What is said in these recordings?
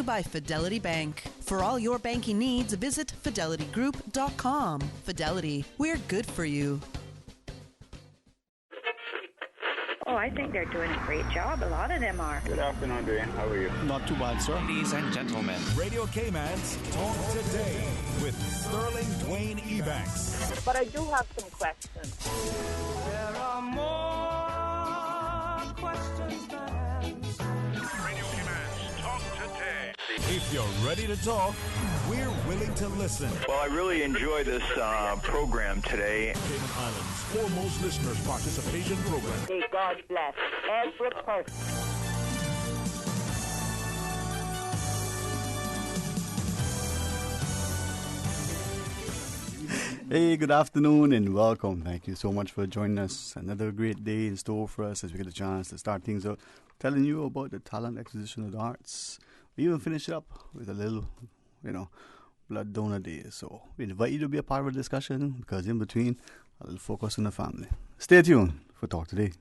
you by Fidelity Bank. For all your banking needs, visit fidelitygroup.com. Fidelity, we're good for you. Oh, I think they're doing a great job. A lot of them are. Good afternoon, Dwayne. How are you? Not too bad, sir. Ladies and gentlemen, Radio Cayman's Talk Today with Sterling Dwayne Ebanks. But I do have some questions. There are more questions than answers. Radio Cayman's Talk Today. If you're ready to talk, we're willing to listen. Well, I really enjoy this program today. Cayman Islands' foremost listeners participation program. May God bless every person. Hey, good afternoon and welcome. Thank you so much for joining us. Another great day in store for us as we get a chance to start things out, telling you about the talent acquisition of the arts. We even finish it up with a little, blood donor day. So we invite you to be a part of the discussion because in between, a little focus on the family. Stay tuned for Talk Today.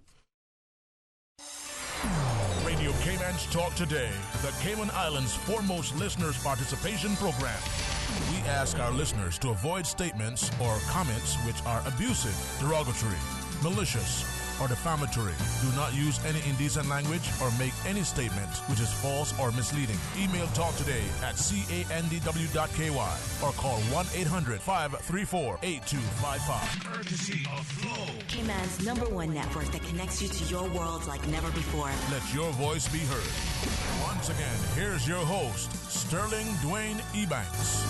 Radio Cayman's Talk Today, the Cayman Islands' foremost listeners participation program. We ask our listeners to avoid statements or comments which are abusive, derogatory, malicious, or defamatory. Do not use any indecent language or make any statement which is false or misleading. Email talktoday@candw.ky or call 1-800-534-8255. Courtesy of Flow. Cayman's #1 network that connects you to your world like never before. Let your voice be heard. Once again, here's your host, Sterling Dwayne Ebanks.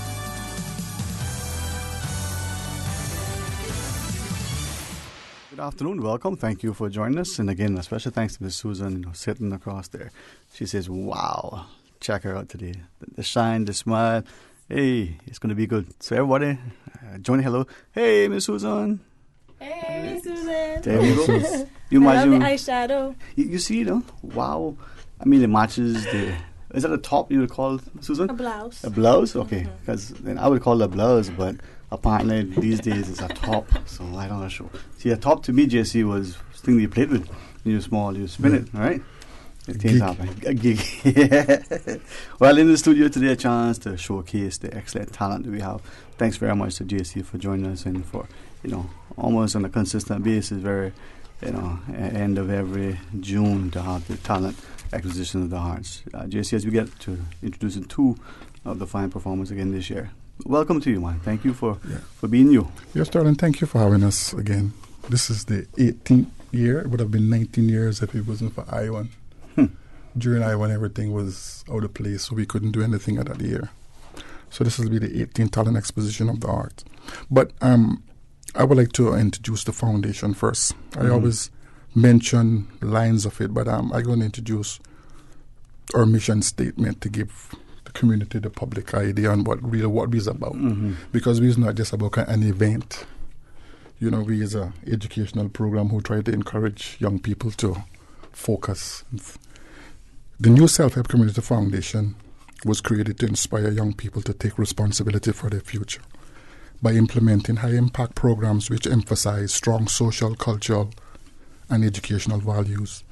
Good afternoon, welcome. Thank you for joining us. And again, a special thanks to Miss Susan sitting across there. She says, wow, check her out today. The shine, the smile. Hey, it's going to be good. So everybody, join hello. Hey, Miss Susan. Hey, Miss Susan. There you go. I love the eyeshadow. You see, wow. I mean, it matches the... Is that a top you would call, Susan? A blouse. A blouse? Okay. Because then I would call it a blouse, but apparently these days it's a top. So I don't know. See, a top to me, JC, was the thing you played with. When you're small, you spin it, all right? Things happen. A gig. Yeah. Well, in the studio today, a chance to showcase the excellent talent that we have. Thanks very much to JC for joining us and for, almost on a consistent basis, very, end of every June to have the talent acquisition of the arts. JC, as we get to introducing two of the fine performers again this year. Welcome to you, man. Thank you for being you. Yes, darling. Thank you for having us again. This is the 18th year. It would have been 19 years if it wasn't for I-1. During I-1, everything was out of place, so we couldn't do anything at that year. So this will be the 18th talent exposition of the arts. But I would like to introduce the foundation first. I always mention lines of it, but I'm going to introduce our mission statement to give the community, the public idea on what we's about. Because we're not just about an event. We is an educational program who try to encourage young people to focus. The new Self-Help Community Foundation was created to inspire young people to take responsibility for their future by implementing high-impact programs which emphasize strong social, cultural, and educational values.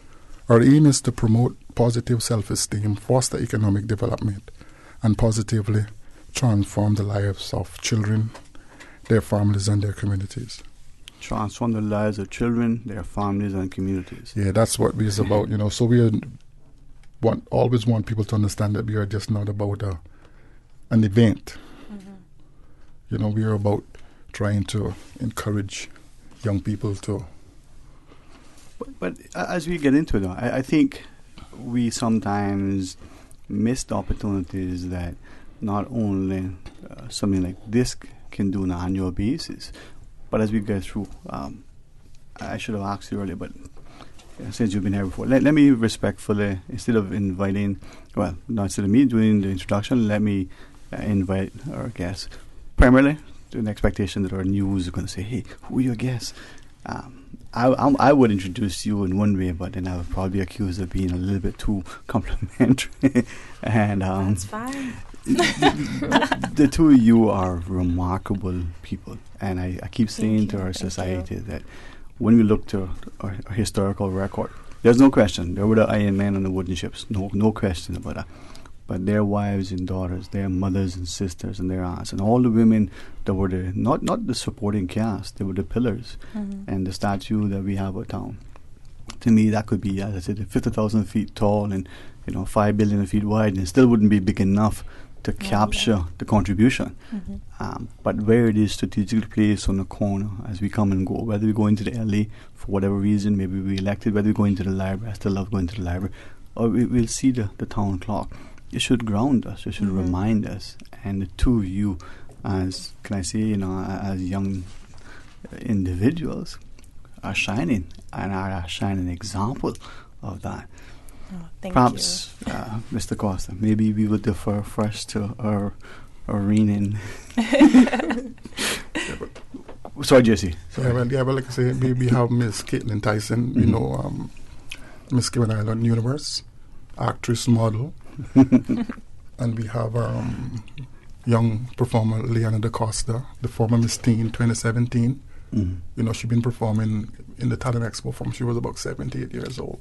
Our aim is to promote positive self-esteem, foster economic development, and positively transform the lives of children, their families, and their communities. Transform the lives of children, their families, and communities. Yeah, that's what we're about, So we always want people to understand that we are just not about an event. We are about trying to encourage young people to... But as we get into it, I think we sometimes miss the opportunities that not only something like this can do on an annual basis, but as we go through, I should have asked you earlier, but since you've been here before, let me respectfully, instead of me doing the introduction, let me invite our guests, primarily to an expectation that our news is going to say, hey, who are your guests? I would introduce you in one way, but then I would probably be accused of being a little bit too complimentary. And that's fine. The two of you are remarkable people, and I keep saying to our society that when we look to our historical record, there's no question there were the Iron Men on the wooden ships, no question about that. but their wives and daughters, their mothers and sisters and their aunts, and all the women that were the not the supporting cast, they were the pillars, and the statue that we have of town. To me, that could be, as I said, 50,000 feet tall and 5 billion feet wide, and it still wouldn't be big enough to capture the contribution. But where it is strategically placed on the corner as we come and go, whether we go into the LA for whatever reason, maybe we elected, whether we go into the library, I still love going to the library, or we'll see the town clock. It should ground us, it should remind us. And the two of you, as as young individuals, are shining and are a shining example of that. Perhaps, Mr. Costa, maybe we would defer first to our reigning. Sorry, Jesse. Like I say, we have Miss Caitlin Tyson, Miss Cayman Island Universe, actress, model. And we have young performer Leanna DaCosta, the former Miss Teen 2017. She's been performing in the Talent Expo from she was about 78 years old.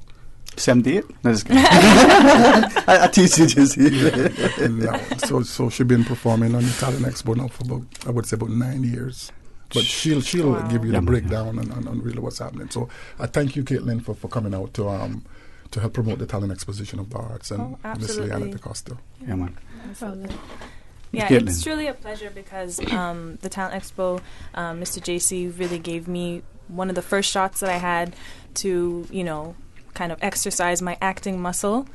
78? No, just kidding. I teach you, Jesse. So she's been performing on the Talent Expo now for about, I would say, about 9 years. But she'll give you the breakdown on really what's happening. So I thank you, Caitlin, for coming out to help promote the Talent Exposition of the Arts and Miss Leanna DaCosta. Yeah, man. Absolutely. Yeah, it's truly a pleasure because the Talent Expo, Mr. JC really gave me one of the first shots that I had to, kind of exercise my acting muscle.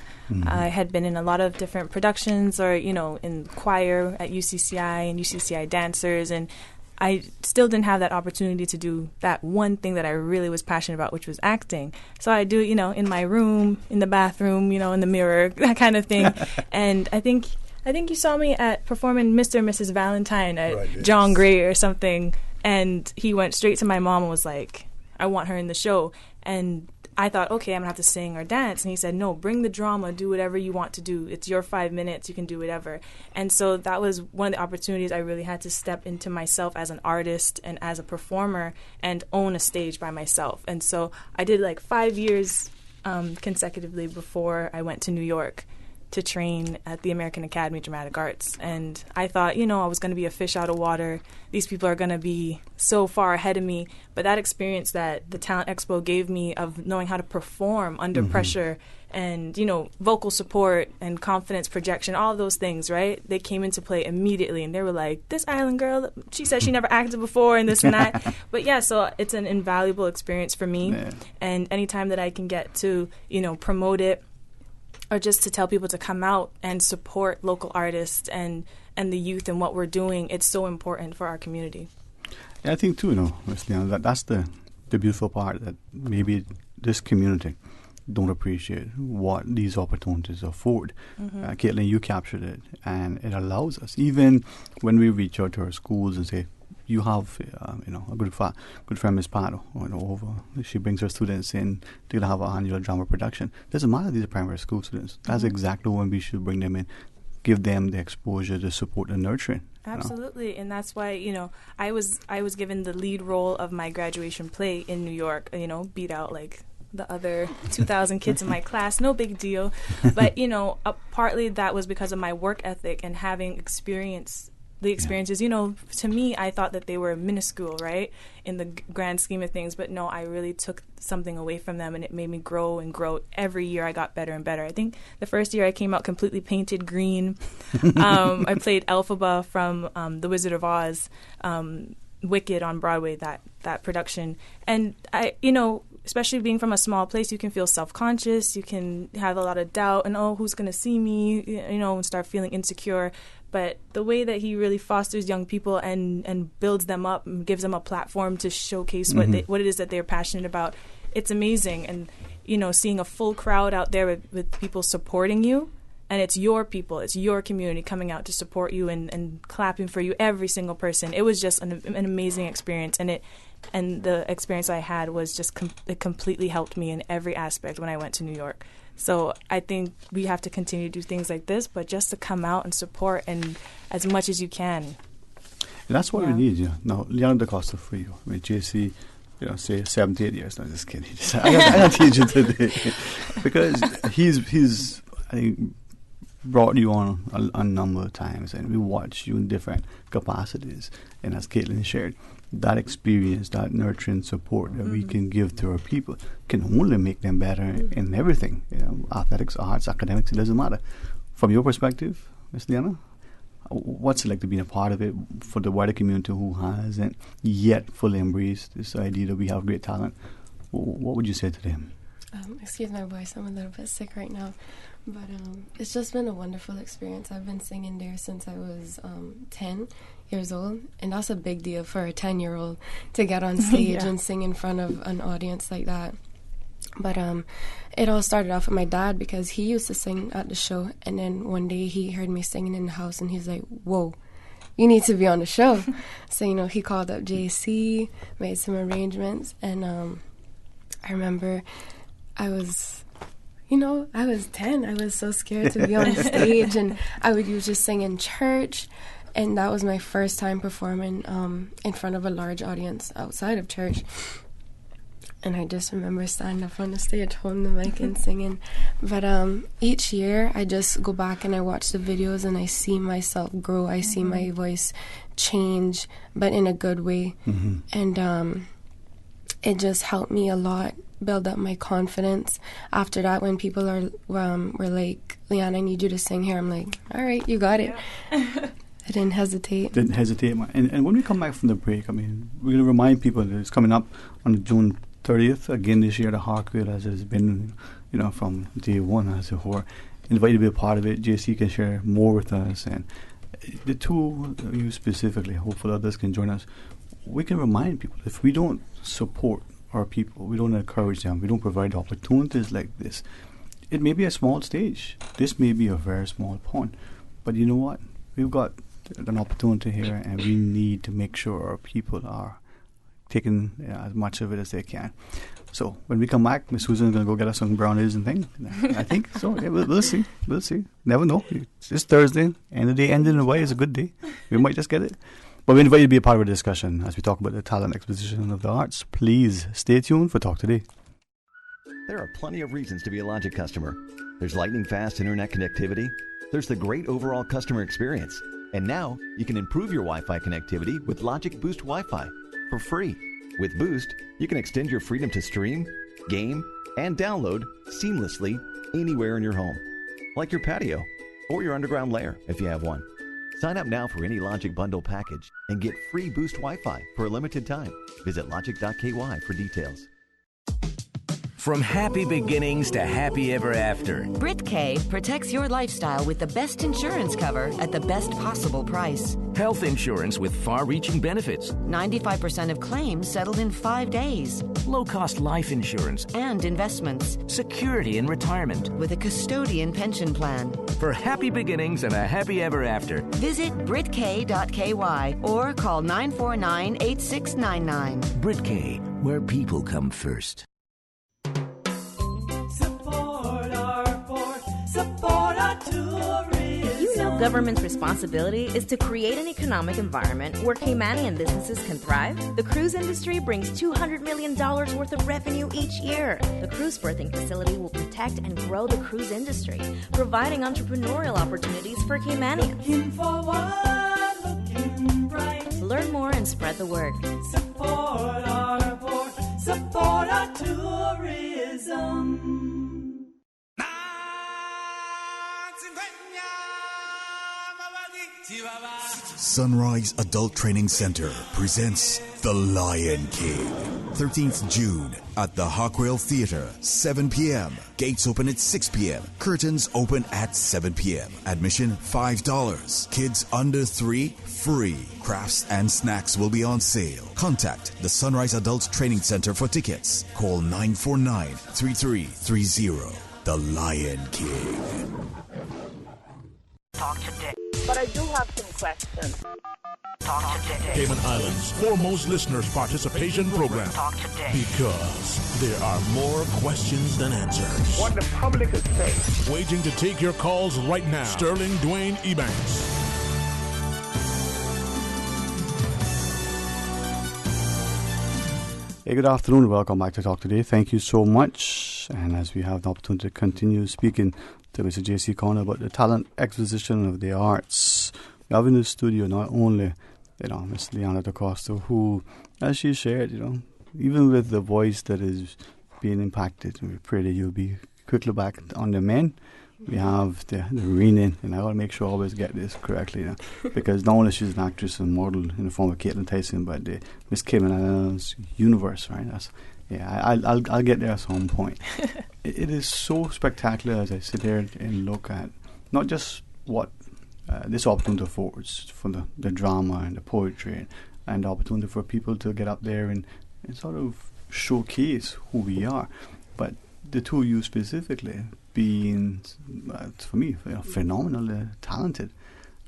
I had been in a lot of different productions or, in choir at UCCI and UCCI dancers, and I still didn't have that opportunity to do that one thing that I really was passionate about, which was acting. So I do, in my room, in the bathroom, in the mirror, that kind of thing. And I think you saw me at performing Mr. and Mrs. Valentine at John Gray or something, and he went straight to my mom and was like, I want her in the show. And I thought, okay, I'm going to have to sing or dance. And he said, no, bring the drama, do whatever you want to do. It's your 5 minutes, you can do whatever. And so that was one of the opportunities I really had to step into myself as an artist and as a performer and own a stage by myself. And so I did 5 years consecutively before I went to New York to train at the American Academy of Dramatic Arts. And I thought, I was going to be a fish out of water. These people are going to be so far ahead of me. But that experience that the Talent Expo gave me of knowing how to perform under pressure and, vocal support and confidence projection, all of those things, right? They came into play immediately. And they were like, this island girl, she said she never acted before and this and that. But yeah, so it's an invaluable experience for me. Yeah. And anytime that I can get to, promote it, or just to tell people to come out and support local artists and the youth and what we're doing, it's so important for our community. Yeah, I think too, that's the beautiful part, that maybe this community don't appreciate what these opportunities afford. Caitlin, you captured it, and it allows us, even when we reach out to our schools and say, you have, a good friend, Miss Pato, she brings her students in to have an annual drama production. Doesn't matter, these are primary school students. That's exactly when we should bring them in, give them the exposure, the support, and nurturing. Absolutely, and that's why, I was given the lead role of my graduation play in New York, beat out the other 2,000 kids in my class, no big deal. But, partly that was because of my work ethic and having the experiences, to me, I thought that they were minuscule, right, in the grand scheme of things. But no, I really took something away from them, and it made me grow and grow. Every year I got better and better. I think the first year I came out completely painted green. I played Elphaba from The Wizard of Oz, Wicked on Broadway, that production. And I, especially being from a small place, you can feel self-conscious. You can have a lot of doubt and, who's going to see me, and start feeling insecure. But the way that he really fosters young people and builds them up and gives them a platform to showcase what it is that they're passionate about, it's amazing. And, seeing a full crowd out there with people supporting you, and it's your people, it's your community coming out to support you and clapping for you, every single person. It was just an amazing experience. And the experience I had was just it completely helped me in every aspect when I went to New York. So I think we have to continue to do things like this, but just to come out and support and as much as you can. And that's what we need, Now, Leanna DaCosta for you. I mean, JC, say 78 years. No, just kidding. I got to teach you today. Because he's, I think, brought you on a number of times, and we watched you in different capacities. And as Caitlin shared, that experience, that nurturing support that we can give to our people can only make them better in everything. Athletics, arts, academics, it doesn't matter. From your perspective, Ms. Diana, what's it like to be a part of it for the wider community who hasn't yet fully embraced this idea that we have great talent? What would you say to them? Excuse my voice, I'm a little bit sick right now. But it's just been a wonderful experience. I've been singing there since I was 10 years old, and that's a big deal for a 10-year-old to get on stage and sing in front of an audience like that. But it all started off with my dad, because he used to sing at the show, and then one day he heard me singing in the house, and he's like, whoa, you need to be on the show. So, he called up JC, made some arrangements, and I remember I was 10. I was so scared to be on stage, and I would usually sing in church, and that was my first time performing in front of a large audience outside of church. And I just remember standing up on the stage, holding the mic and singing. But each year, I just go back and I watch the videos, and I see myself grow. I see my voice change, but in a good way. And it just helped me a lot build up my confidence. After that, when people were like, Leanne, I need you to sing here, I'm like, all right, you got it. I didn't hesitate. And when we come back from the break, we're going to remind people that it's coming up on June 30th, again this year, the Hartwell, as it has been, from day one, as it were. Invited to be a part of it. JC can share more with us, and the two, you specifically, hopefully others can join us. We can remind people, if we don't support our people, we don't encourage them, we don't provide opportunities like this, it may be a small stage. This may be a very small pond. But you know what? We've got an opportunity here, and we need to make sure our people are taking as much of it as they can. So when we come back, Miss Susan's going to go get us some brownies and things. I think so. Yeah, we'll see. We'll see. Never know. It's Thursday, and the day ending in a way is a good day. We might just get it. But we invite you to be a part of the discussion as we talk about the talent exposition of the arts. Please stay tuned for Talk Today. There are plenty of reasons to be a Logic customer. There's lightning fast internet connectivity. There's the great overall customer experience. And now you can improve your Wi-Fi connectivity with Logic Boost Wi-Fi for free. With Boost, you can extend your freedom to stream, game, and download seamlessly anywhere in your home, like your patio or your underground lair if you have one. Sign up now for any Logic Bundle package and get free Boost Wi-Fi for a limited time. Visit logic.ky for details. From happy beginnings to happy ever after, Brit K protects your lifestyle with the best insurance cover at the best possible price. Health insurance with far-reaching benefits. 95% of claims settled in 5 days. Low-cost life insurance. And investments. Security in retirement. With a custodian pension plan. For happy beginnings and a happy ever after, visit BritK.ky or call 949-8699. Brit K, where people come first. Government's responsibility is to create an economic environment where Caymanian businesses can thrive. The cruise industry brings $200 million worth of revenue each year. The cruise berthing facility will protect and grow the cruise industry, providing entrepreneurial opportunities for Caymanians. Learn more and spread the word. Support our port, support our tourism. Sunrise Adult Training Center presents The Lion King. 13th June at the Hartwell Theater, 7 p.m. Gates open at 6 p.m. Curtains open at 7 p.m. Admission $5. Kids under 3, free. Crafts and snacks will be on sale. Contact the Sunrise Adult Training Center for tickets. Call 949-3330. The Lion King. Talk today. But I do have some questions. Talk today. Cayman Islands' foremost listeners' participation program. Talk today. Because there are more questions than answers. What the public is saying. Waiting to take your calls right now. Sterling Dwayne Ebanks. Hey, good afternoon. Welcome back to Talk Today. Thank you so much. And as we have the opportunity to continue speaking to Mr. J.C. Corner about the talent exposition of the arts. We have in the studio not only, Miss Liana DaCosta, who, as she shared, even with the voice that is being impacted, we pray that you'll be quickly back on the men. We have the Renan, and I want to make sure I always get this correctly, because not only she's an actress and model in the form of Caitlin Tyson, but the Miss Cayman Islands universe, right? I'll get there at some point. It is so spectacular as I sit here and look at not just what this opportunity affords for the drama and the poetry and the opportunity for people to get up there and sort of showcase who we are, but the two of you specifically being, for me, phenomenally talented.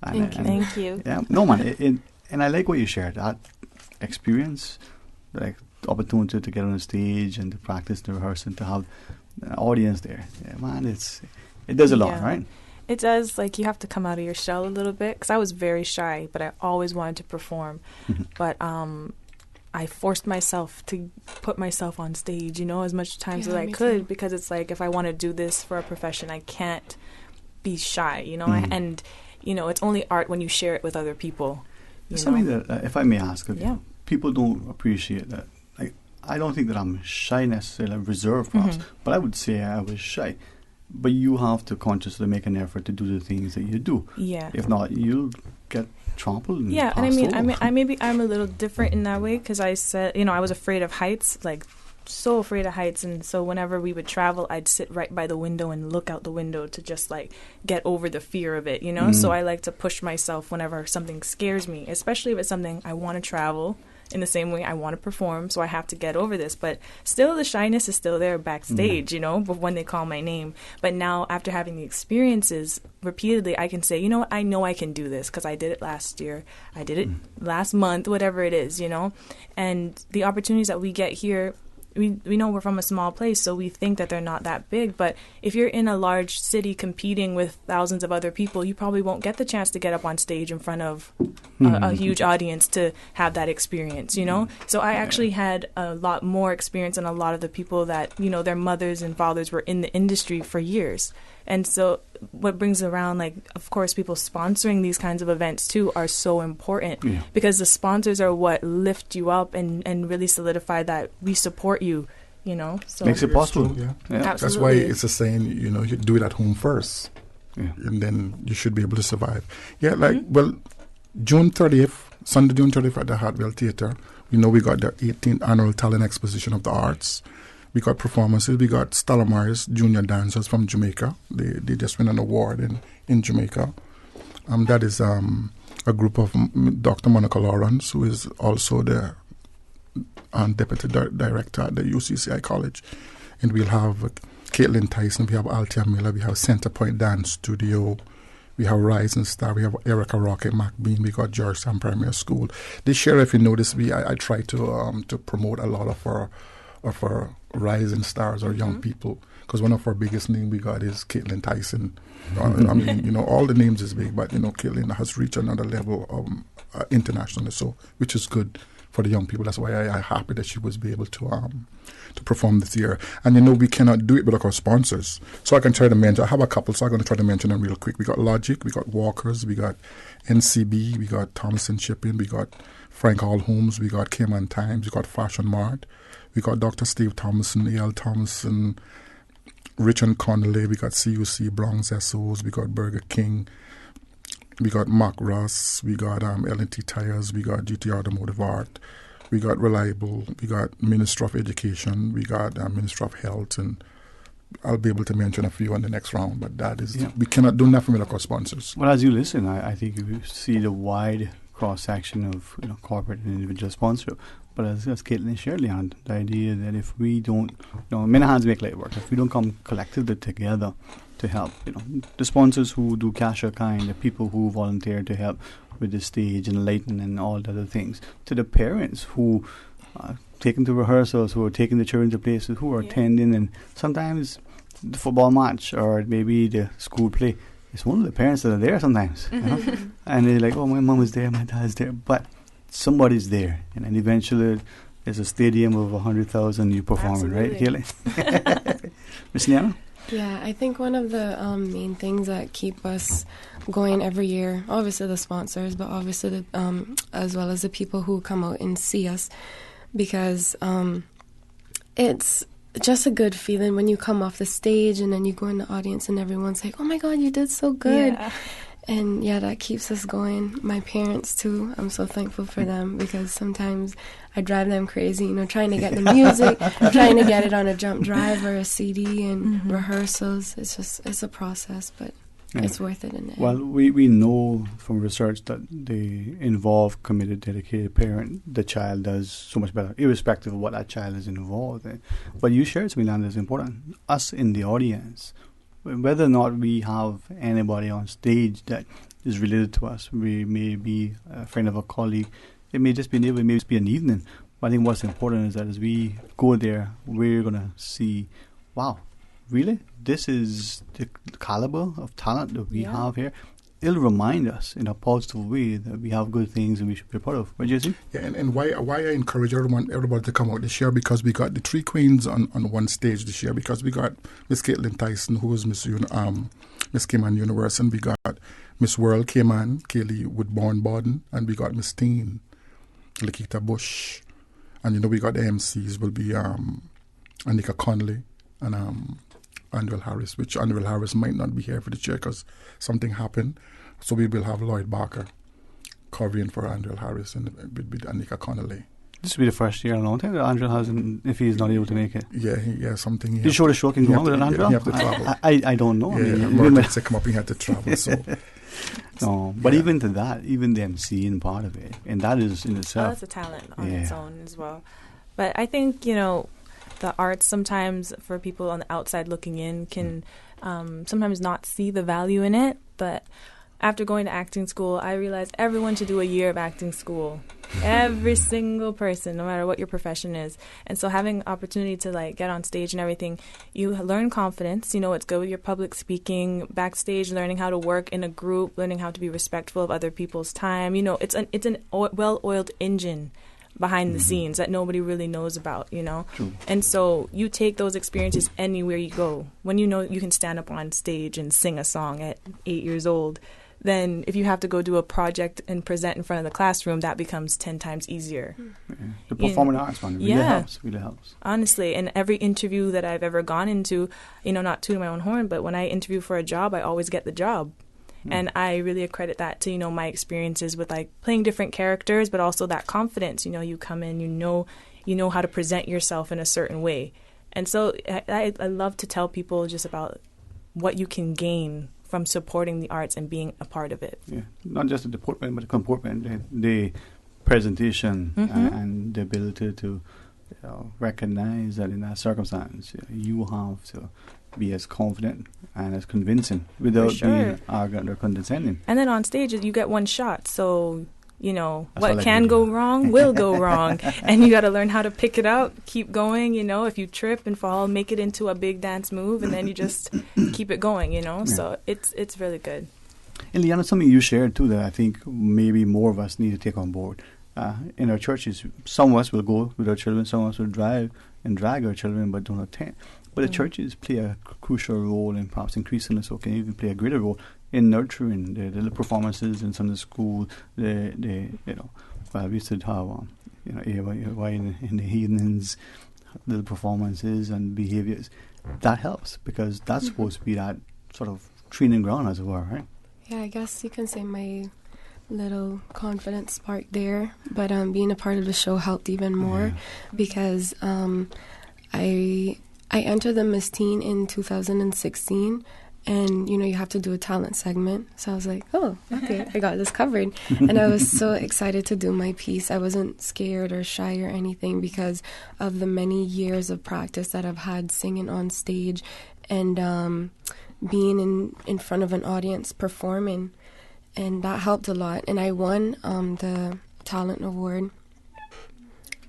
Thank you. Yeah, no man, and I like what you shared. That experience, like the opportunity to get on the stage and to practice, to rehearse, and to have an audience there. Yeah, man, it does a lot, right? It does. Like, you have to come out of your shell a little bit, because I was very shy, but I always wanted to perform. But I forced myself to put myself on stage, as much times as I could, because it's like, if I want to do this for a profession, I can't be shy, and, it's only art when you share it with other people. Something that, if I may ask, people don't appreciate that. Like, I don't think that I'm shy necessarily, reserved perhaps, but I would say I was shy. But you have to consciously make an effort to do the things that you do. Yeah. If not, you'll get trampled and and I'm a little different in that way, because I said, I was afraid of heights, like so afraid of heights, and so whenever we would travel, I'd sit right by the window and look out the window to just like get over the fear of it, So I like to push myself whenever something scares me, especially if it's something I want to travel. In the same way, I want to perform, so I have to get over this. But still, the shyness is still there backstage, but when they call my name. But now, after having the experiences repeatedly, I can say, what, I know I can do this, because I did it last year. I did it last month, whatever it is, And the opportunities that we get here, we know we're from a small place, so we think that they're not that big. But if you're in a large city competing with thousands of other people, you probably won't get the chance to get up on stage in front of a huge audience to have that experience, So I actually had a lot more experience than a lot of the people that, their mothers and fathers were in the industry for years. And so what brings around, like, of course, people sponsoring these kinds of events, too, are so important, because the sponsors are what lift you up and really solidify that we support you, So makes it possible. Yeah. That's why it's a saying, you do it at home first, and then you should be able to survive. June 30th, Sunday, June 30th at the Hartwell Theatre, we got the 18th Annual Talent Exposition of the Arts. We got performances. We got Stalamar's junior dancers from Jamaica. They just won an award in Jamaica. That is a group of Dr. Monica Lawrence, who is also the deputy director at the UCCI College. And we'll have Caitlin Tyson, we have Althea Miller, we have Centerpoint Dance Studio, we have Rising Star, we have Erica Rocket McBean, we got Georgetown Primary School. This year, if you notice, I try to promote a lot of our rising stars or young people, because one of our biggest names we got is Caitlin Tyson. All the names is big, but Caitlin has reached another level internationally, so which is good for the young people. That's why I'm happy that she was able to perform this year. And we cannot do it without our sponsors. So I can try to mention. I have a couple, so I'm going to try to mention them real quick. We got Logic, we got Walkers, we got NCB, we got Thompson Shipping, we got Frank Hall Homes, we got Cayman Times, we got Fashion Mart. We got Dr. Steve Thomason, A.L. Thomason, Richard Connolly, we got CUC, Bronx SOs, we got Burger King, we got Mark Ross, we got L&T Tires, we got GT Automotive Art, we got Reliable, we got Ministry of Education, we got Ministry of Health, and I'll be able to mention a few on the next round, but that is, we cannot do nothing without our sponsors. Well, as you listen, I think you see the wide cross-section of corporate and individual sponsor. But as Caitlin shared, Leon, the idea that if we don't, many hands make light work. If we don't come collectively together to help, the sponsors who do cash or kind, the people who volunteer to help with the stage and lighting and all the other things, to the parents who are taking to rehearsals, who are taking the children to places, who are attending, and sometimes the football match or maybe the school play. It's one of the parents that are there sometimes, and they're like, "Oh, my mom is there, my dad's there," but somebody's there, and then eventually there's a stadium of 100,000 you performing, right, Haley? Miss Niana? Yeah, I think one of the main things that keep us going every year, obviously the sponsors, but obviously as well as the people who come out and see us, because it's just a good feeling when you come off the stage and then you go in the audience and everyone's like, oh my God, you did so good. Yeah. And yeah, that keeps us going. My parents too, I'm so thankful for them, because sometimes I drive them crazy, trying to get the music, trying to get it on a jump drive or a CD and rehearsals. It's a process, but it's worth it in the end. Well, we know from research that the involved, committed, dedicated parent, the child does so much better, irrespective of what that child is involved in. But you shared something that is important. Us in the audience, whether or not we have anybody on stage that is related to us, we may be a friend of a colleague, it may just be it may just be an evening. But I think what's important is that as we go there, we're going to see, wow, really? This is the caliber of talent that we have here. It'll remind us in a positive way that we have good things and we should be proud of. What do you think? Yeah, and why I encourage everybody to come out this year, because we got the three queens on one stage this year, because we got Miss Caitlin Tyson, who was Miss Cayman Universe, and we got Miss World Cayman, Kaylee Woodbourne Borden, and we got Miss Teen, Lakita Bush. And we got the MCs will be Anika Connolly and Andrel Harris, which Andrel Harris might not be here for this year because something happened. So we will have Lloyd Barker covering for Andrel Harris and with Anika Connolly. This will be the first year in a long time that Andrel hasn't, if he's not able to make it. Yeah, something. You sure the show can go on with Andrel? You have to travel. I don't know. Yeah, emergency come up, you have to travel. So. No, but even to that, even the MCing part of it, and that is in itself. That's a talent on its own as well. But I think, the arts sometimes, for people on the outside looking in, can sometimes not see the value in it. But after going to acting school, I realized everyone should do a year of acting school. Every single person, no matter what your profession is. And so having opportunity to get on stage and everything, you learn confidence. It's good with your public speaking, backstage, learning how to work in a group, learning how to be respectful of other people's time. It's an well-oiled engine behind the scenes that nobody really knows about, True. And so you take those experiences anywhere you go. When you can stand up on stage and sing a song at 8 years old, then if you have to go do a project and present in front of the classroom, that becomes 10 times easier. Yeah. The performing arts one really helps. Honestly, and every interview that I've ever gone into, not tooting my own horn, but when I interview for a job, I always get the job. And I really accredit that to, my experiences with playing different characters, but also that confidence. You come in, you know how to present yourself in a certain way. And so I love to tell people just about what you can gain from supporting the arts and being a part of it. Yeah, not just the deportment, but the comportment, the presentation, and the ability to recognize that in that circumstance, you have to be as confident and as convincing without being arrogant or condescending. And then on stage, you get one shot, so what can go wrong will go wrong, and you got to learn how to pick it up, keep going. If you trip and fall, make it into a big dance move, and then you just keep it going. So it's really good. And Liana, something you shared too that I think maybe more of us need to take on board. In our churches, some of us will go with our children, some of us will drive and drag our children, but don't attend. But the churches play a crucial role, and perhaps increasingly so can even play a greater role in nurturing the little performances in Sunday school. We used to have in the evenings, little performances and behaviors. That helps because that's supposed to be that sort of training ground, as it were, right? Yeah, I guess you can say my little confidence spark there, but being a part of the show helped even more because I entered the Miss Teen in 2016, and you have to do a talent segment. So I was like, oh, okay, I got this covered. And I was so excited to do my piece. I wasn't scared or shy or anything because of the many years of practice that I've had singing on stage and being in front of an audience performing. And that helped a lot. And I won the talent award,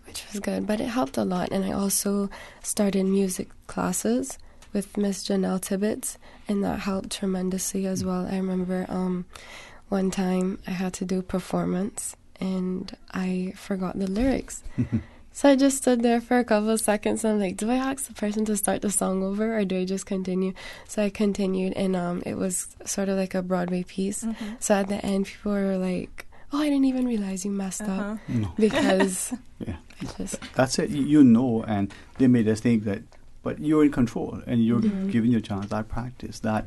which was good, but it helped a lot. And I also started music classes with Miss Janelle Tibbetts, and that helped tremendously as well. I remember one time I had to do a performance, and I forgot the lyrics. So I just stood there for a couple of seconds. And I'm like, do I ask the person to start the song over or do I just continue? So I continued, and it was sort of like a Broadway piece. Mm-hmm. So at the end, people were like, oh, I didn't even realize you messed up. No. Because that's it. You know, and they made us think that, but you're in control and you're giving your chance. That practice, that.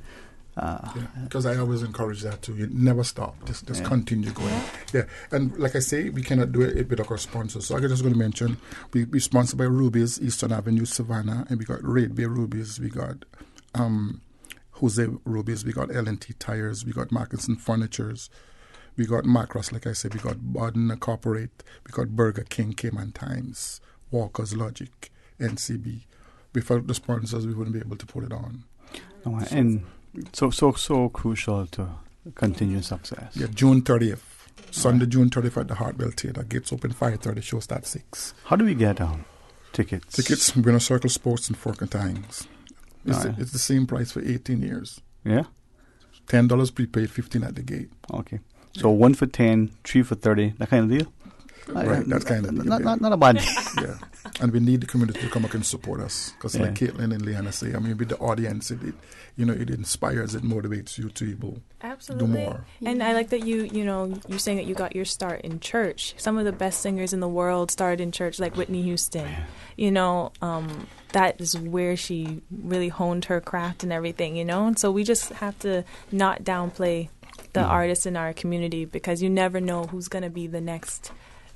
Because I always encourage that too. You never stop. Just continue going. Yeah. And like I say, we cannot do it without our sponsors. So I'm just going to mention, we sponsored by Ruby's, Eastern Avenue, Savannah, and we got Red Bay Ruby's, we got Jose Ruby's, we got L&T Tires, we got Markinson Furnitures, we got Macross, like I said, we got Borden Corporate, we got Burger King, Cayman Times, Walker's Logic, NCB. Without the sponsors, we wouldn't be able to put it on. And so crucial to continue success. Yeah, June 30th. Sunday, June 30th at the Hartwell Theatre. Gates open 5:30, show start 6. How do we get tickets? Tickets, Winner Circle Sports and Fork and Tines. It's the same price for 18 years. Yeah? $10 prepaid, $15 at the gate. Okay. So 1 for 10, 3 for 30, that kind of deal? Right, that's kind of not a bad deal. Yeah. And we need the community to come back and support us. Because like Caitlin and Leanna say, I mean, with the audience, it inspires, it motivates you to do more. And I like that you're saying that you got your start in church. Some of the best singers in the world started in church, like Whitney Houston. That is where she really honed her craft and everything, And so we just have to not downplay the artists in our community, because you never know who's going to be the next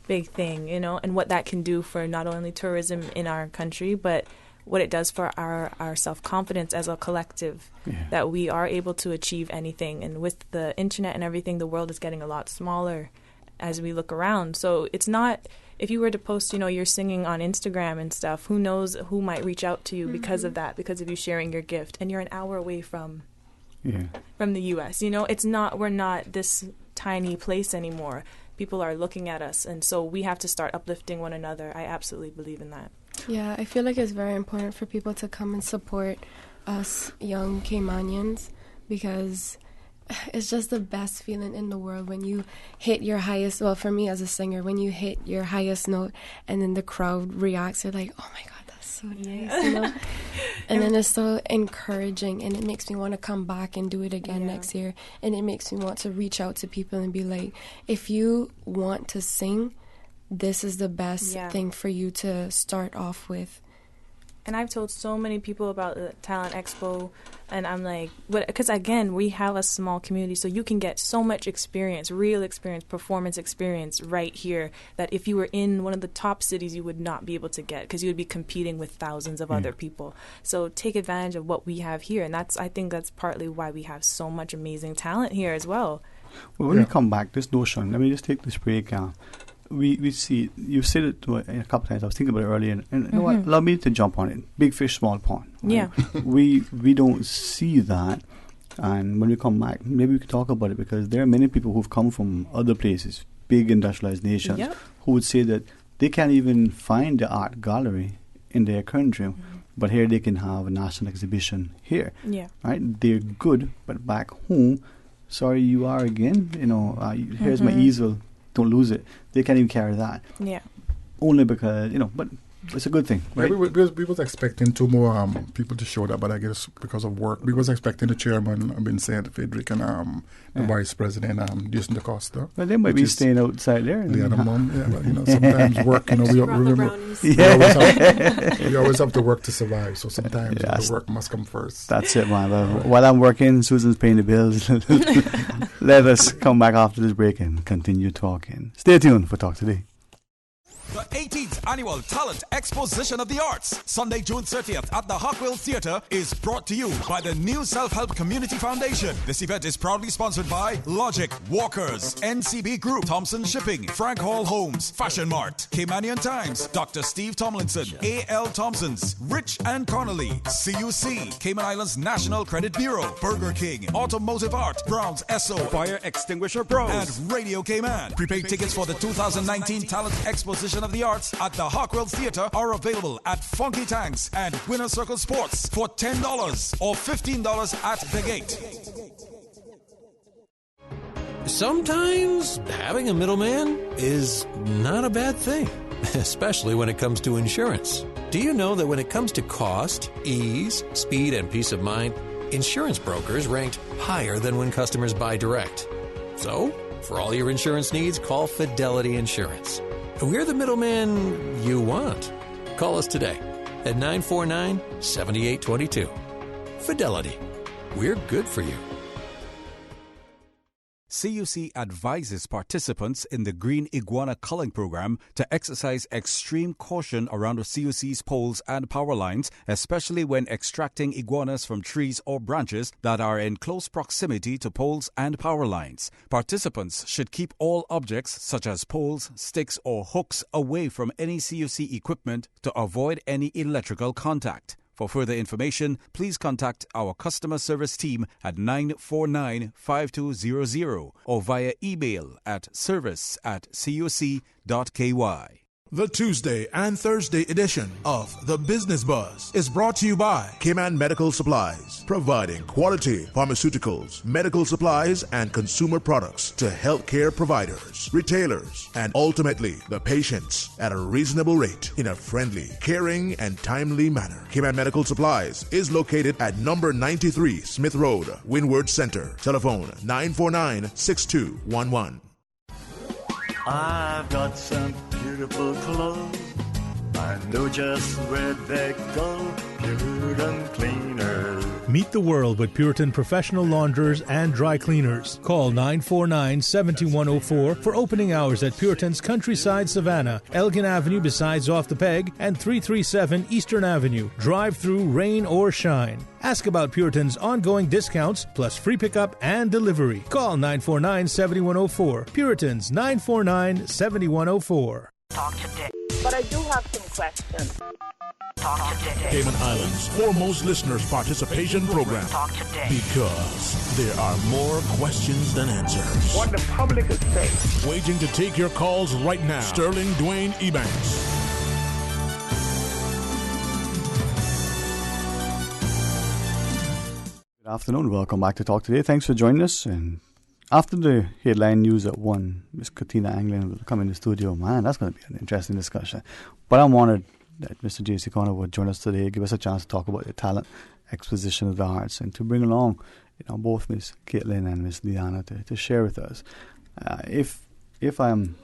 big thing, and what that can do for not only tourism in our country, but what it does for our self-confidence as a collective, that we are able to achieve anything. And with the internet and everything, the world is getting a lot smaller as we look around. So it's not, if you were to post, you're singing on Instagram and stuff, who knows who might reach out to you because of that, because of you sharing your gift, and you're an hour away from the U.S. We're not this tiny place anymore. People are looking at us, and so we have to start uplifting one another. I absolutely believe in that. Yeah, I feel like it's very important for people to come and support us young Caymanians, because it's just the best feeling in the world when you hit your highest, well, for me as a singer, when you hit your highest note and then the crowd reacts, they're like, oh my God, that's so nice, And then it's so encouraging, and it makes me want to come back and do it again next year. And it makes me want to reach out to people and be like, if you want to sing, this is the best thing for you to start off with. And I've told so many people about the Talent Expo, and I'm like, because again, we have a small community, so you can get so much experience, real experience, performance experience right here, that if you were in one of the top cities, you would not be able to get, because you would be competing with thousands of other people. So take advantage of what we have here, and I think that's partly why we have so much amazing talent here as well. Well, when we come back, this notion, let me just take this break. We see, you said it a couple times. I was thinking about it earlier, and you know what? Allow me to jump on it. Big fish, small pond. Right? Yeah. we don't see that, and when we come back, maybe we can talk about it, because there are many people who've come from other places, big industrialized nations, who would say that they can't even find the art gallery in their country, but here they can have a national exhibition here. Yeah. Right? They're good, but back home, sorry, you are again. Here's my easel. Don't lose it. They can't even carry that. Yeah. Only because, but it's a good thing, right? Yeah, we was expecting two more people to show up, but I guess because of work, we was expecting the chairman, Vincent Frederick, and the vice president, Jason DaCosta. But they might be staying outside there. The other mom, but sometimes work, we always have to work to survive, so sometimes the work must come first. That's it, man. But while I'm working, Susan's paying the bills. Let us come back after this break and continue talking. Stay tuned for Talk Today. The 18th Annual Talent Exposition of the Arts, Sunday, June 30th at the Hartwell Theatre, is brought to you by the New Self-Help Community Foundation. This event is proudly sponsored by Logic, Walkers, NCB Group, Thompson Shipping, Frank Hall Homes, Fashion Mart, Caymanian Times, Dr. Steve Tomlinson, A.L. Thompson's, Rich and Connolly, CUC, Cayman Islands National Credit Bureau, Burger King, Automotive Art, Brown's Esso, Fire Extinguisher Pros, and Radio Cayman. Prepaid tickets for the 2019 Talent Exposition of the Arts at the Hartwell Theatre are available at Funky Tanks and Winner Circle Sports for $10 or $15 at the gate. Sometimes having a middleman is not a bad thing. especially when it comes to insurance. Do you know that when it comes to cost, ease, speed, and peace of mind, insurance brokers ranked higher than when customers buy direct? So, for all your insurance needs, call Fidelity Insurance. We're the middleman you want. Call us today at 949-7822. Fidelity. We're good for you. CUC advises participants in the Green Iguana Culling Program to exercise extreme caution around the CUC's poles and power lines, especially when extracting iguanas from trees or branches that are in close proximity to poles and power lines. Participants should keep all objects such as poles, sticks, or hooks away from any CUC equipment to avoid any electrical contact. For further information, please contact our customer service team at 949-5200 or via email at service@cuc.ky. The Tuesday and Thursday edition of The Business Buzz is brought to you by Cayman Medical Supplies, providing quality pharmaceuticals, medical supplies, and consumer products to healthcare providers, retailers, and ultimately the patients at a reasonable rate in a friendly, caring, and timely manner. Cayman Medical Supplies is located at number 93 Smith Road, Windward Center. Telephone 949-6211. I've got some beautiful clothes. I know just where they go. Puritan Cleaners. Meet the world with Puritan professional launderers and dry cleaners. Call 949-7104 for opening hours at Puritan's Countryside Savannah, Elgin Avenue besides Off the Peg, and 337 Eastern Avenue. Drive through, rain or shine. Ask about Puritan's ongoing discounts plus free pickup and delivery. Call 949-7104. Puritan's 949-7104. Talk today. But I do have some questions. Talk today. Cayman Islands' foremost listeners' participation program. Talk today. Because there are more questions than answers. What the public is saying. Waiting to take your calls right now. Sterling Dwayne Ebanks. Good afternoon. Welcome back to Talk Today. Thanks for joining us. And after the headline news at 1, Miss Katina Anglin will come in the studio. Man, that's going to be an interesting discussion. But I'm honored that Mr. J.C. Connor would join us today, give us a chance to talk about the talent exposition of the arts and to bring along, both Miss Caitlin and Miss Deanna to share with us. If I'm,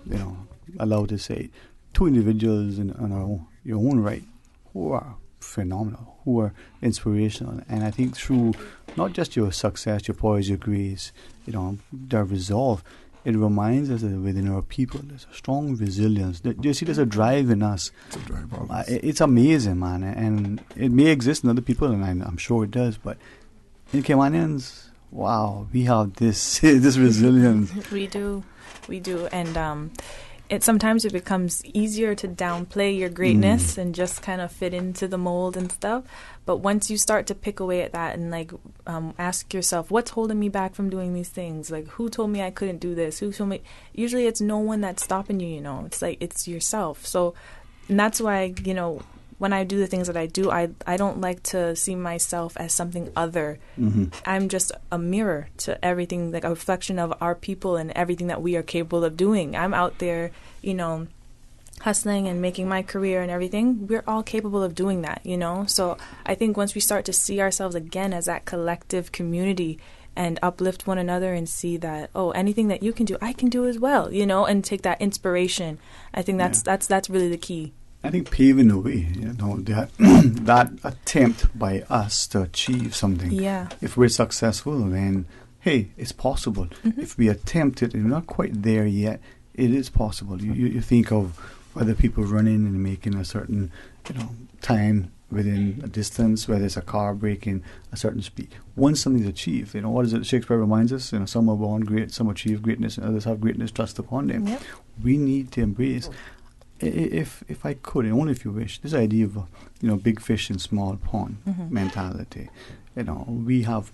allowed to say, two individuals in your own right who are phenomenal, who are inspirational, and I think through not just your success, your poise, your grace, their resolve, it reminds us that within our people there's a strong resilience. Do you see there's a drive in us? It's amazing, man, and it may exist in other people, and I'm sure it does, but in Caymanians, wow, we have this this resilience. We do, and sometimes it becomes easier to downplay your greatness and just kind of fit into the mold and stuff. But once you start to pick away at that and ask yourself, what's holding me back from doing these things? Like, who told me I couldn't do this? Who told me? Usually it's no one that's stopping you, It's like, it's yourself. So, and that's why, when I do the things that I do, I don't like to see myself as something other. I'm just a mirror to everything, like a reflection of our people and everything that we are capable of doing. I'm out there, hustling and making my career and everything. We're all capable of doing that, So I think once we start to see ourselves again as that collective community and uplift one another and see that, anything that you can do, I can do as well, and take that inspiration. I think that's really the key. I think paving the way, that attempt by us to achieve something. Yeah. If we're successful, then, hey, it's possible. If we attempt it and we're not quite there yet, it is possible. You think of other people running and making a certain, time within a distance, whether it's a car breaking a certain speed. Once something's achieved, what is it Shakespeare reminds us? Some are born great, some achieve greatness, and others have greatness thrust upon them. Yep. We need to embrace. If I could, and only if you wish, this idea of big fish in small pond mentality. We have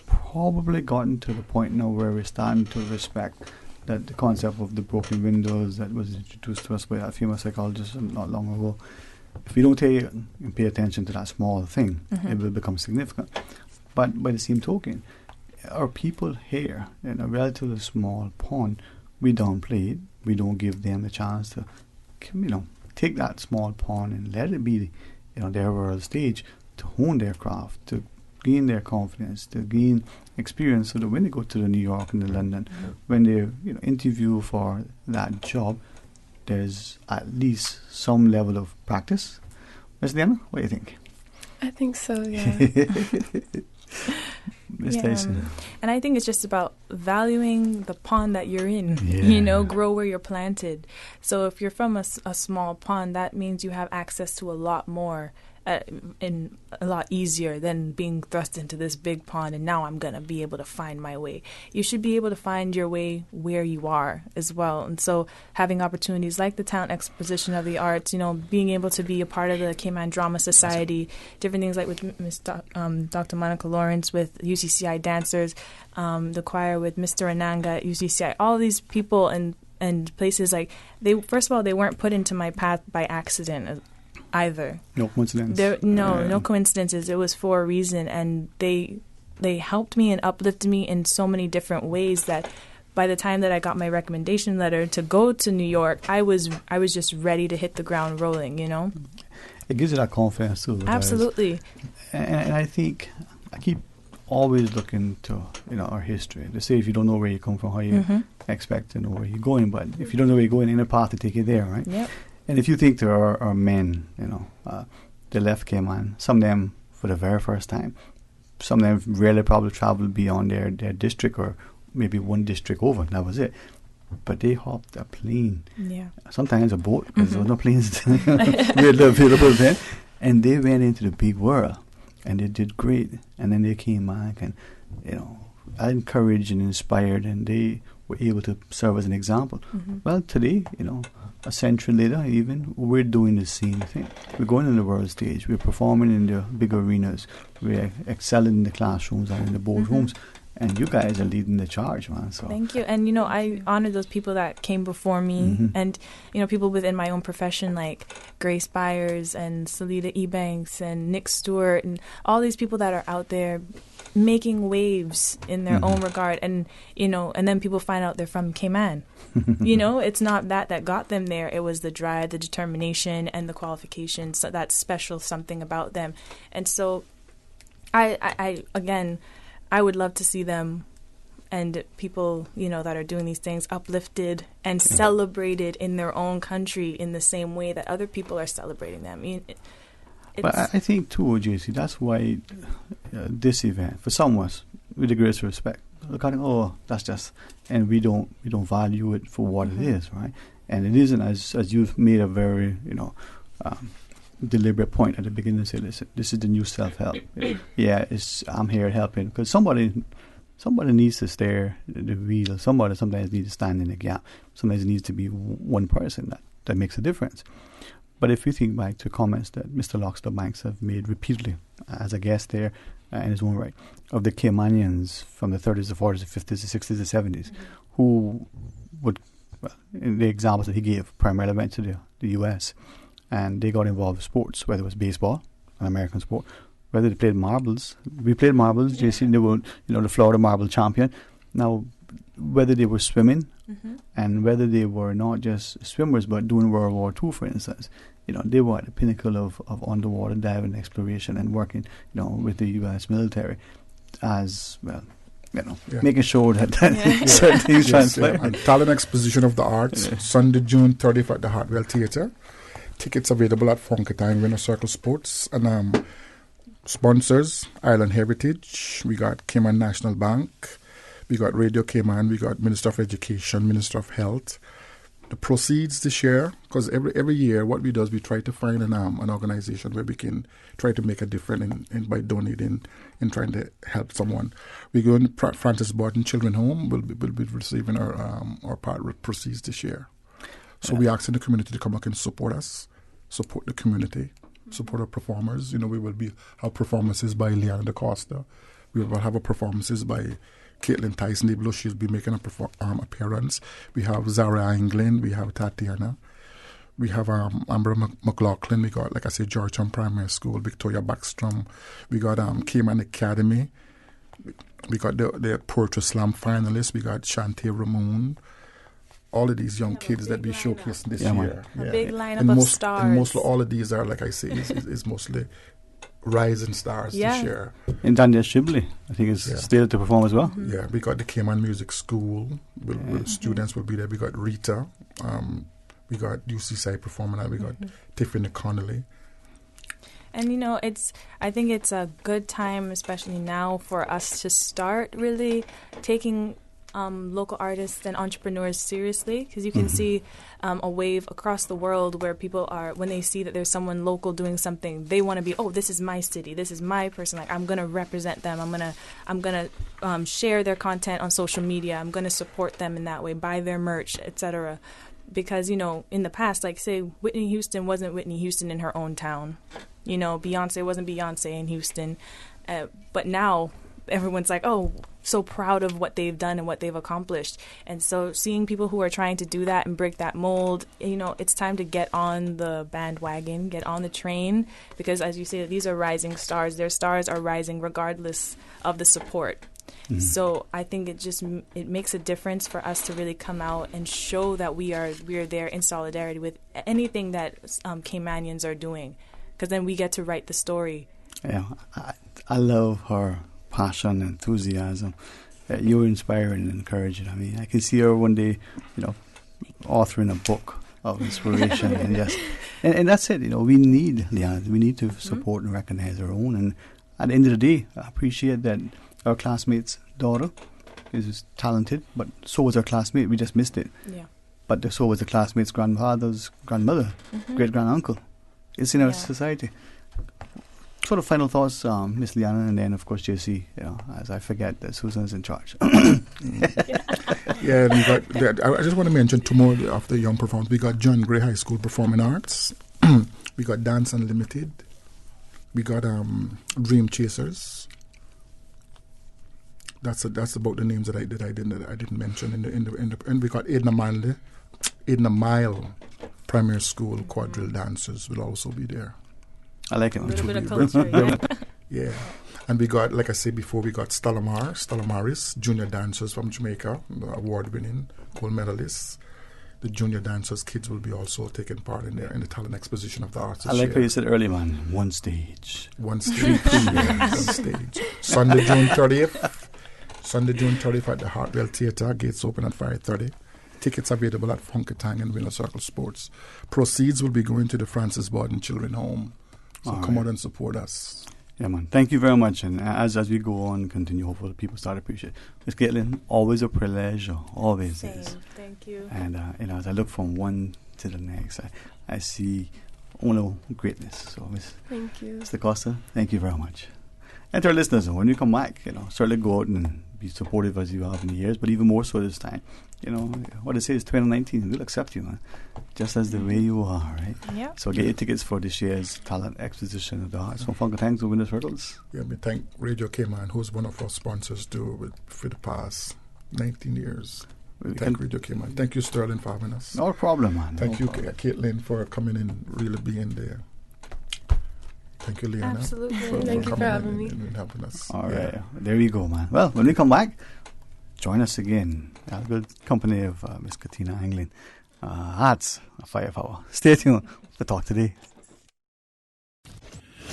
probably gotten to the point now where we're starting to respect that the concept of the broken windows that was introduced to us by a famous psychologist not long ago. If we don't take and pay attention to that small thing, it will become significant. But by the same token, our people here in a relatively small pond, we downplay it. We don't give them the chance to take that small pond and let it be, their world stage to hone their craft, to gain their confidence, to gain experience, so that when they go to the New York and the London, when they interview for that job, there's at least some level of practice. Ms. Diana, what do you think? I think so, yeah. Ms. Tyson. And I think it's just about valuing the pond that you're in. Grow where you're planted. So if you're from a small pond, that means you have access to a lot more, and a lot easier than being thrust into this big pond and now I'm going to be able to find my way. You should be able to find your way where you are as well. And so having opportunities like the Talent Exposition of the Arts, being able to be a part of the Cayman Drama Society, different things like with Dr. Monica Lawrence with UCCI dancers, the choir with Mr. Ananga at UCCI, all these people and places first of all, they weren't put into my path by accident either. No coincidence. No coincidences. It was for a reason, and they helped me and uplifted me in so many different ways that by the time that I got my recommendation letter to go to New York, I was just ready to hit the ground rolling. It gives you that confidence too. Absolutely. And I think I keep always looking to our history. They say if you don't know where you come from, how you expect to know where you're going. But if you don't know where you're going, ain't a path to take you there, right? Yep. And if you think there are men, they left Cayman, some of them for the very first time, some of them rarely probably traveled beyond their district or maybe one district over, that was it. But they hopped a plane, sometimes a boat, because there was no planes really available then, and they went into the big world, and they did great. And then they came back, and encouraged and inspired, and they were able to serve as an example. Well, today, a century later, even, we're doing the same thing. We're going on the world stage. We're performing in the big arenas. We're excelling in the classrooms and in the boardrooms. And you guys are leading the charge, man. So thank you. And, I honor those people that came before me. And, people within my own profession like Grace Byers and Dwayne Ebanks and Nick Stewart and all these people that are out there making waves in their own regard. And, and then people find out they're from Cayman. It's not that got them there. It was the drive, the determination, and the qualifications. So that's special something about them. And so I would love to see them and people, that are doing these things uplifted and celebrated in their own country in the same way that other people are celebrating them. But I think too, JC, that's why this event, for some of us, with the greatest respect, look at it, that's just, and we don't value it for what it is, right? And it isn't, as you've made a very, deliberate point at the beginning to say, listen, this is the new self-help. I'm here helping, because somebody needs to steer the wheel. Somebody sometimes needs to stand in the gap. Sometimes it needs to be one person that makes a difference. But if we think back to comments that Mr. Loxton Banks have made repeatedly as a guest there in his own right, of the Caymanians from the 30s, the 40s, the 50s, the 60s, the 70s, who would, in the examples that he gave, primarily went to the U.S., and they got involved with sports, whether it was baseball, an American sport, whether they played marbles. We played marbles, JC, they were, the Florida marble champion. Now, whether they were swimming, and whether they were not just swimmers, but doing World War II, for instance, they were at the pinnacle of underwater diving exploration and working, with the U.S. military as, well, making sure that certain things translate. And Talent Exposition of the Arts, Sunday, June 30th at the Hartwell Theatre. Tickets available at Funky Time, Winner Circle Sports. And sponsors, Island Heritage. We got Cayman National Bank. We got Radio Cayman. We got Minister of Education, Minister of Health. The proceeds this year, because every year what we do is we try to find an organization where we can try to make a difference in by donating and trying to help someone. We go in Francis Barton Children's Home. We'll be receiving our part with proceeds this year. So we asking the community to come back and support us, support the community, support our performers. We will have performances by Leanna DaCosta. We will have performances by Caitlin Tyson, even though she'll be making an appearance. We have Zara England. We have Tatiana. We have Amber McLaughlin. We got, like I said, Georgetown Primary School, Victoria Backstrom. We got Cayman Academy. We got the Poetry Slam finalists. We got Shantae Ramon. all of these young kids that we showcased this year. A big lineup of stars. And mostly all of these are, like I say, is mostly rising stars this year. And Daniel Shibley, I think, is still to perform as well. Mm-hmm. Yeah, we got the Cayman Music School. Students will be there. We got Rita. We got UCSI performing, and we got Tiffany Connolly. And, you know, I think it's a good time, especially now, for us to start really taking local artists and entrepreneurs seriously, because you can see a wave across the world where people are, when they see that there's someone local doing something, they want to be, oh, this is my city, this is my person, like I'm gonna represent them, I'm gonna share their content on social media, I'm gonna support them in that way, buy their merch, etc. Because, you know, in the past, like say Whitney Houston wasn't Whitney Houston in her own town, you know, Beyonce wasn't Beyonce in Houston, but now everyone's like, oh, so proud of what they've done and what they've accomplished. And so seeing people who are trying to do that and break that mold, you know, it's time to get on the bandwagon, get on the train, because as you say, these are rising stars. Their stars are rising regardless of the support. So I think it makes a difference for us to really come out and show that we are there in solidarity with anything that Caymanians are doing, because then we get to write the story. Yeah, I love her passion and enthusiasm. You're inspiring and encouraging. I mean, I can see her one day, you know, authoring a book of inspiration and that's it. You know, we need to support and recognize our own. And at the end of the day, I appreciate that our classmate's daughter is talented, but so was our classmate. We just missed it. Yeah. But so was the classmate's grandfather's grandmother, great granduncle. It's in our society. Sort of final thoughts, Miss Liana, and then of course JC. You know, as I forget that Susan's in charge. Yeah, we got. I just want to mention two more of the young performers. We got John Gray High School Performing Arts. We got Dance Unlimited. We got Dream Chasers. That's about the names that I didn't mention in the and we got Edna Mile Primary School Quadrille Dancers will also be there. I like it. A little bit of culture, yeah. And we got, like I said before, we got Stella Maris, junior dancers from Jamaica, award-winning gold medalists. The junior dancers kids will be also taking part in the talent exposition of the arts. I like how you said early, man. One stage. One stage. One stage. Sunday, June 30th. Sunday, June 30th at the Hartwell Theatre. Gates open at 5:30. Tickets available at Funkatang and Winner Circle Sports. Proceeds will be going to the Francis Borden Children Home. So come out and support us. Yeah, man. Thank you very much. And as we go on and continue, hopefully people start to appreciate it. Ms. Caitlin, always a pleasure. Always is. Thank you. And, you know, as I look from one to the next, I see only greatness. So, thank you. Mr. Costa, thank you very much. And to our listeners, when you come back, you know, certainly go out and be supportive as you have in the years, but even more so this time. You know, what I say is 2019, we'll accept you, man, just as the way you are, right? Yeah. So get your tickets for this year's Talent Exposition of the Arts from Funkatang to Winner's Hurdles. Yeah, we thank Radio Cayman, who's one of our sponsors for the past 19 years. Thank Radio Cayman. Thank you, Sterling, for having us. No problem, man. Thank you, Caitlin, for coming in and really being there. Thank you, Leona. Absolutely. Thank you for having me. And helping us. All right. There you go, man. Well, when we come back, join us again. A good company of Miss Katina Anglin. Arts, a firepower. Stay tuned for Talk Today.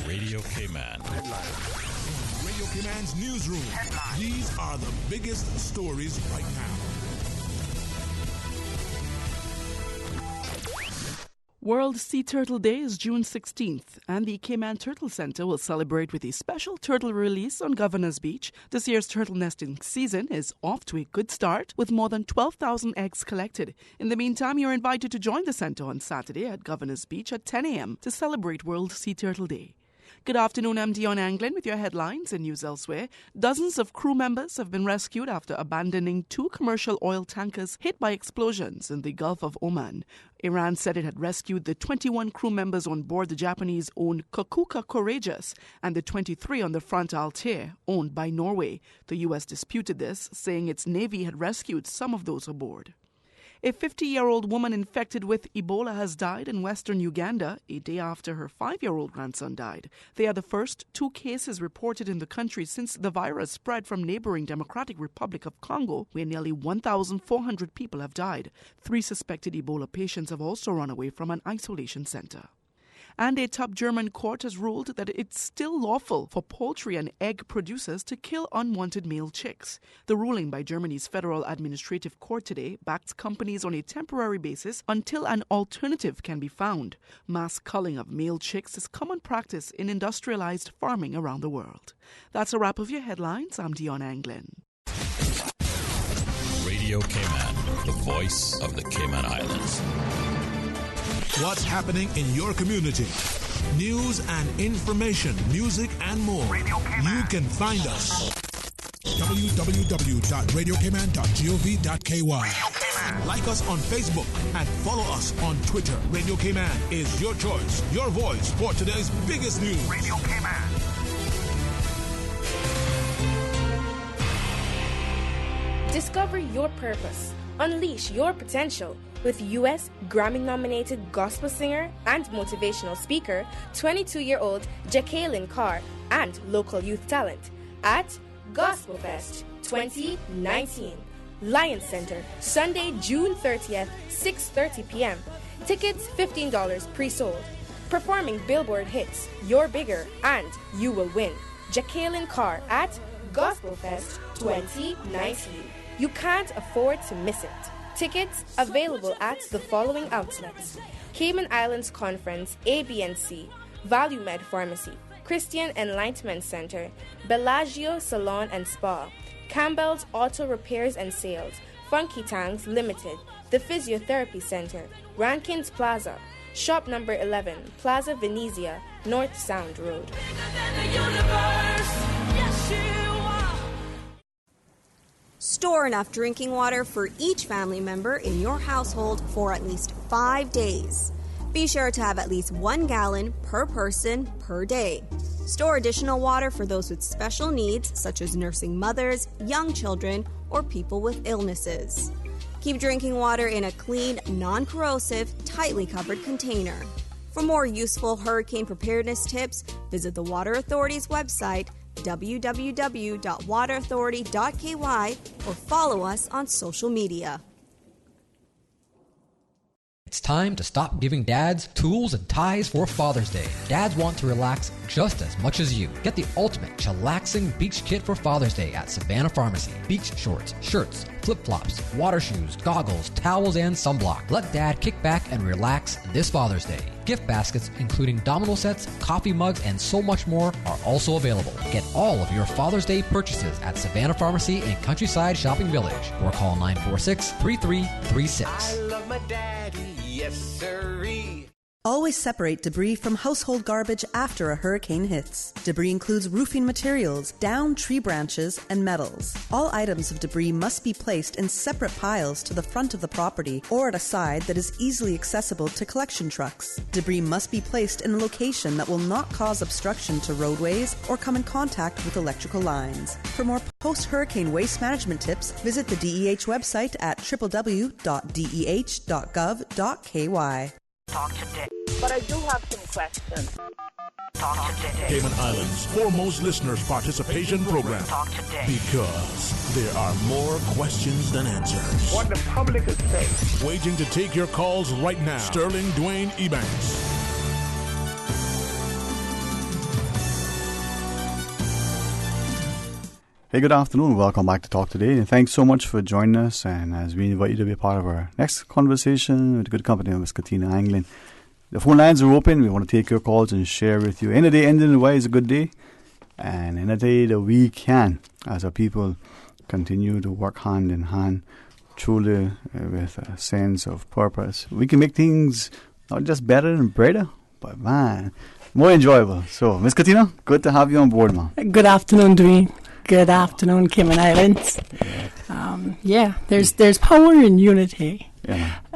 Radio Cayman. Radio Cayman's newsroom. These are the biggest stories right now. World Sea Turtle Day is June 16th, and the Cayman Turtle Center will celebrate with a special turtle release on Governor's Beach. This year's turtle nesting season is off to a good start, with more than 12,000 eggs collected. In the meantime, you're invited to join the center on Saturday at Governor's Beach at 10 a.m. to celebrate World Sea Turtle Day. Good afternoon, I'm Dion Anglin with your headlines and news elsewhere. Dozens of crew members have been rescued after abandoning 2 commercial oil tankers hit by explosions in the Gulf of Oman. Iran said it had rescued the 21 crew members on board the Japanese-owned Kokuka Courageous and the 23 on the Front Altair, owned by Norway. The U.S. disputed this, saying its Navy had rescued some of those aboard. A 50-year-old woman infected with Ebola has died in western Uganda a day after her 5-year-old grandson died. They are the first 2 cases reported in the country since the virus spread from neighboring Democratic Republic of Congo, where nearly 1,400 people have died. 3 suspected Ebola patients have also run away from an isolation center. And a top German court has ruled that it's still lawful for poultry and egg producers to kill unwanted male chicks. The ruling by Germany's Federal Administrative Court today backs companies on a temporary basis until an alternative can be found. Mass culling of male chicks is common practice in industrialized farming around the world. That's a wrap of your headlines. I'm Dion Anglin. Radio Cayman, the voice of the Cayman Islands. What's happening in your community? News and information, music and more. You can find us. www.radiocayman.gov.ky. Like us on Facebook and follow us on Twitter. Radio Cayman is your choice, your voice for today's biggest news. Radio Cayman. Discover your purpose. Unleash your potential with U.S. Grammy-nominated gospel singer and motivational speaker, 22-year-old Jacqueline Carr, and local youth talent at Gospel Fest 2019. Lion Center, Sunday, June 30th, 6:30 p.m. Tickets $15 pre-sold. Performing Billboard hits, You're Bigger and You Will Win. Jacqueline Carr at Gospel Fest 2019. You can't afford to miss it. Tickets available at the following outlets: Cayman Islands Conference, ABNC, ValueMed Pharmacy, Christian Enlightenment Center, Bellagio Salon and Spa, Campbell's Auto Repairs and Sales, Funky Tangs Limited, the Physiotherapy Center, Rankins Plaza, Shop number 11, Plaza Venezia, North Sound Road. Store enough drinking water for each family member in your household for at least 5 days. Be sure to have at least 1 gallon per person per day. Store additional water for those with special needs, such as nursing mothers, young children, or people with illnesses. Keep drinking water in a clean, non-corrosive, tightly covered container. For more useful hurricane preparedness tips, visit the Water Authority's website, www.waterauthority.ky, or follow us on social media. It's time to stop giving dads tools and ties for Father's Day. Dads want to relax just as much as you. Get the ultimate chillaxing beach kit for Father's Day at Savannah Pharmacy. Beach shorts, shirts, flip-flops, water shoes, goggles, towels, and sunblock. Let Dad kick back and relax this Father's Day. Gift baskets, including domino sets, coffee mugs, and so much more, are also available. Get all of your Father's Day purchases at Savannah Pharmacy in Countryside Shopping Village, or call 946-3336. I love my daddy, yes sirree. Always separate debris from household garbage after a hurricane hits. Debris includes roofing materials, downed tree branches, and metals. All items of debris must be placed in separate piles to the front of the property or at a side that is easily accessible to collection trucks. Debris must be placed in a location that will not cause obstruction to roadways or come in contact with electrical lines. For more post-hurricane waste management tips, visit the DEH website at www.deh.gov.ky. Talk today. But I do have some questions. Talk today. Cayman Islands' foremost listeners' participation program. Talk today. Because there are more questions than answers. What the public is saying. Waiting to take your calls right now. Sterling Dwayne Ebanks. Hey, good afternoon. Welcome back to Talk Today. And thanks so much for joining us. And as we invite you to be a part of our next conversation with the good company of Ms. Katina Anglin. The phone lines are open. We want to take your calls and share with you. Any day ending the way is a good day. And any day that we can, as our people continue to work hand in hand, truly with a sense of purpose, we can make things not just better and brighter, but man, more enjoyable. So, Ms. Katina, good to have you on board, man. Good afternoon, Dwayne. Good afternoon, Cayman Islands. There's power in unity,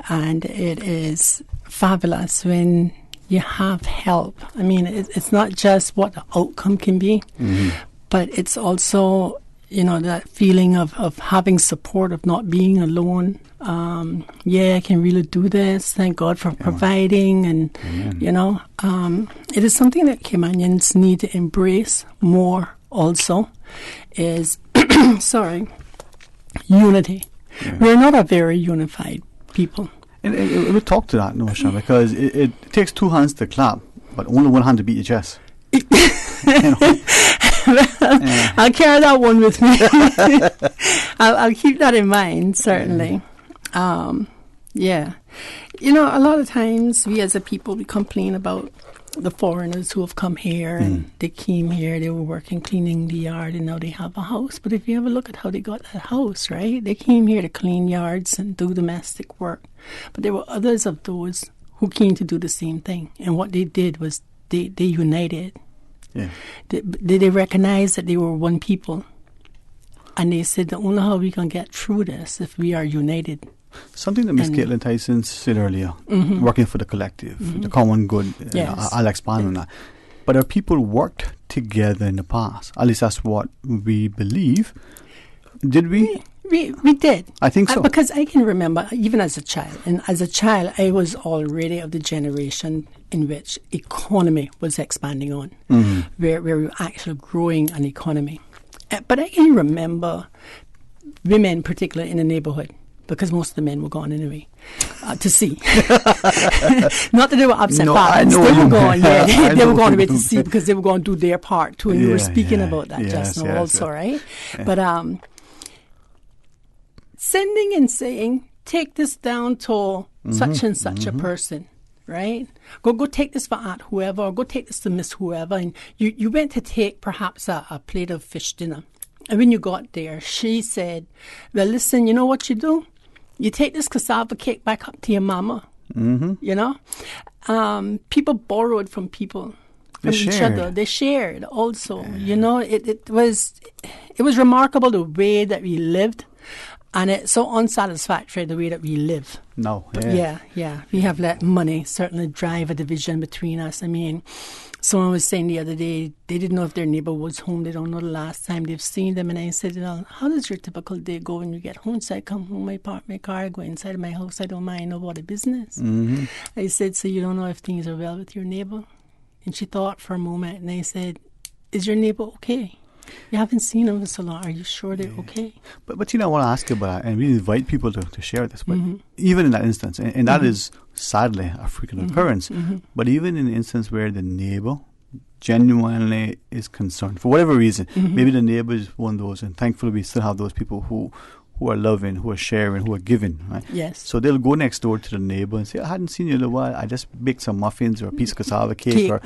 and it is fabulous when you have help. I mean, it's not just what the outcome can be, but it's also that feeling of having support, of not being alone. I can really do this. Thank God for providing. And, it is something that Caymanians need to embrace more also is, unity. Yeah. We're not a very unified people. And we'll talk to that notion because it takes two hands to clap, but only one hand to beat your chest. I'll carry that one with me. I'll keep that in mind, certainly. A lot of times we as a people, we complain about the foreigners who have come here and they came here, they were working, cleaning the yard, and now they have a house. But if you ever look at how they got that house, right? They came here to clean yards and do domestic work. But there were others of those who came to do the same thing. And what they did was they united. Yeah. They recognized that they were one people. And they said the only how we can get through this if we are united. Something that Ms. Caitlin Tyson said earlier, working for the collective, the common good. Yes. I'll expand on that. But our people worked together in the past. At least that's what we believe. Did we? We did. I think so. Because I can remember, even as a child, and as a child, I was already of the generation in which economy was expanding on, where we were actually growing an economy. But I can remember women, particularly in the neighborhood, because most of the men were gone anyway, to see. Not that they were absent fathers. They were gone, they were going away to see because they were going to do their part too. And we were speaking about that just now also, right? Yeah. But sending and saying, take this down to such and such a person, right? Go take this for Aunt whoever, or go take this to Miss whoever. And you went to take perhaps a plate of fish dinner. And when you got there, she said, well, listen, you know what you do? You take this cassava cake back up to your mama. People borrowed from people, from each other. They shared also. It was remarkable the way that we lived. And it's so unsatisfactory the way that we live. No. We have let money certainly drive a division between us. I mean, someone was saying the other day, they didn't know if their neighbour was home. They don't know the last time they've seen them. And I said, how does your typical day go when you get home? So I come home, I park my car, I go inside of my house. I don't mind nobody business. I said, so you don't know if things are well with your neighbour? And she thought for a moment. And I said, is your neighbour okay? You haven't seen them for so long. Are you sure they're okay? But I want to ask you about, and we invite people to share this, but even in that instance, and that is sadly a frequent occurrence, but even in the instance where the neighbor genuinely is concerned, for whatever reason, maybe the neighbor is one of those, and thankfully we still have those people who are loving, who are sharing, who are giving, right? Yes. So they'll go next door to the neighbor and say, I hadn't seen you in a while, I just baked some muffins or a piece of cassava cake or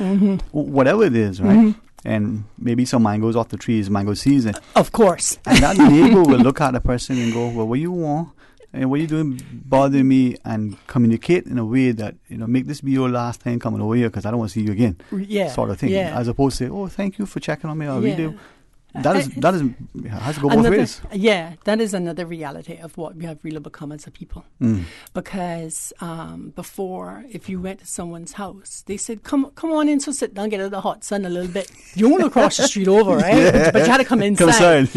whatever it is, right? And maybe some mangoes off the trees, mango season. Of course. And that neighbor will look at the person and go, well, what you want? And what you doing bothering me? And communicate in a way that, make this be your last time coming over here because I don't want to see you again. Yeah. Sort of thing. Yeah. As opposed to, oh, thank you for checking on me. I really do. That has to go both ways. Yeah, that is another reality of what we have really become as a people. Because before, if you went to someone's house, they said, come on in, so sit down, get out of the hot sun a little bit. You want to cross the street over, right? But you had to come inside.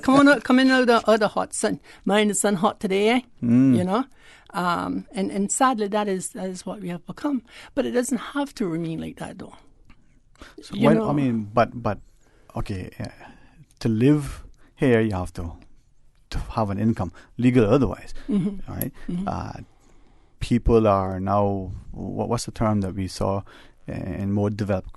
Come in out of the hot sun. Mind the sun hot today, eh? And sadly, that is what we have become. But it doesn't have to remain like that, though. So but okay, to live here, you have to have an income, legal or otherwise, right? People are now, what's the term that we saw in more developed,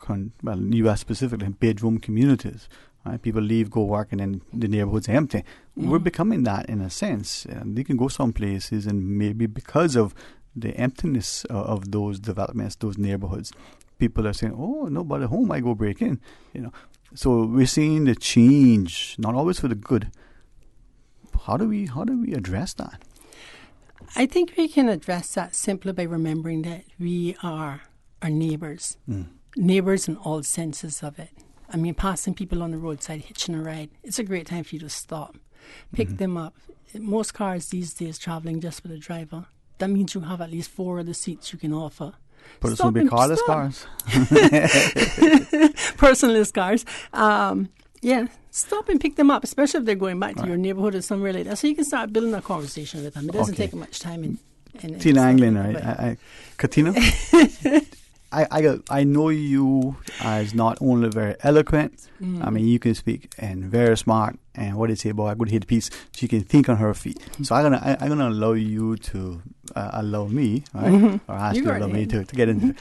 U.S. specifically, bedroom communities, right? People leave, go work, and then the neighborhood's empty. We're becoming that in a sense. They can go some places, and maybe because of the emptiness of those developments, those neighborhoods, people are saying, oh, nobody home, I go break in, So we're seeing the change, not always for the good. How do we address that? I think we can address that simply by remembering that we are our neighbours. Neighbours in all senses of it. I mean, passing people on the roadside, hitching a ride. It's a great time for you to stop, pick them up. Most cars these days travelling just with a driver. That means you have at least 4 other seats you can offer. But it's going to be carless cars. Personalist cars. Yeah, stop and pick them up, especially if they're going back to your neighborhood or somewhere like that. So you can start building a conversation with them. It doesn't take much time. Tina Anglin, right? Katina, I know you as not only very eloquent. I mean, you can speak and very smart. And what they say, boy, I could hit a piece. She can think on her feet. So I'm gonna allow you to allow me, right, or ask you to allow me to get into it.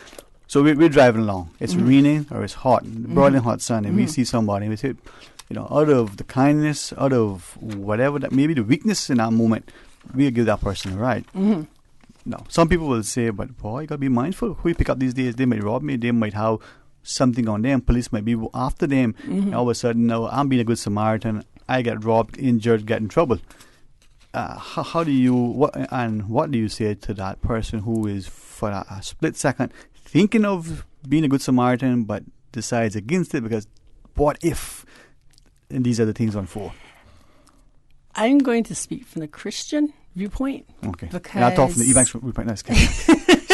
So we're driving along. It's raining or it's hot, broiling hot sun, and we see somebody. And we say, out of the kindness, out of whatever that maybe the weakness in that moment, we'll give that person a ride. Now, some people will say, but boy, you gotta be mindful who you pick up these days. They might rob me. They might have something on them. Police might be after them. And all of a sudden, now I'm being a good Samaritan. I get robbed, injured, get in trouble. How do you what do you say to that person who is for a split second thinking of being a good Samaritan but decides against it because what if? And these are the things unfold. I'm going to speak from the Christian viewpoint. Okay. Because and I'll talk from the Ebanks viewpoint. Nice.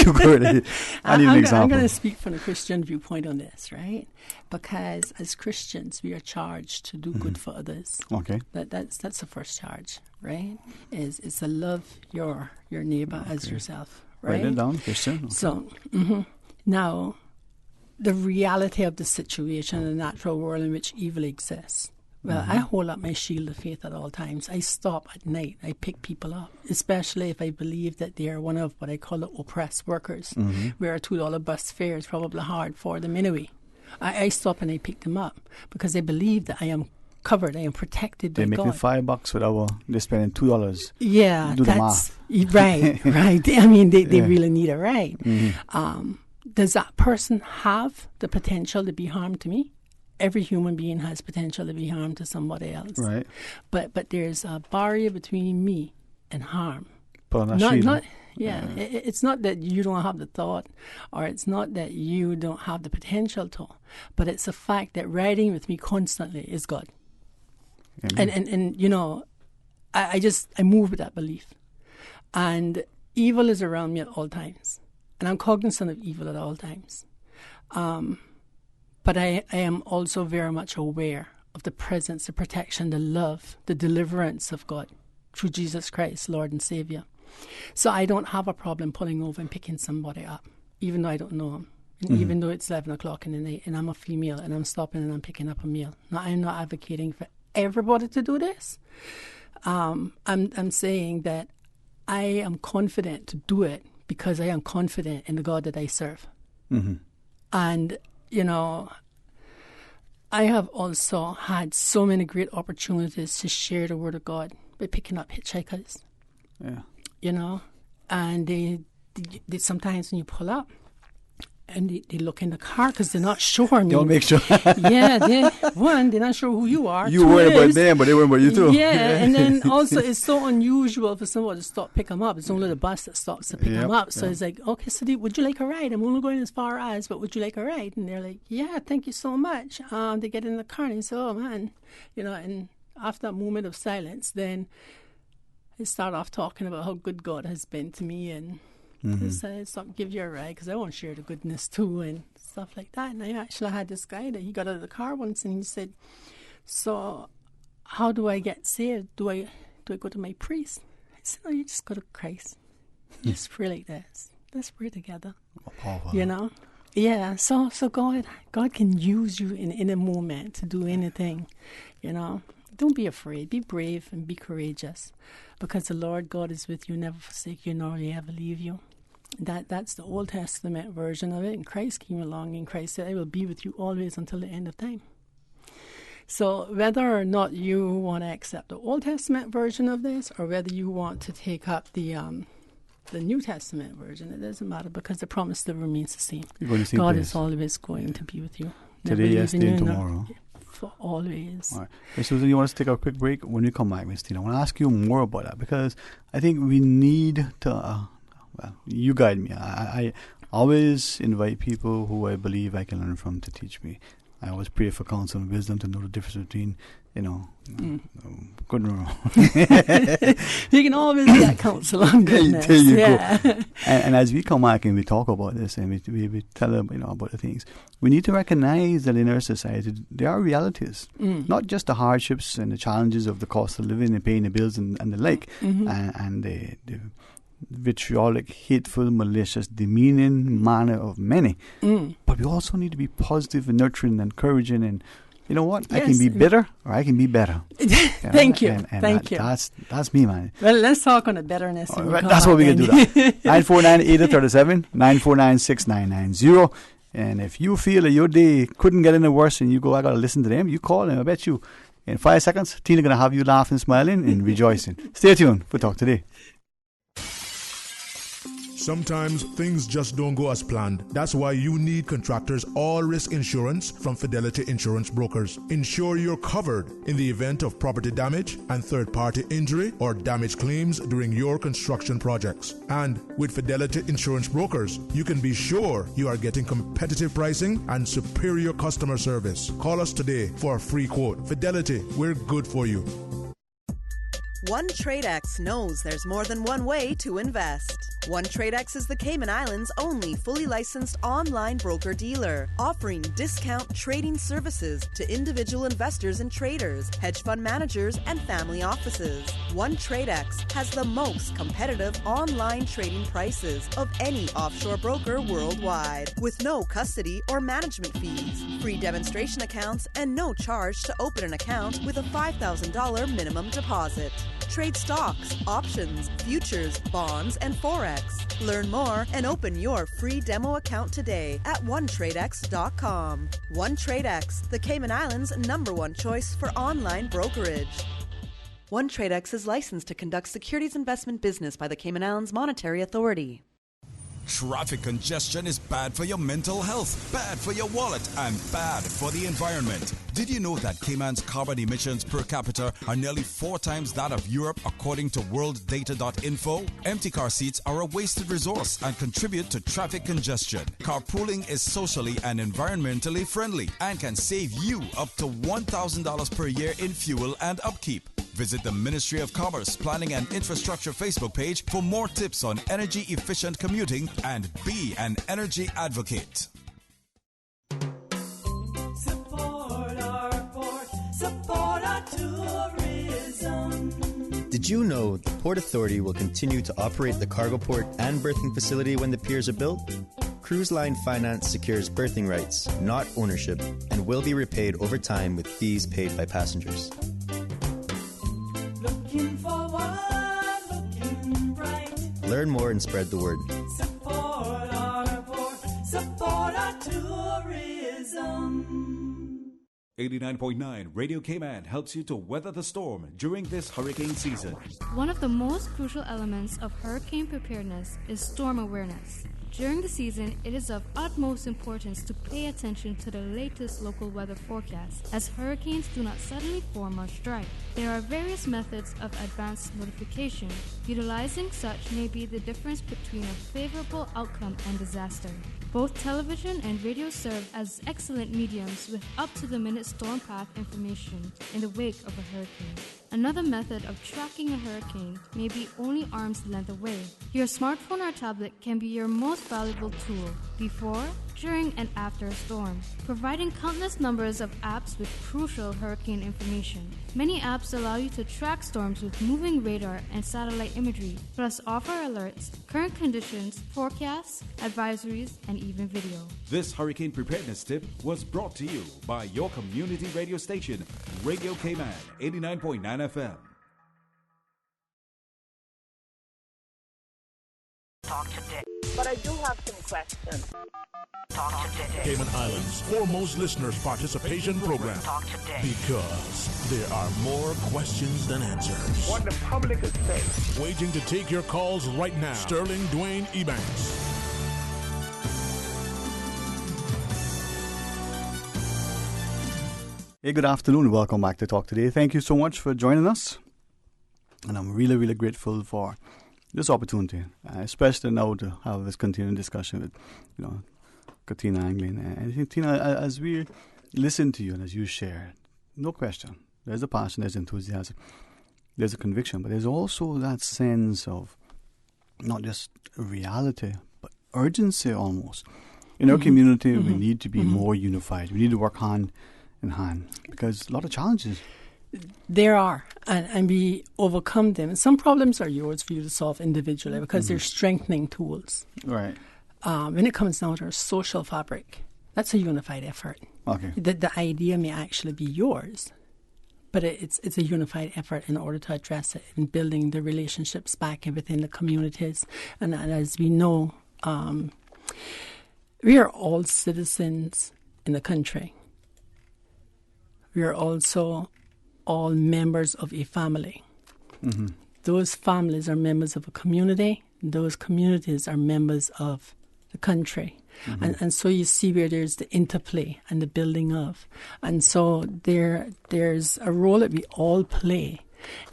You go ahead. I need an example. I'm going to speak from the Christian viewpoint on this, right? Because as Christians, we are charged to do good for others. Okay. That's the first charge, right? Is to love your neighbor as yourself, right? Write it down, Christian. Okay. So, now, the reality of the situation in the natural world in which evil exists. Well, I hold up my shield of faith at all times. I stop at night. I pick people up, especially if I believe that they are one of what I call the oppressed workers, where a $2 bus fare is probably hard for them anyway. I stop and I pick them up because I believe that I am covered. I am protected by God. They're making $5 with they're spending $2. Yeah, do the math. Right. I mean, they really need a ride. Does that person have the potential to be harmed to me? Every human being has potential to be harmed to somebody else. Right. But there's a barrier between me and harm. It's not that you don't have the thought, or it's not that you don't have the potential to, but it's the fact that riding with me constantly is God. And I move with that belief. And evil is around me at all times. And I'm cognizant of evil at all times. But I am also very much aware of the presence, the protection, the love, the deliverance of God through Jesus Christ, Lord and Savior. So I don't have a problem pulling over and picking somebody up, even though I don't know them. And even though it's 11 o'clock in the night and I'm a female and I'm stopping and I'm picking up a male. Now, I'm not advocating for everybody to do this. I'm saying that I am confident to do it because I am confident in the God that I serve. And I have also had so many great opportunities to share the word of God by picking up hitchhikers. Yeah. And they sometimes when you pull up and they look in the car because they're not sure. Don't make sure. They're not sure who you are. You worry about them, but they worry about you too. Yeah, and then also it's so unusual for someone to stop pick them up. It's only the bus that stops to pick them up. So it's like, okay, so would you like a ride? I'm only going as far as, but would you like a ride? And they're like, yeah, thank you so much. They get in the car and they say, oh man, and after a moment of silence, then I start off talking about how good God has been to me and stop give you a ride because I want to share the goodness too and stuff like that. And I actually had this guy that he got out of the car once and he said, so how do I get saved? Do I go to my priest? I said, no, you just go to Christ. Just pray like this. Let's pray together. Yeah, so God can use you in a moment to do anything, Don't be afraid. Be brave and be courageous because the Lord God is with you, never forsake you, nor will he ever leave you. That's the Old Testament version of it. And Christ came along and Christ said, I will be with you always until the end of time. So whether or not you want to accept the Old Testament version of this or whether you want to take up the New Testament version, it doesn't matter because the promise still remains the same. God is always going to be with you. Today, yesterday, and tomorrow. For always. All right. Hey, Susan, you want us to take a quick break? When we come back, Miss Tina, I want to ask you more about that because I think we need to, you guide me. I always invite people who I believe I can learn from to teach me. I always pray for counsel and wisdom to know the difference between, good and wrong. You can always get counsel on goodness. There you go. And as we come back and we talk about this and we tell them, about the things, we need to recognize that in our society there are realities, not just the hardships and the challenges of the cost of living and paying the bills and the like, and the vitriolic, hateful, malicious, demeaning manner of many. But we also need to be positive and nurturing and encouraging, and you know what? Yes. I can be bitter or I can be better. Thank you. Thank you. That's me, man. Well, let's talk on the betterness. That's what we can do. 949-8037, 949-6990. And if you feel that your day couldn't get any worse and you go, I got to listen to them, you call them. I bet you in 5 seconds, Tina going to have you laughing, smiling, and rejoicing. Stay tuned for Talk Today. Sometimes things just don't go as planned. That's why you need Contractors All Risk Insurance from Fidelity Insurance Brokers. Ensure you're covered in the event of property damage and third-party injury or damage claims during your construction projects. And with Fidelity Insurance Brokers, you can be sure you are getting competitive pricing and superior customer service. Call us today for a free quote. Fidelity, we're good for you. One TradeX knows there's more than one way to invest. One TradeX is the Cayman Islands' only fully licensed online broker-dealer, offering discount trading services to individual investors and traders, hedge fund managers, and family offices. One TradeX has the most competitive online trading prices of any offshore broker worldwide, with no custody or management fees, free demonstration accounts, and no charge to open an account with a $5,000 minimum deposit. Trade stocks, options, futures, bonds, and Forex. Learn more and open your free demo account today at OneTradeX.com. OneTradeX, the Cayman Islands' #1 choice for online brokerage. OneTradeX is licensed to conduct securities investment business by the Cayman Islands Monetary Authority. Traffic congestion is bad for your mental health, bad for your wallet, and bad for the environment. Did you know that Cayman's carbon emissions per capita are nearly 4 times that of Europe, according to worlddata.info? Empty car seats are a wasted resource and contribute to traffic congestion. Carpooling is socially and environmentally friendly and can save you up to $1,000 per year in fuel and upkeep. Visit the Ministry of Commerce, Planning and Infrastructure Facebook page for more tips on energy-efficient commuting and be an energy advocate. Support our port, support our tourism. Did you know the Port Authority will continue to operate the cargo port and berthing facility when the piers are built? Cruise Line Finance secures berthing rights, not ownership, and will be repaid over time with fees paid by passengers. Looking forward, looking bright. Learn more and spread the word. Support our port, support our tourism. 89.9 Radio Cayman helps you to weather the storm during this hurricane season. One of the most crucial elements of hurricane preparedness is storm awareness. During the season, it is of utmost importance to pay attention to the latest local weather forecasts, as hurricanes do not suddenly form or strike. There are various methods of advanced notification. Utilizing such may be the difference between a favorable outcome and disaster. Both television and radio serve as excellent mediums with up-to-the-minute storm path information in the wake of a hurricane. Another method of tracking a hurricane may be only arm's length away. Your smartphone or tablet can be your most valuable tool before, during, and after a storm, providing countless numbers of apps with crucial hurricane information. Many apps allow you to track storms with moving radar and satellite imagery, plus offer alerts, current conditions, forecasts, advisories, and even video. This hurricane preparedness tip was brought to you by your community radio station, Radio Cayman, 89.9 FM. Talk today. But I do have some questions. Talk today. Cayman Islands' foremost listeners participation program. Talk today. Because there are more questions than answers. What the public is saying. Waiting to take your calls right now. Sterling Dwayne Ebanks. Hey, good afternoon. Welcome back to Talk Today. Thank you so much for joining us. And I'm really, really grateful for this opportunity, especially now to have this continuing discussion with, Katina Anglin. And I think, Tina, as we listen to you and as you share, no question, there's a passion, there's enthusiasm, there's a conviction, but there's also that sense of not just reality, but urgency almost. In our community, we need to be more unified. We need to work hand in hand because a lot of challenges. There are, and we overcome them. And some problems are yours for you to solve individually because they're strengthening tools. Right. When it comes down to our social fabric, that's a unified effort. Okay. The idea may actually be yours, but it's a unified effort in order to address it and building the relationships back within the communities. And as we know, we are all citizens in the country. We are also all members of a family. Those families are members of a community. Those communities are members of the country. And so you see where there's the interplay and the building of. And so there's a role that we all play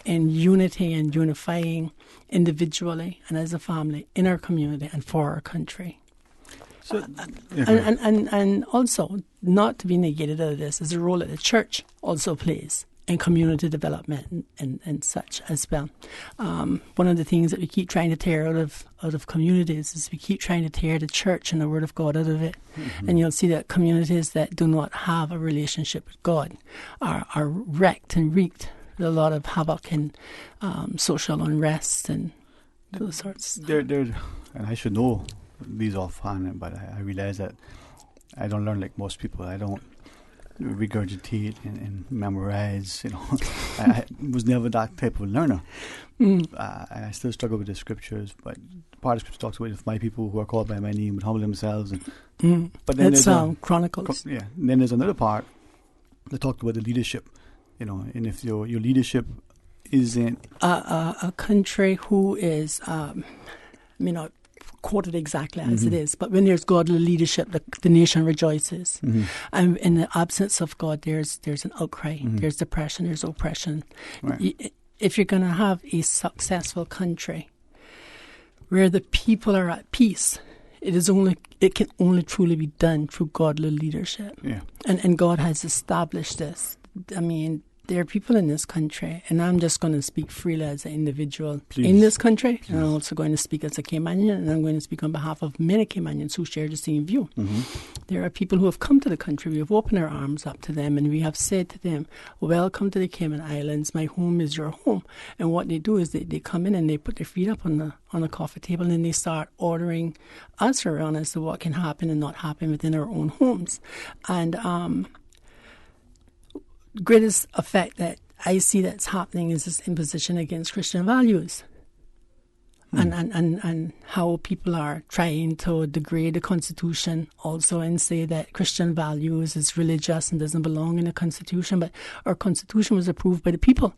in unity and unifying individually and as a family in our community and for our country. So, and also, not to be negated out of this, is a role that the church also plays in community development and such as well. One of the things that we keep trying to tear out of communities is we keep trying to tear the church and the Word of God out of it. And you'll see that communities that do not have a relationship with God are wrecked and wreaked with a lot of havoc and social unrest and those sorts. And I should know these offhand, but I realize that I don't learn like most people. I don't regurgitate and memorize. I was never that type of learner. I still struggle with the scriptures, but part of the scripture talks about if my people who are called by my name would humble themselves. But then it's Chronicles. And then there's another part that talked about the leadership. And if your leadership isn't a country who is, not quoted exactly as it is, but when there's godly leadership, the nation rejoices. And in the absence of God, there's an outcry, there's depression, there's oppression. Right. If you're going to have a successful country where the people are at peace, it can only truly be done through godly leadership. Yeah. And God has established this. I mean, there are people in this country, and I'm just going to speak freely as an individual in this country, and I'm also going to speak as a Caymanian, and I'm going to speak on behalf of many Caymanians who share the same view. There are people who have come to the country, we have opened our arms up to them, and we have said to them, welcome to the Cayman Islands, my home is your home. And what they do is they come in and they put their feet up on the coffee table, and then they start ordering us around as to what can happen and not happen within our own homes. And greatest effect that I see that's happening is this imposition against Christian values. And how people are trying to degrade the Constitution also and say that Christian values is religious and doesn't belong in the Constitution. But our Constitution was approved by the people.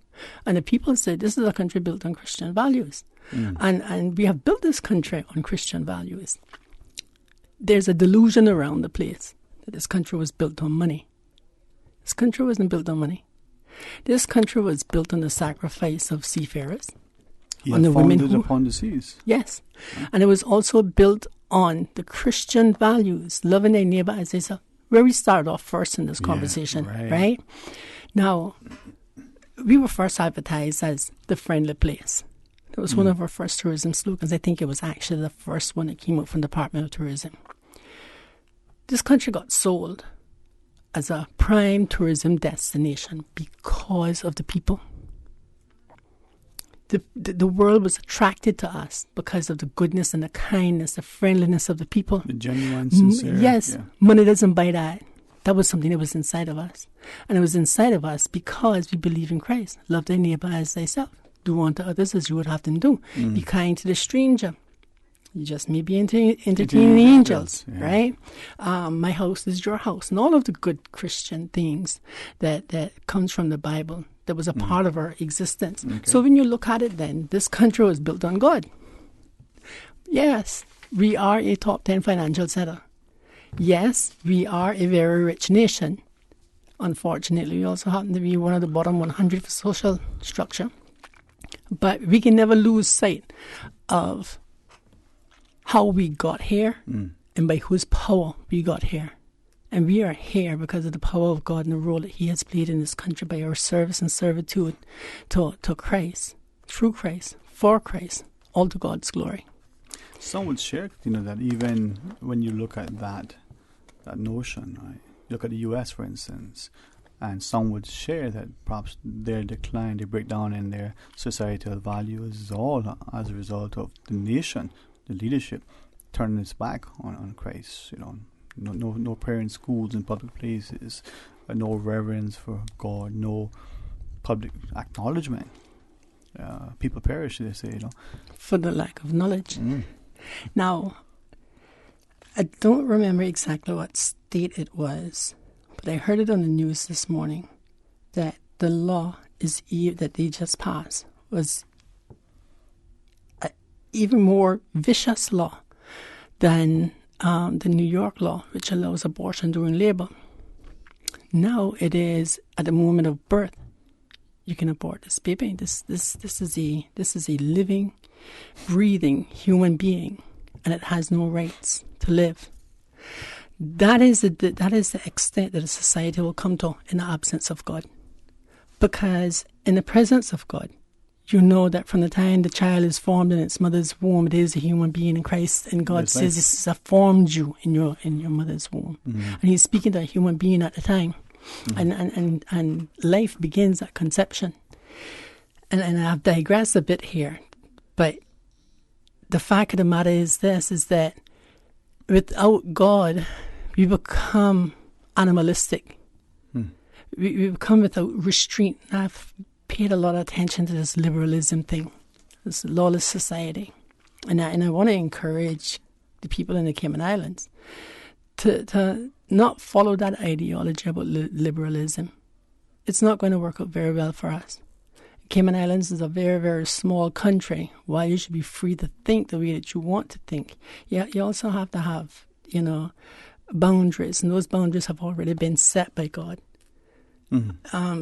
And the people said this is a country built on Christian values. And we have built this country on Christian values. There's a delusion around the place that this country was built on money. This country wasn't built on money. This country was built on the sacrifice of seafarers. On the women upon the seas. Yes. And it was also built on the Christian values, loving their neighbor as they self, where we started off first in this conversation, right? Now, we were first advertised as the friendly place. That was one of our first tourism slogans. I think it was actually the first one that came out from the Department of Tourism. This country got sold as a prime tourism destination because of the people. The world was attracted to us because of the goodness and the kindness, the friendliness of the people. The genuine, sincere. Yes, money doesn't buy that. That was something that was inside of us. And it was inside of us because we believe in Christ. Love thy neighbor as thyself. Do unto others as you would have them do. Be kind to the stranger. You just may be entertaining the angels, right? My house is your house. And all of the good Christian things that comes from the Bible that was a part of our existence. Okay. So when you look at it then, this country was built on God. Yes, we are a top 10 financial center. Yes, we are a very rich nation. Unfortunately, we also happen to be one of the bottom 100 for social structure. But we can never lose sight of how we got here and by whose power we got here. And we are here because of the power of God and the role that He has played in this country by our service and servitude to Christ, through Christ, for Christ, all to God's glory. Some would share, that even when you look at that notion, right? Look at the U.S., for instance, and some would share that perhaps their decline, their breakdown in their societal values is all as a result of the nation, the leadership, turning its back on Christ. No prayer in schools and public places, no reverence for God, no public acknowledgement. People perish, they say, for the lack of knowledge. Now, I don't remember exactly what state it was, but I heard it on the news this morning that the law that they just passed was an even more vicious law than the New York law, which allows abortion during labor. Now it is at the moment of birth you can abort this baby. This is a living, breathing human being, and it has no rights to live. That is the extent that a society will come to in the absence of God. Because in the presence of God, you know that from the time the child is formed in its mother's womb, it is a human being in Christ, and God says this has formed you in your mother's womb. And He's speaking to a human being at the time. And life begins at conception. And I've digressed a bit here, but the fact of the matter is that without God, we become animalistic. We become without restraint. I've paid a lot of attention to this liberalism thing, this lawless society. And I want to encourage the people in the Cayman Islands to not follow that ideology about liberalism. It's not going to work out very well for us. Cayman Islands is a very, very small country. While you should be free to think the way that you want to think, you also have to have, boundaries, and those boundaries have already been set by God.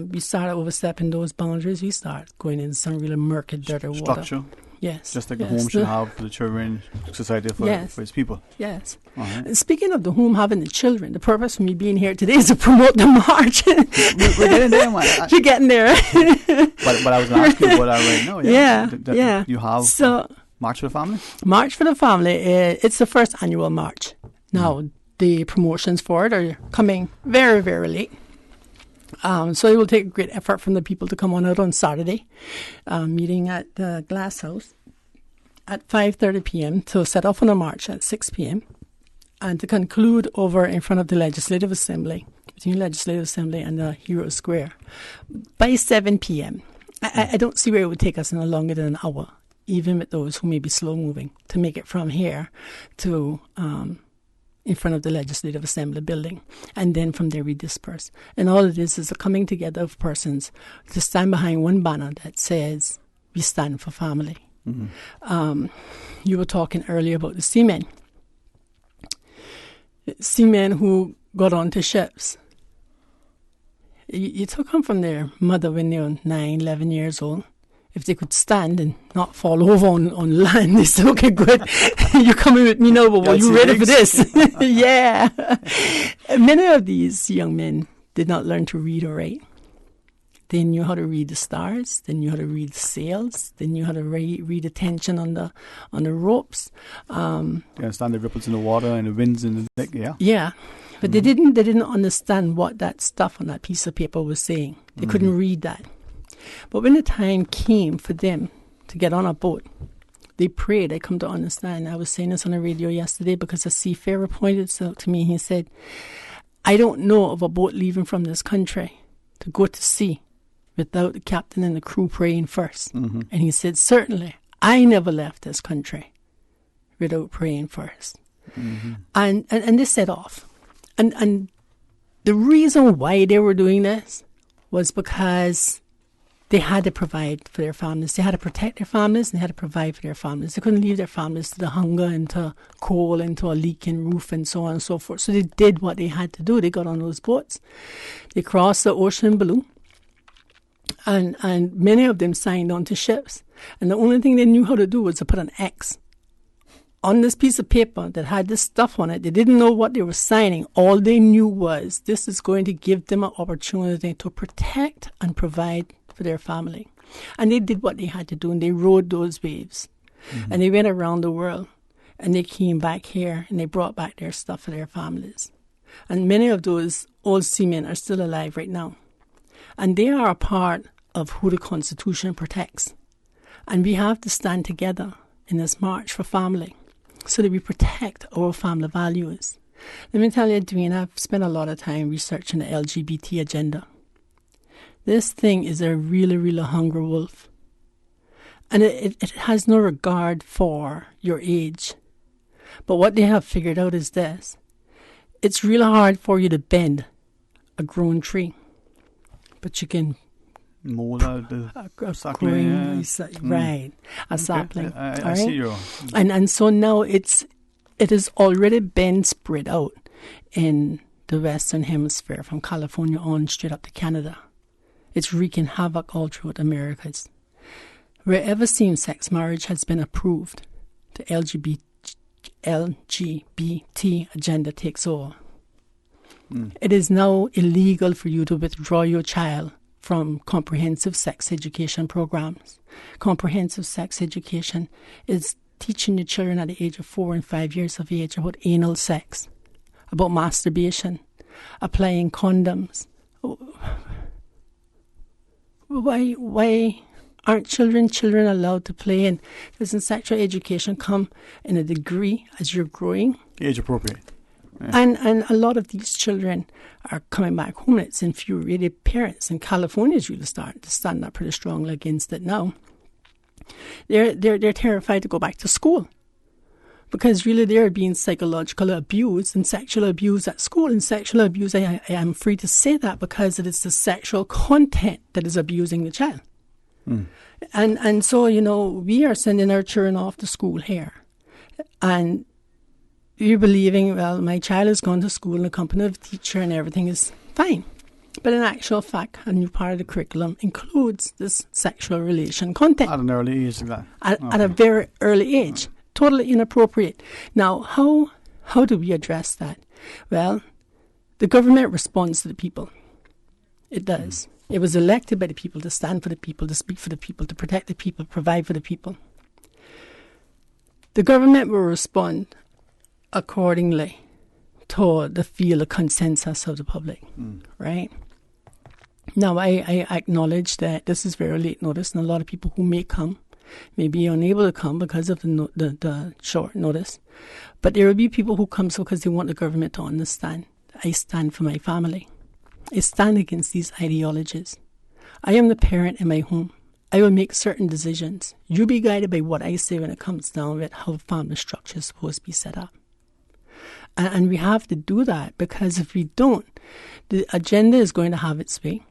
We start overstepping those boundaries, we start going in some really murky, dirty water. Structure. Yes. Just like the home should have for the children, society for its people. Yes. Right. And speaking of the home having the children, the purpose for me being here today is to promote the march. We're getting there, man. You're getting there. but I was going to ask you about that right now. Yeah. You have March for the Family? March for the Family, it's the first annual march. Now, the promotions for it are coming very, very late. So it will take great effort from the people to come on out on Saturday, meeting at the Glass House at 5:30 p.m. to set off on a march at 6 p.m. and to conclude over in front of the Legislative Assembly, between Legislative Assembly and the Hero Square, by 7 p.m. I don't see where it would take us no longer than an hour, even with those who may be slow moving, to make it from here to in front of the Legislative Assembly building, and then from there we disperse. And all it is a coming together of persons to stand behind one banner that says, we stand for family. You were talking earlier about the seamen who got onto ships. You took them from their mother when they were 9, 11 years old. If they could stand and not fall over on land, they said, okay, good. You're coming with me now, but are you ready for this? Yeah. Many of these young men did not learn to read or write. They knew how to read the stars. They knew how to read the sails. They knew how to read the tension on the ropes. They understand the ripples in the water and the winds in the deck, yeah. Yeah. But they didn't understand what that stuff on that piece of paper was saying. They couldn't read that. But when the time came for them to get on a boat, they prayed. I come to understand. I was saying this on the radio yesterday because a seafarer pointed out to me. He said, I don't know of a boat leaving from this country to go to sea without the captain and the crew praying first. And he said, certainly, I never left this country without praying first. And they set off. And the reason why they were doing this was because they had to provide for their families. They had to protect their families, and they had to provide for their families. They couldn't leave their families to the hunger and to coal and to a leaking roof and so on and so forth. So they did what they had to do. They got on those boats. They crossed the ocean blue. And many of them signed on to ships. And the only thing they knew how to do was to put an X on this piece of paper that had this stuff on it. They didn't know what they were signing. All they knew was this is going to give them an opportunity to protect and provide for their family. And they did what they had to do, and they rode those waves. Mm-hmm. And they went around the world, and they came back here, and they brought back their stuff for their families. And many of those old seamen are still alive right now. And they are a part of who the Constitution protects. And we have to stand together in this march for family so that we protect our family values. Let me tell you, Dwayne, I've spent a lot of time researching the LGBT agenda. This thing is a really, really hungry wolf. And it has no regard for your age. But what they have figured out is this. It's really hard for you to bend a grown tree. But you can mold out the sapling. Right, a sapling. I see you. And so now it has already been spread out in the Western Hemisphere, from California on straight up to Canada. It's wreaking havoc all throughout Americas. Wherever same-sex marriage has been approved, the LGBT agenda takes over. It is now illegal for you to withdraw your child from comprehensive sex education programs. Comprehensive sex education is teaching your children at the age of 4 and 5 years of age about anal sex, about masturbation, applying condoms. Why aren't children allowed to play? And doesn't sexual education come in a degree as you're growing? Age appropriate. Yeah. And a lot of these children are coming back home, and it's infuriated parents. And California is really starting to stand up pretty strongly against it now. They're terrified to go back to school because really they're being psychologically abused and sexual abuse at school. And sexual abuse, I am free to say that because it is the sexual content that is abusing the child. And so, we are sending our children off to school here. And you're believing, well, my child has gone to school in the company of a teacher and everything is fine. But in actual fact, a new part of the curriculum includes this sexual relation content. At an early age. At a very early age. Totally inappropriate. Now, how do we address that? Well, the government responds to the people. It does. It was elected by the people to stand for the people, to speak for the people, to protect the people, provide for the people. The government will respond accordingly to the feel of consensus of the public, right? Now, I acknowledge that this is very late notice, and a lot of people who may come may be unable to come because of the short notice. But there will be people who come because they want the government to understand. I stand for my family. I stand against these ideologies. I am the parent in my home. I will make certain decisions. You be guided by what I say when it comes down with how family structure is supposed to be set up. And we have to do that because if we don't, the agenda is going to have its way.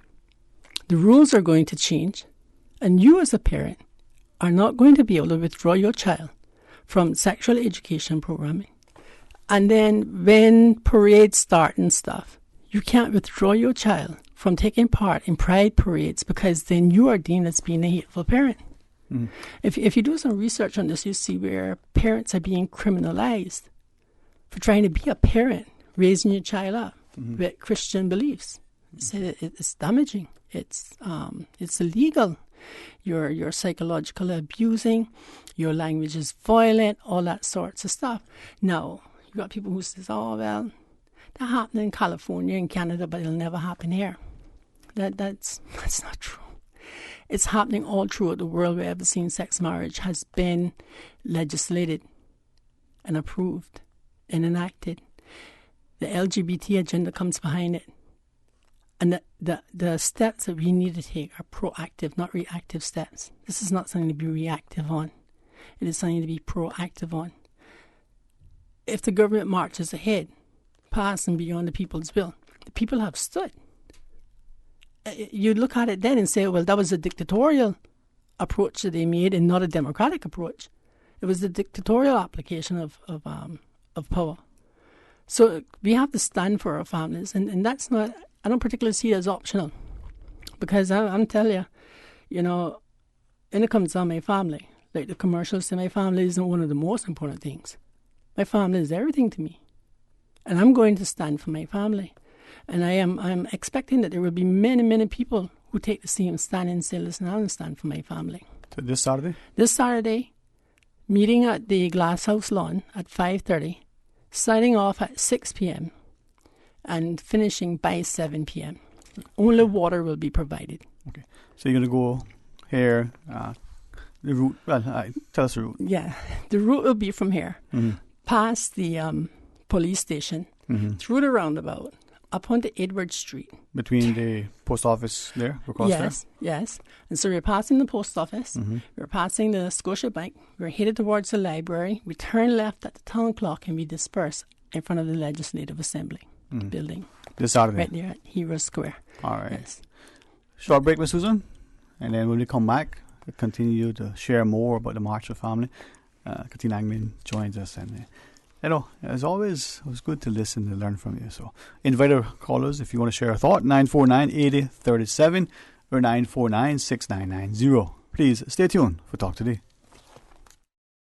The rules are going to change. And you as a parent are not going to be able to withdraw your child from sexual education programming. And then when parades start and stuff, you can't withdraw your child from taking part in pride parades because then you are deemed as being a hateful parent. If you do some research on this, you see where parents are being criminalized for trying to be a parent, raising your child up with Christian beliefs. It's damaging. It's illegal. You're psychologically abusing. Your language is violent. All that sorts of stuff. Now you got people who says, "Oh well, that happened in California and Canada, but it'll never happen here." That's not true. It's happening all throughout the world wherever same-sex marriage has been legislated and approved and enacted. The LGBT agenda comes behind it. And the steps that we need to take are proactive, not reactive steps. This is not something to be reactive on. It is something to be proactive on. If the government marches ahead, past and beyond the people's will, the people have stood. You look at it then and say, well, that was a dictatorial approach that they made and not a democratic approach. It was the dictatorial application of power. So we have to stand for our families, and that's not, I don't particularly see it as optional, because I'm telling you, when it comes to my family, Like the commercials say, my family isn't one of the most important things. My family is everything to me. And I'm going to stand for my family. And I'm expecting that there will be many, many people who take the same stand and say, listen, I'll stand for my family. So this Saturday? This Saturday, meeting at the Glass House Lawn at 5:30, starting off at 6 p.m. and finishing by 7 p.m. Only water will be provided. Okay. So you're going to go here, the route, tell us the route. Yeah, the route will be from here, past the police station, through the roundabout, up onto Edward Street. Between the post office there, across there? Yes. And so we're passing the post office, we're passing the Scotia Bank, we're headed towards the library, we turn left at the town clock and we disperse in front of the Legislative Assembly building. This Saturday? Right there at Hero Square. All right. Yes. Short break, Miss Susan, and then when we come back, we'll continue to share more about the Marshall family. Katina Anglin joins us, and as always, it was good to listen and learn from you. So invite our callers if you want to share a thought, 949-8037 or 949-6990. Please stay tuned for Talk Today.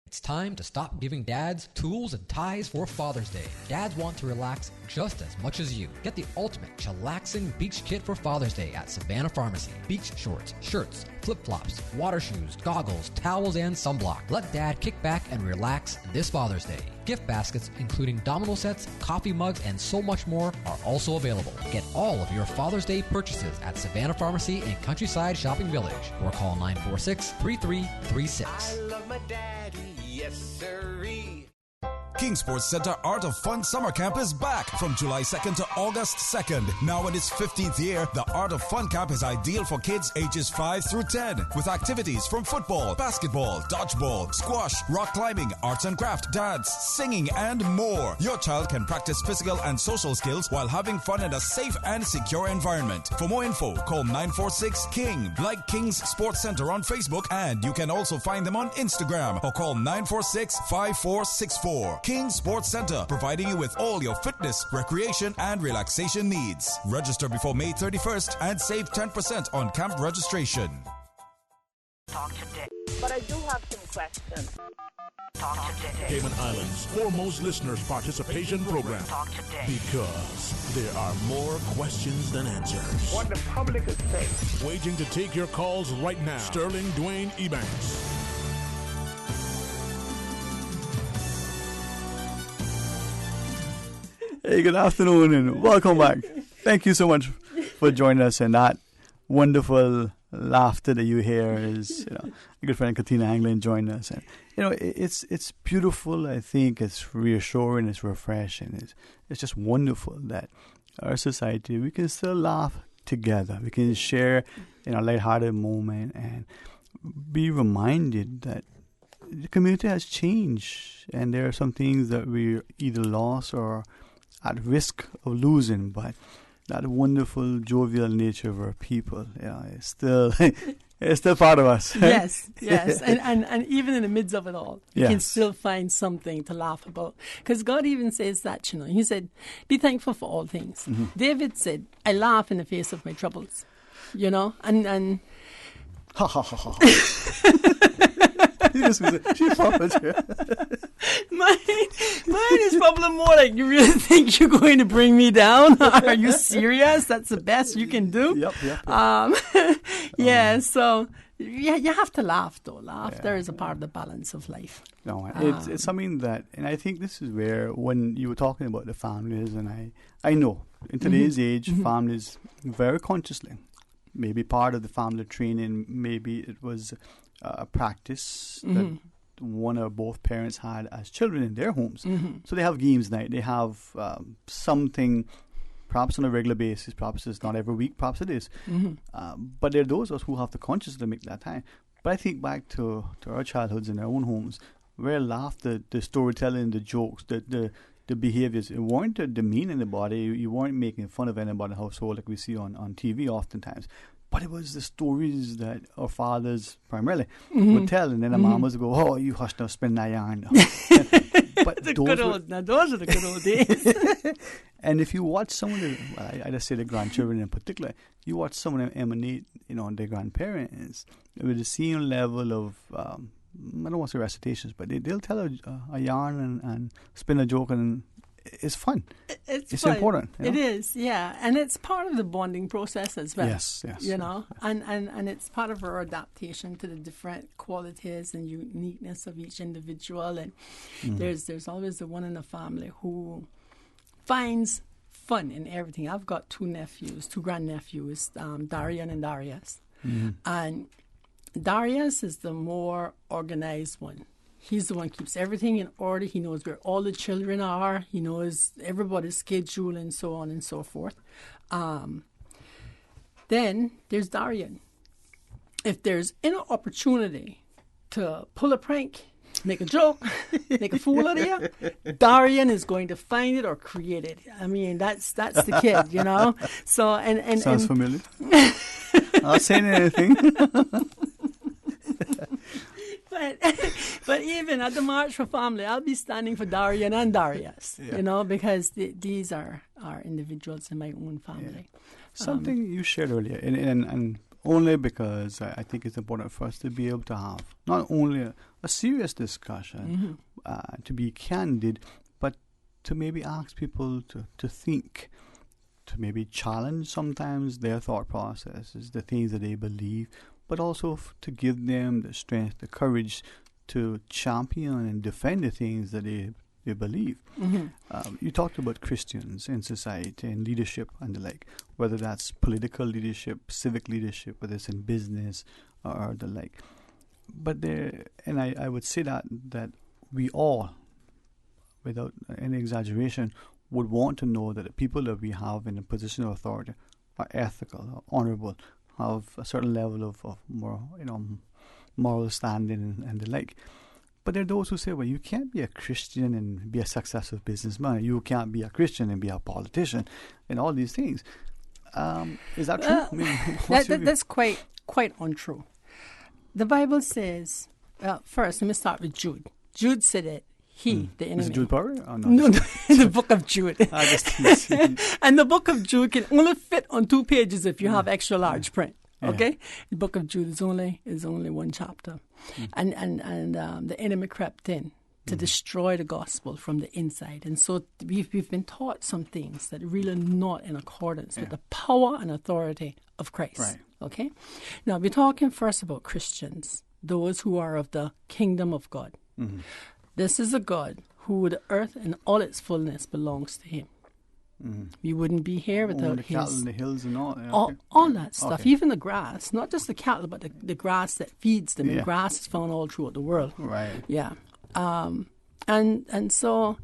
It's time to stop giving dads tools and ties for Father's Day. Dads want to relax just as much as you. Get the ultimate chillaxing beach kit for Father's Day at Savannah Pharmacy. Beach shorts, shirts, flip-flops, water shoes, goggles, towels, and sunblock. Let Dad kick back and relax this Father's Day. Gift baskets, including domino sets, coffee mugs, and so much more, are also available. Get all of your Father's Day purchases at Savannah Pharmacy and Countryside Shopping Village, or call 946-3336. I love my daddy, yes sirree. King Sports Center Art of Fun Summer Camp is back from July 2nd to August 2nd. Now in its 15th year, the Art of Fun Camp is ideal for kids ages 5 through 10 with activities from football, basketball, dodgeball, squash, rock climbing, arts and craft, dance, singing, and more. Your child can practice physical and social skills while having fun in a safe and secure environment. For more info, call 946-KING. Like King's Sports Center on Facebook, and you can also find them on Instagram or call 946-5464. King Sports Center, providing you with all your fitness, recreation, and relaxation needs. Register before May 31st and save 10% on camp registration. Talk today. But I do have some questions. Talk today. Cayman Islands' foremost listeners participation program. Talk today. Because there are more questions than answers. What the public is saying. Waging to take your calls right now. Sterling Dwayne Ebanks. Hey, good afternoon and welcome back. Thank you so much for joining us, and that wonderful laughter that you hear is, a good friend Katina Anglin joined us, and it's beautiful. I think it's reassuring, it's refreshing, it's just wonderful that our society, we can still laugh together, we can share in a lighthearted moment and be reminded that the community has changed, and there are some things that we either lost or at risk of losing, but that wonderful jovial nature of our people, it's still it's still part of us. Yes, and even in the midst of it all, you can still find something to laugh about. Because God even says that, He said, "Be thankful for all things." David said, "I laugh in the face of my troubles," and ha ha ha ha. She followed you. Mine is probably more like, you really think you're going to bring me down? Are you serious? That's the best you can do? Yep. So you have to laugh, though. Laughter is a part of the balance of life. No, it's something that, and I think this is where, when you were talking about the families, and I know in today's age, families very consciously, maybe part of the family training, maybe it was a practice that one or both parents had as children in their homes. So they have games night, they have something perhaps on a regular basis, perhaps it's not every week, perhaps it is. But there are those of us who have to consciously make that time. But I think back to our childhoods in our own homes, where laughter, the storytelling, the jokes, the behaviors, it weren't to demean anybody, you weren't making fun of anybody in the household like we see on TV oftentimes. But it was the stories that our fathers primarily would tell, and then the mamas would go, "Oh, you hush now, spin that yarn." But those are the good old days. And if you watch some of I just say the grandchildren in particular, you watch some of them emanate, on their grandparents with the same level of I don't want to say recitations, but they'll tell a yarn and spin a joke, and it's fun. It's fun. important. It is, yeah. And it's part of the bonding process as well. Yes. You know, and it's part of our adaptation to the different qualities and uniqueness of each individual. And there's always the one in the family who finds fun in everything. I've got two grandnephews, Darian and Darius. And Darius is the more organized one. He's the one who keeps everything in order. He knows where all the children are. He knows everybody's schedule and so on and so forth. Then there's Darian. If there's any opportunity to pull a prank, make a joke, make a fool out of you, Darian is going to find it or create it. I mean, that's the kid, you know. So and sounds familiar. Not saying anything. But even at the March for Family, I'll be standing for Darian and Darius, you know, because these are individuals in my own family. Yeah. Something you shared earlier, and only because I think it's important for us to be able to have not only a serious discussion, to be candid, but to maybe ask people to think, to maybe challenge sometimes their thought processes, the things that they believe, but also to give them the strength, the courage to champion and defend the things that they believe. You talked about Christians in society and leadership and the like, whether that's political leadership, civic leadership, whether it's in business or the like. But I would say that we all, without any exaggeration, would want to know that the people that we have in a position of authority are ethical, are honorable, have a certain level of more, moral standing and the like. But there are those who say, well, you can't be a Christian and be a successful businessman. You can't be a Christian and be a politician and all these things. Is that true? I mean, that's quite untrue. The Bible says, first, let me start with Jude. Jude said it. The enemy. Is it Jude Power? Oh, no, the book of Jude. And the book of Jude can only fit on 2 pages if you have extra large print. Okay, the book of Jude is only one chapter, and the enemy crept in to destroy the gospel from the inside, and so we've been taught some things that really are not in accordance with the power and authority of Christ. Right. Okay, now we're talking first about Christians, those who are of the kingdom of God. This is a God who the earth and all its fullness belongs to Him. We wouldn't be here without the His cattle and the hills and all. All that stuff, even the grass, not just the cattle, but the grass that feeds them. And grass is found all throughout the world. Right. Yeah. And so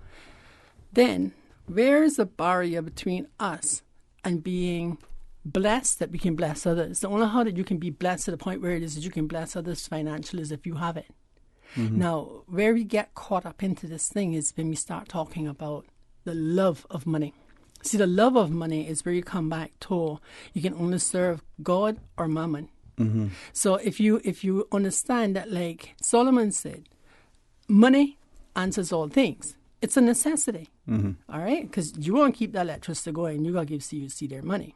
then, where is the barrier between us and being blessed that we can bless others? The only how that you can be blessed to the point where it is that you can bless others financially is if you have it. Now, where we get caught up into this thing is when we start talking about the love of money. See, the love of money is where you come back to you can only serve God or mammon. So if you understand that, like Solomon said, money answers all things. It's a necessity, all right? Because you won't keep the electricity going. You got to give CUC their money.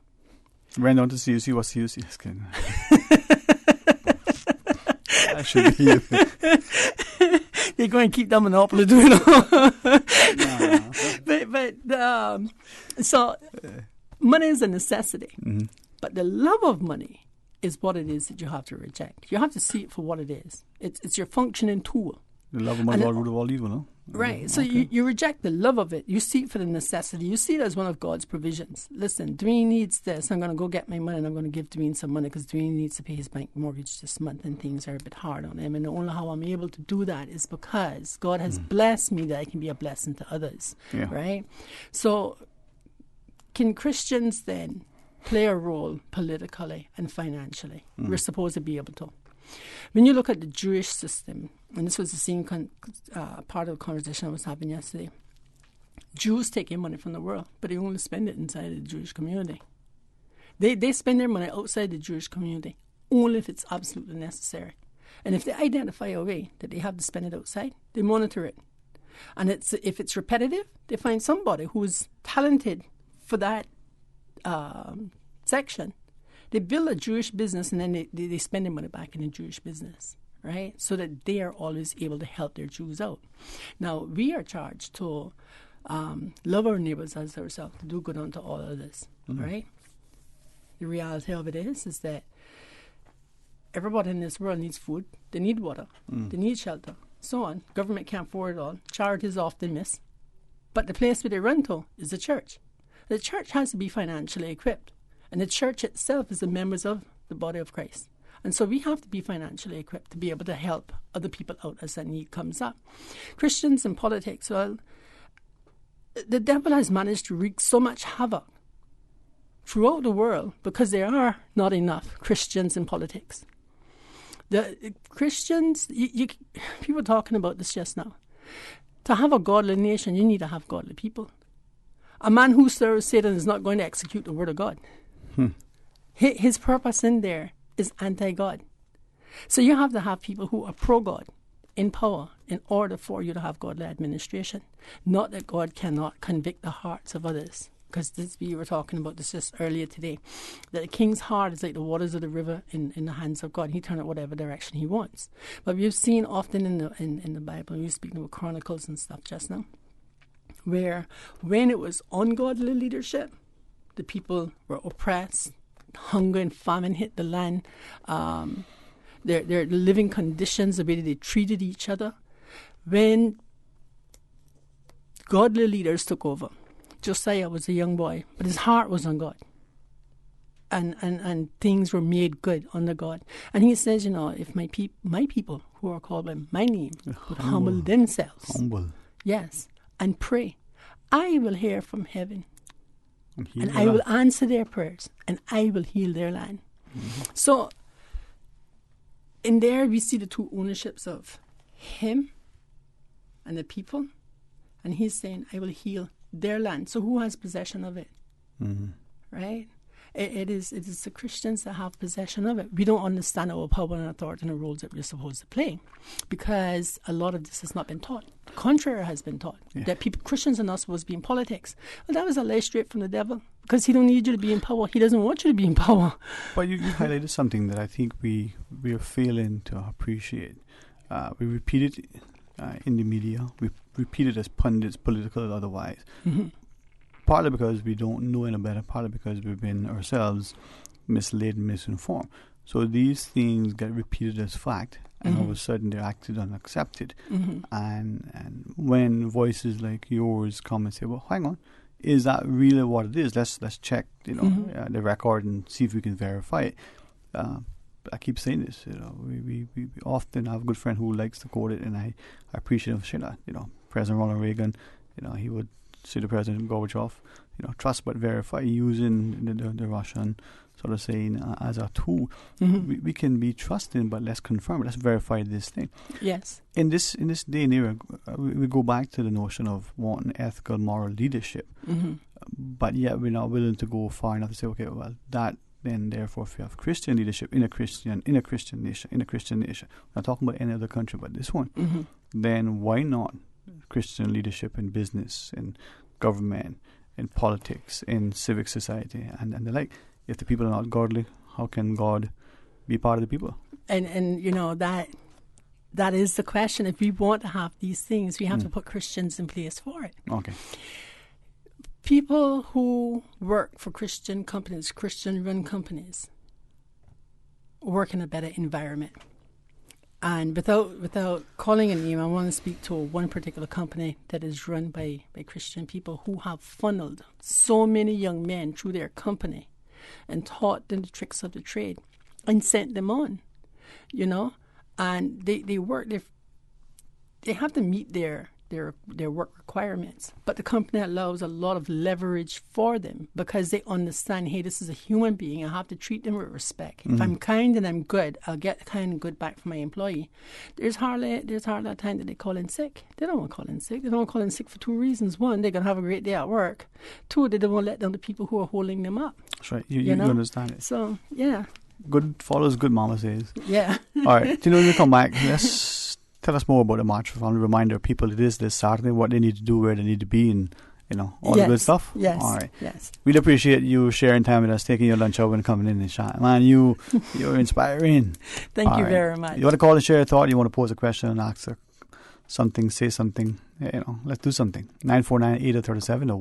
Ran on to CUC. What's CUC? That's good. I should be. They're going to keep the monopoly doing all. So money is a necessity, but the love of money is what it is that you have to reject. You have to see it for what it is. It's your functioning tool. The love of money is the root of all evil, no? Right. So you reject the love of it. You see it for the necessity. You see it as one of God's provisions. Listen, Dwayne needs this. I'm going to go get my money and I'm going to give Dwayne some money because Dwayne needs to pay his bank mortgage this month and things are a bit hard on him. And the only how I'm able to do that is because God has blessed me that I can be a blessing to others. Right? So can Christians then play a role politically and financially? We're supposed to be able to. When you look at the Jewish system, and this was the same part of the conversation I was having yesterday, Jews take in money from the world, but they only spend it inside the Jewish community. They spend their money outside the Jewish community only if it's absolutely necessary. And if they identify a way that they have to spend it outside, they monitor it. And if it's repetitive, they find somebody who's talented for that section. They build a Jewish business and then they spend their money back in the Jewish business, right? So that they are always able to help their Jews out. Now, we are charged to love our neighbors as ourselves, to do good unto all others, right? The reality of it is that everybody in this world needs food, they need water, they need shelter, so on. Government can't afford it all. Charity is often missed. But the place where they run to is the church. The church has to be financially equipped. And the church itself is the members of the body of Christ. And so we have to be financially equipped to be able to help other people out as that need comes up. Christians in politics, well, the devil has managed to wreak so much havoc throughout the world because there are not enough Christians in politics. The Christians, people were talking about this just now. To have a godly nation, you need to have godly people. A man who serves Satan is not going to execute the word of God. His purpose in there is anti-God. So you have to have people who are pro-God in power in order for you to have godly administration. Not that God cannot convict the hearts of others. Because we were talking about this just earlier today, that the king's heart is like the waters of the river in the hands of God. He turns it whatever direction he wants. But we've seen often in the Bible, we were speaking about Chronicles and stuff just now, where when it was ungodly leadership, the people were oppressed, hunger and famine hit the land, their living conditions, the way they treated each other. When godly leaders took over, Josiah was a young boy, but his heart was on God. And things were made good under God. And he says, if my people who are called by my name would humble themselves. Yes, and pray, I will hear from heaven. And I will answer their prayers, and I will heal their land. So, in there we see the two ownerships of him and the people. And he's saying, I will heal their land. So who has possession of it? Right? It is the Christians that have possession of it. We don't understand our power and authority and the roles that we're supposed to play because a lot of this has not been taught. The contrary has been taught, that Christians are not supposed to be in politics. Well, that was a lie straight from the devil because he don't need you to be in power. He doesn't want you to be in power. But you highlighted something that I think we are failing to appreciate. We repeat it in the media. We repeat it as pundits, political or otherwise. Partly because we don't know any better, partly because we've been ourselves misled and misinformed. So these things get repeated as fact, and all of a sudden they're acted on, accepted. And when voices like yours come and say, well, hang on, is that really what it is? Let's check the record and see if we can verify it. I keep saying this, we often have a good friend who likes to quote it, and I appreciate him for saying that. President Ronald Reagan, he would say to President Gorbachev, trust but verify, using the Russian sort of saying as a tool. We can be trusting, but let's confirm, let's verify this thing. Yes. In this day and era, we go back to the notion of wanting ethical, moral leadership, but yet we're not willing to go far enough to say, okay, well, that then therefore if you have Christian leadership in a Christian nation, I'm not talking about any other country but this one, then why not Christian leadership in business, in government, in politics, in civic society, and the like? If the people are not godly, how can God be part of the people? And that is the question. If we want to have these things, we have to put Christians in place for it. Okay. People who work for Christian companies, Christian-run companies, work in a better environment. And without calling a name, I want to speak to one particular company that is run by Christian people who have funneled so many young men through their company and taught them the tricks of the trade and sent them on, and they work, they have to meet their work requirements, but the company allows a lot of leverage for them because they understand, hey, this is a human being. I have to treat them with respect. If I'm kind and I'm good, I'll get kind and good back from my employee. There's hardly a time that they call in sick. They don't want to call in sick. They don't want to call in sick for two reasons. One, they're going to have a great day at work. Two, they don't want to let down the people who are holding them up. That's right. You understand it. So, yeah. Good follows good, Mama says. Yeah. All right. When we come back, let's tell us more about the March for Family. Reminder people, it is this Saturday, what they need to do, where they need to be, and all the good stuff? Yes. All right. Yes. Really appreciate you sharing time with us, taking your lunch over and coming in and chat. Man, you're inspiring. Thank you very much. You want to call and share a thought? You want to pose a question and ask something, say something? Let's do something. 949-8037 or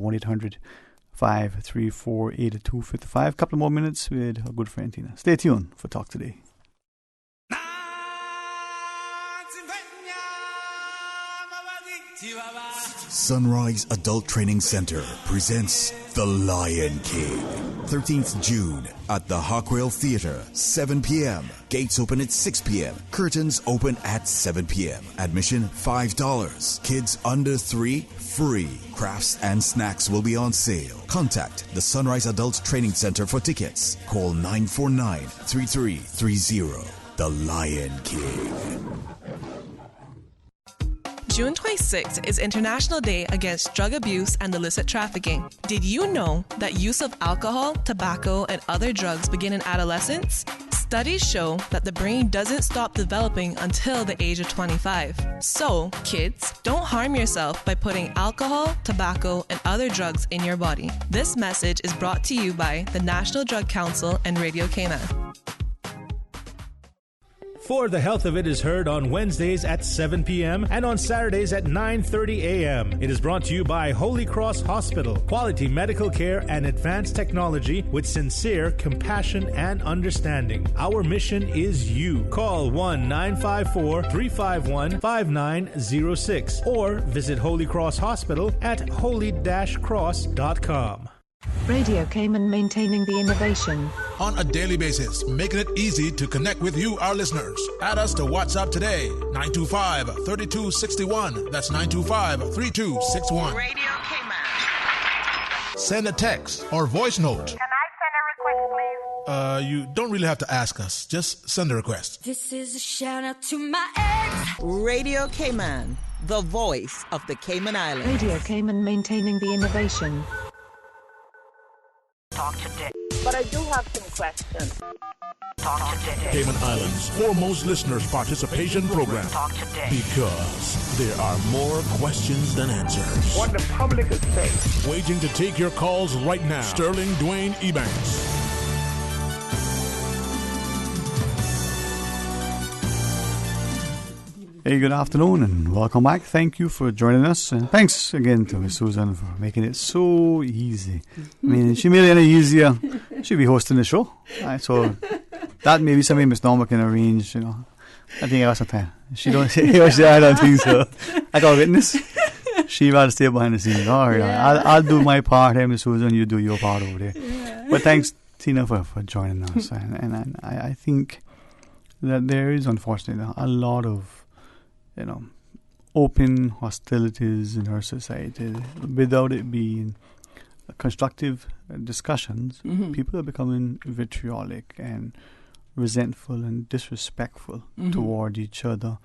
1-800-534-8255. Couple more minutes with our good friend Tina. Stay tuned for Talk Today. Sunrise Adult Training Center presents The Lion King. 13th June at the Hockwell Theater, 7 p.m. Gates open at 6 p.m. Curtains open at 7 p.m. Admission $5. Kids under 3, free. Crafts and snacks will be on sale. Contact the Sunrise Adult Training Center for tickets. Call 949-3330. The Lion King. June 26th is International Day Against Drug Abuse and Illicit Trafficking. Did you know that use of alcohol, tobacco, and other drugs begin in adolescence? Studies show that the brain doesn't stop developing until the age of 25. So, kids, don't harm yourself by putting alcohol, tobacco, and other drugs in your body. This message is brought to you by the National Drug Council and Radio Cayman. For the Health of It is heard on Wednesdays at 7 p.m. and on Saturdays at 9:30 a.m. It is brought to you by Holy Cross Hospital. Quality medical care and advanced technology with sincere compassion and understanding. Our mission is you. Call 1-954-351-5906 or visit Holy Cross Hospital at holy-cross.com. Radio Cayman, maintaining the innovation. On a daily basis, making it easy to connect with you, our listeners. Add us to WhatsApp today, 925-3261. That's 925-3261. Radio Cayman. Send a text or voice note. Can I send a request, please? You don't really have to ask us. Just send a request. This is a shout out to my ex. Radio Cayman, the voice of the Cayman Islands. Radio Cayman, maintaining the innovation. Talk today. But I do have some questions. Talk today. Cayman Islands' foremost listeners' participation program. Talk today. Because there are more questions than answers. What the public is saying. Waiting to take your calls right now. Sterling Dwayne Ebanks. Hey, good afternoon and welcome back. Thank you for joining us. And thanks again to Miss Susan for making it so easy. I mean, she made it any easier. She'll be hosting the show. Right, so that maybe something Miss Norma can arrange, I think I got some time. I don't think so. I got a witness. She'd rather stay behind the scenes. All right, yeah. I'll do my part here, Miss Susan. You do your part over there. Yeah. But thanks, Tina, for joining us. And I think that there is, unfortunately, a lot of open hostilities in our society without it being constructive discussions. Mm-hmm. People are becoming vitriolic and resentful and disrespectful toward each other,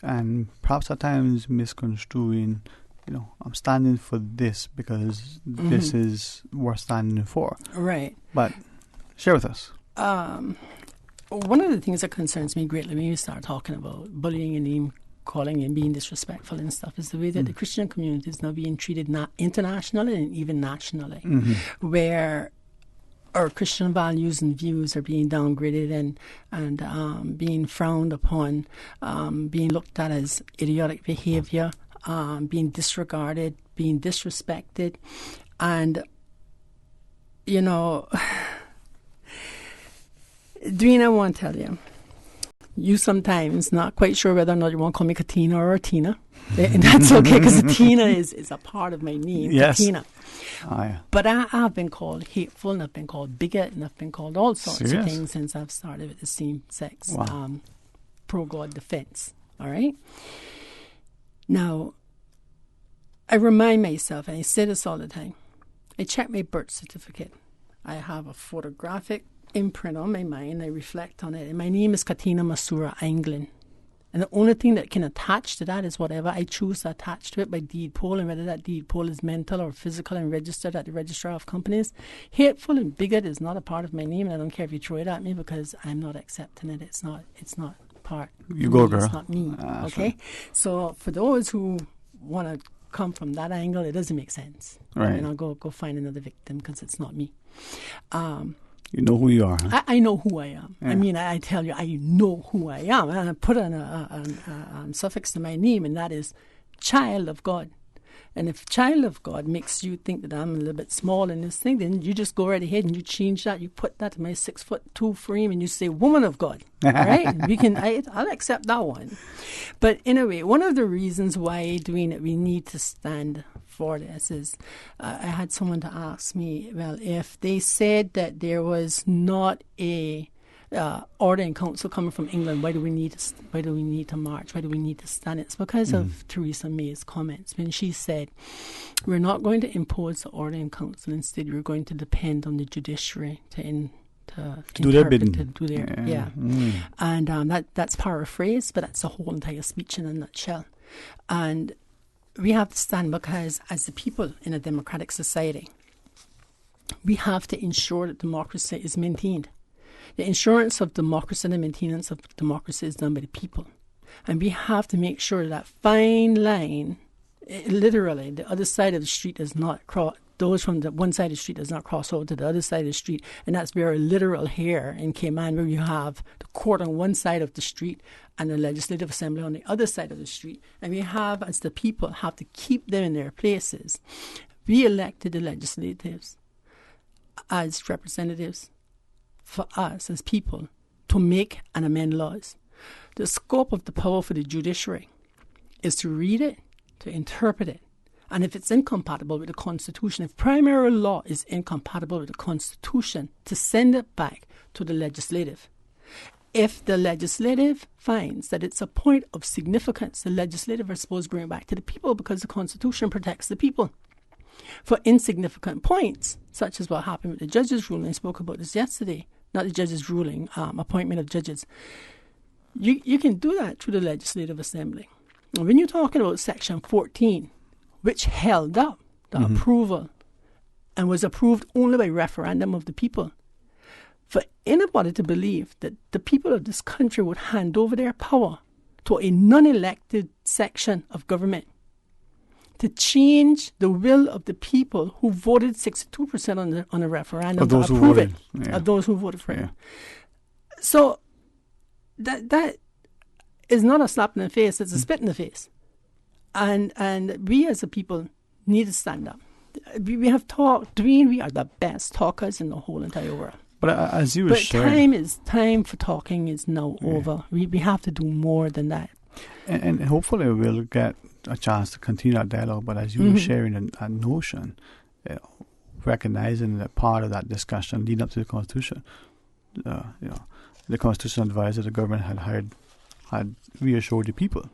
and perhaps at times misconstruing, I'm standing for this because this is worth standing for. Right. But share with us. One of the things that concerns me greatly when you start talking about bullying and name calling and being disrespectful and stuff is the way that the Christian community is now being treated internationally and even nationally, where our Christian values and views are being downgraded and being frowned upon, being looked at as idiotic behavior, being disregarded, being disrespected. And, Dwayne, I want to tell you, you sometimes not quite sure whether or not you want to call me Katina or Tina. And that's okay, because Tina is a part of my name, yes. Katina. Oh, yeah. But I've been called hateful, and I've been called bigot, and I've been called all sorts of things since I've started with the same-sex pro-God defense. All right? Now, I remind myself, and I say this all the time, I check my birth certificate. I have a photographic imprint on my mind. I reflect on it. And my name is Katina Masura Anglin. And the only thing that can attach to that is whatever I choose to attach to it by deed poll, and whether that deed poll is mental or physical and registered at the Registrar of Companies. Hateful and bigot is not a part of my name, and I don't care if you throw it at me because I'm not accepting it. It's not part. You go, girl. It's not me. Okay? Right. So for those who want to come from that angle, it doesn't make sense. Right. And I'll go find another victim because it's not me. You know who you are, huh? I know who I am. Yeah. I mean, I tell you, I know who I am. And I put a suffix to my name, and that is child of God. And if child of God makes you think that I'm a little bit small in this thing, then you just go right ahead and you change that. You put that to my 6'2" frame and you say woman of God. Right? I'll accept that one. But anyway, one of the reasons why, Dwayne, that we need to stand for this is I had someone to ask me, well, if they said that there was not a order in council coming from England, why do we need to march? Why do we need to stand? It's because of Theresa May's comments when she said, we're not going to impose the order in council. Instead, we're going to depend on the judiciary to do their bidding. And that's paraphrased, but that's the whole entire speech in a nutshell. And we have to stand because as the people in a democratic society, we have to ensure that democracy is maintained. The insurance of democracy and the maintenance of democracy is done by the people. And we have to make sure that fine line, literally, the other side of the street does not cross, those from the one side of the street does not cross over to the other side of the street. And that's very literal here in Cayman, where you have the court on one side of the street and the legislative assembly on the other side of the street. And we have, as the people, have to keep them in their places. We elected the legislatives as representatives for us as people to make and amend laws. The scope of the power for the judiciary is to read it, to interpret it, and if it's incompatible with the Constitution, if primary law is incompatible with the Constitution, to send it back to the legislative. If the legislative finds that it's a point of significance, the legislative are supposed to bring it back to the people because the Constitution protects the people. For insignificant points, such as what happened with the judges' ruling, I spoke about this yesterday, not the judges' ruling, appointment of judges. You can do that through the Legislative Assembly. And when you're talking about Section 14, which held up the approval and was approved only by referendum of the people, for anybody to believe that the people of this country would hand over their power to a non-elected section of government to change the will of the people who voted 62% on a referendum to approve it, of those who voted for it. So that is not a slap in the face, it's a spit in the face. And we as a people need to stand up. We have talked, Dwayne, we are the best talkers in the whole entire world. But as you were sharing... time for talking is now over. We have to do more than that. And hopefully we'll get a chance to continue that dialogue. But as you were sharing a notion, recognizing that part of that discussion leading up to the Constitution, the constitutional advisor the government had reassured the people.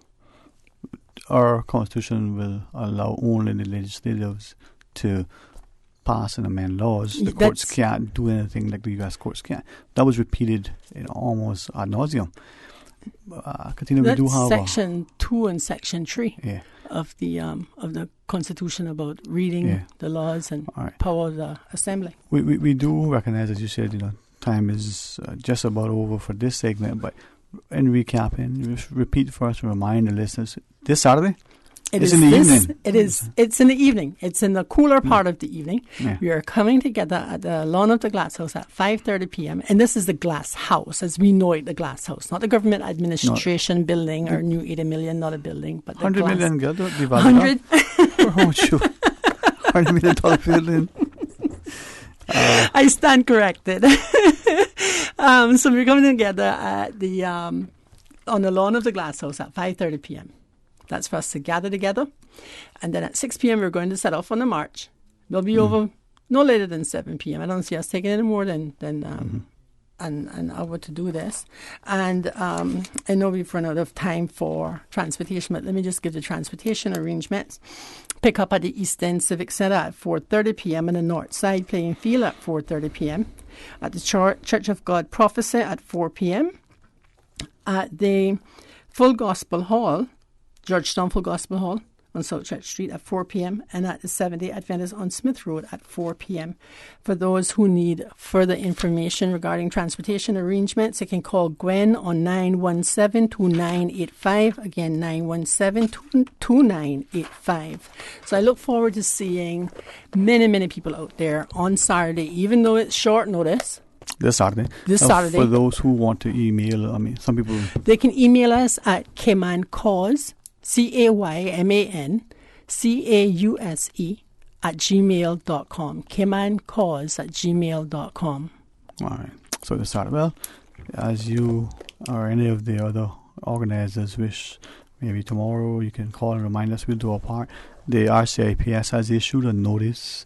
Our Constitution will allow only the legislatives to pass and amend laws. The courts can't do anything like the U.S. courts can't. That was repeated almost ad nauseum. We do have Section 2 and Section 3 of the Constitution about reading the laws and power of the Assembly. We do recognize, as you said, time is just about over for this segment, but in recapping, just repeat for us and remind the listeners, this Saturday? It's in the evening. It's in the evening. It's in the cooler part of the evening. Yeah. We are coming together at the lawn of the Glass House at 5:30 p.m. And this is the Glass House, as we know it, the Glass House, not the government administration building or new 80 million, not a building, but the 100 glass. million. 100. Oh, shoot. $100 million building. I stand corrected. So we're coming together at the on the lawn of the Glass House at 5:30 p.m. That's for us to gather together. And then at 6 p.m. we're going to set off on the march. We'll be over no later than 7 p.m. I don't see us taking any more than an hour to do this. And I know we've run out of time for transportation, but let me just give the transportation arrangements. Pick up at the East End Civic Centre at 4:30 p.m. and the North Side Playing Field at 4:30 p.m. At the Church of God Prophecy at 4 p.m. At the Full Gospel Hall, Georgetown Full Gospel Hall, on South Church Street at 4 p.m. and at the Seventh-day Adventist on Smith Road at 4 p.m. For those who need further information regarding transportation arrangements, you can call Gwen on 917-2985. Again, 917-2985. So I look forward to seeing many people out there on Saturday, even though it's short notice. This Saturday. For those who want to email, some people... They can email us at CaymanCause, CaymanCause @gmail.com. CaymanCause@gmail.com. All right. So this Saturday. Well, as you or any of the other organizers wish, maybe tomorrow you can call and remind us. We'll do our part. The RCIPS has issued a notice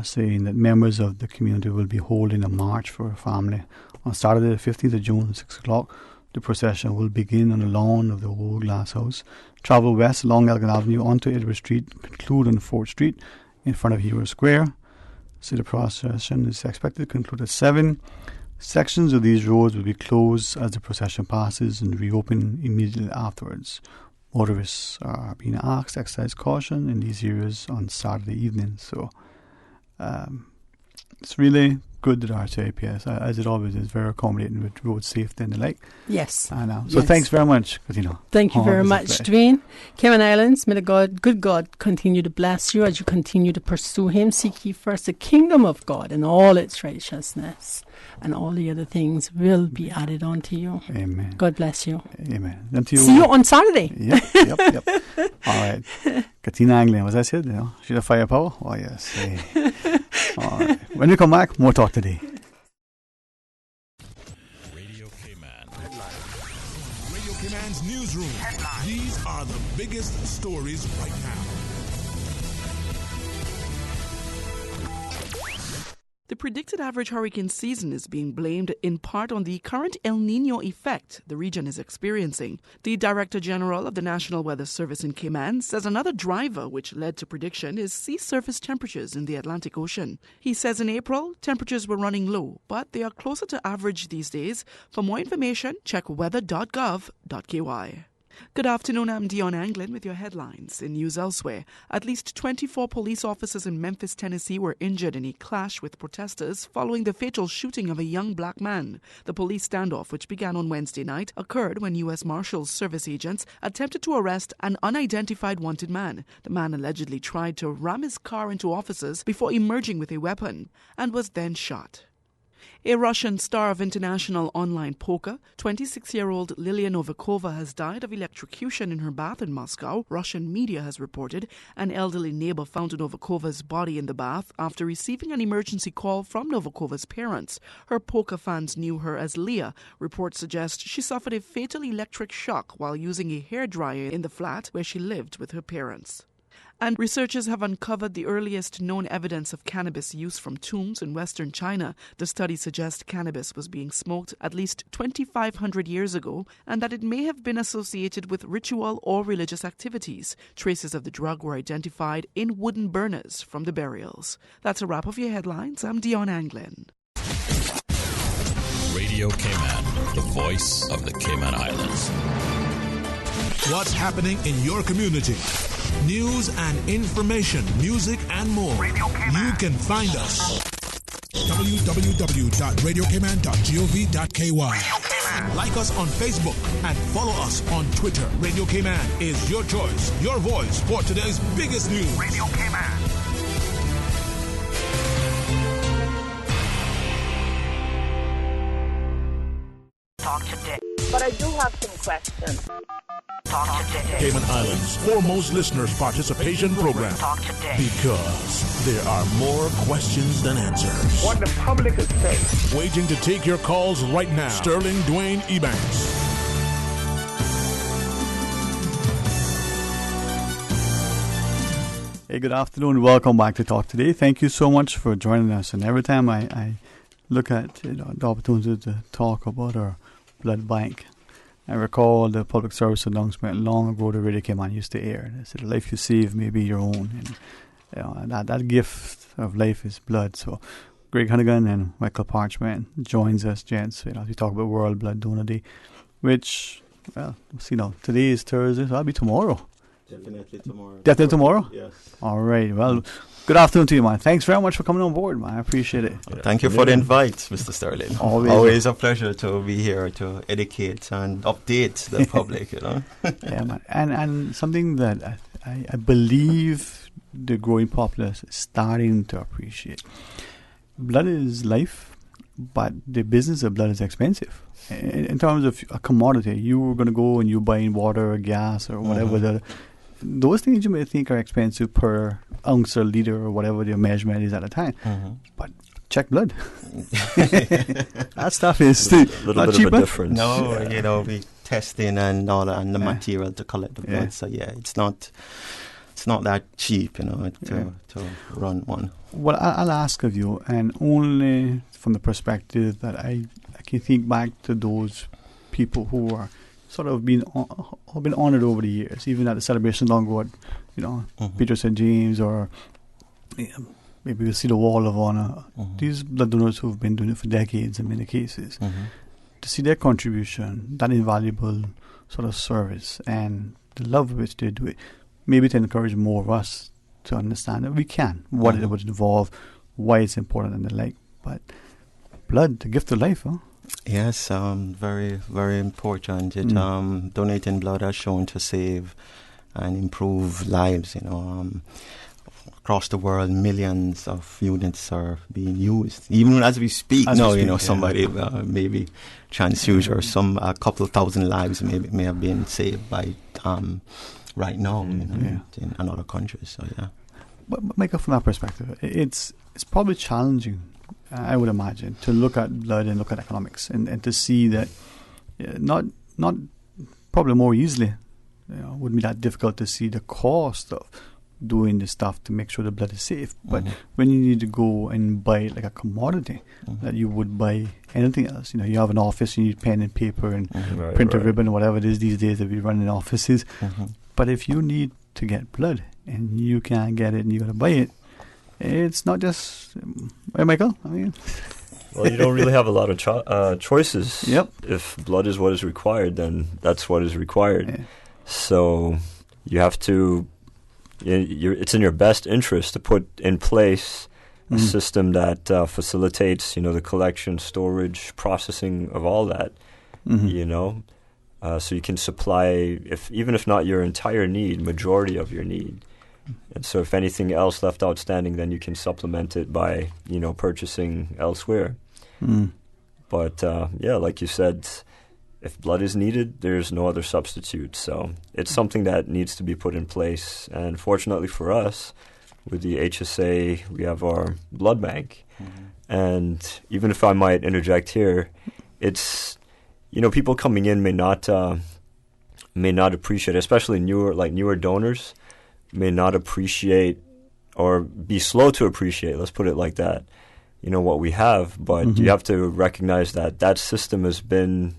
saying that members of the community will be holding a march for a family on Saturday the 15th of June at 6 o'clock. The procession will begin on the lawn of the old glass house, travel west along Elgin Avenue onto Edward Street, conclude on 4th Street in front of Hero Square. So the procession is expected to conclude at 7. Sections of these roads will be closed as the procession passes and reopen immediately afterwards. Motorists are being asked to exercise caution in these areas on Saturday evening. So it's really good that RCIPS, as it always is, very accommodating with road safety and the like. Yes. So thanks very much, Katina. Thank you very much, Dwayne. Cayman Islands, may the good God continue to bless you as you continue to pursue Him. Seek ye first the kingdom of God and all its righteousness, and all the other things will be added unto you. Amen. God bless you. Amen. See you on Saturday. Yep. All right. Katina Anglin, was I said? She's a firepower? Oh, yes. All right. When we come back, more talk today. Radio Cayman's newsroom. These are the biggest stories right now. The predicted average hurricane season is being blamed in part on the current El Niño effect the region is experiencing. The Director General of the National Weather Service in Cayman says another driver which led to prediction is sea surface temperatures in the Atlantic Ocean. He says in April, temperatures were running low, but they are closer to average these days. For more information, check weather.gov.ky. Good afternoon, I'm Dion Anglin with your headlines. In news elsewhere, at least 24 police officers in Memphis, Tennessee were injured in a clash with protesters following the fatal shooting of a young black man. The police standoff, which began on Wednesday night, occurred when U.S. Marshals Service agents attempted to arrest an unidentified wanted man. The man allegedly tried to ram his car into officers before emerging with a weapon and was then shot. A Russian star of international online poker, 26-year-old Lilia Novikova, has died of electrocution in her bath in Moscow. Russian media has reported an elderly neighbor found Novikova's body in the bath after receiving an emergency call from Novikova's parents. Her poker fans knew her as Leah. Reports suggest she suffered a fatal electric shock while using a hairdryer in the flat where she lived with her parents. And researchers have uncovered the earliest known evidence of cannabis use from tombs in western China. The study suggests cannabis was being smoked at least 2,500 years ago and that it may have been associated with ritual or religious activities. Traces of the drug were identified in wooden burners from the burials. That's a wrap of your headlines. I'm Dion Anglin. Radio Cayman, the voice of the Cayman Islands. What's happening in your community? News and information, music and more. You can find us. www.radiocayman.gov.ky. Like us on Facebook and follow us on Twitter. Radio Cayman is your choice, your voice for today's biggest news. Radio Cayman. Talk today. But I do have some questions. Talk today. Cayman Islands' foremost listeners participation program. Talk today. Because there are more questions than answers. What the public is saying. Waiting to take your calls right now. Sterling Dwayne Ebanks. Hey, good afternoon. Welcome back to Talk Today. Thank you so much for joining us. And every time I look at the opportunity to talk about our blood bank, I recall the public service announcement long ago the Radio Cayman used to air. They said, the life you save may be your own. And that gift of life is blood. So Greg Hunnigan and Michael Parchment joins us, gents, as we talk about World Blood Donor Day, which, well, today is Thursday, so that'll be tomorrow. Definitely tomorrow. Definitely tomorrow? Yes. All right. Well, good afternoon to you, man. Thanks very much for coming on board, man. I appreciate it. Thank you for the invite, Mr. Sterling. Always a pleasure to be here to educate and update the public, Yeah, man. And something that I believe the growing populace is starting to appreciate. Blood is life, but the business of blood is expensive. In terms of a commodity, you were going to go and you buying water or gas or whatever. Those things you may think are expensive per ounce or liter or whatever the measurement is at a time. But check blood. That stuff is not cheaper. Bit of a difference. No, we testing and all that, and the material to collect the blood. So it's not that cheap, to run one. Well, I'll ask of you, and only from the perspective that I can think back to those people who are sort of been honored over the years, even at the celebration long ago at, Peter St. James, or maybe we'll see the Wall of Honor. These blood donors who've been doing it for decades in many cases, to see their contribution, that invaluable sort of service, and the love with which they do it, maybe to encourage more of us to understand that we can, what it would involve, why it's important and the like. But blood, the gift of life, huh? Yes, very, very important. Donating blood has shown to save and improve lives. Across the world, millions of units are being used. Even as we speak, somebody maybe transfuse or a couple of thousand lives may have been saved by right now in other countries. So But Michael, from that perspective, it's probably challenging, I would imagine, to look at blood and look at economics and to see that not probably more easily, wouldn't be that difficult to see the cost of doing the stuff to make sure the blood is safe. But when you need to go and buy it like a commodity that you would buy anything else, you have an office, you need pen and paper and printer ribbon, whatever it is these days that we run in offices. But if you need to get blood and you can't get it and you got to buy it, it's not just, Michael? I mean, well, you don't really have a lot of choices. Yep. If blood is what is required, then that's what is required. So you have to, it's in your best interest to put in place a system that facilitates, the collection, storage, processing of all that, so you can supply, even if not your entire need, majority of your need. And so if anything else left outstanding, then you can supplement it by, purchasing elsewhere. But, like you said, if blood is needed, there's no other substitute. So it's something that needs to be put in place. And fortunately for us, with the HSA, we have our blood bank. And even if I might interject here, it's, people coming in may not appreciate, especially newer donors, may not appreciate or be slow to appreciate, let's put it like that, what we have. But you have to recognize that system has been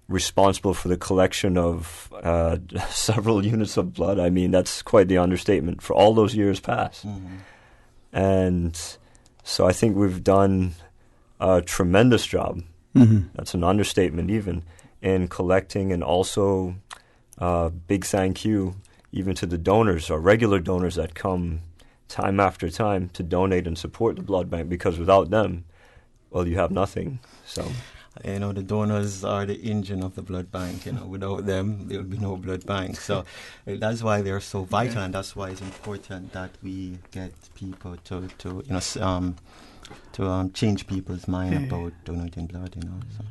responsible for the collection of several units of blood. I mean, that's quite the understatement for all those years past. And so I think we've done a tremendous job. That's an understatement even, in collecting, and also big thank you even to the donors, or regular donors that come time after time to donate and support the blood bank, because without them, well, you have nothing. So, the donors are the engine of the blood bank. Without them, there will be no blood bank. So that's why they're so vital, and that's why it's important that we get people to change people's mind about donating blood. So.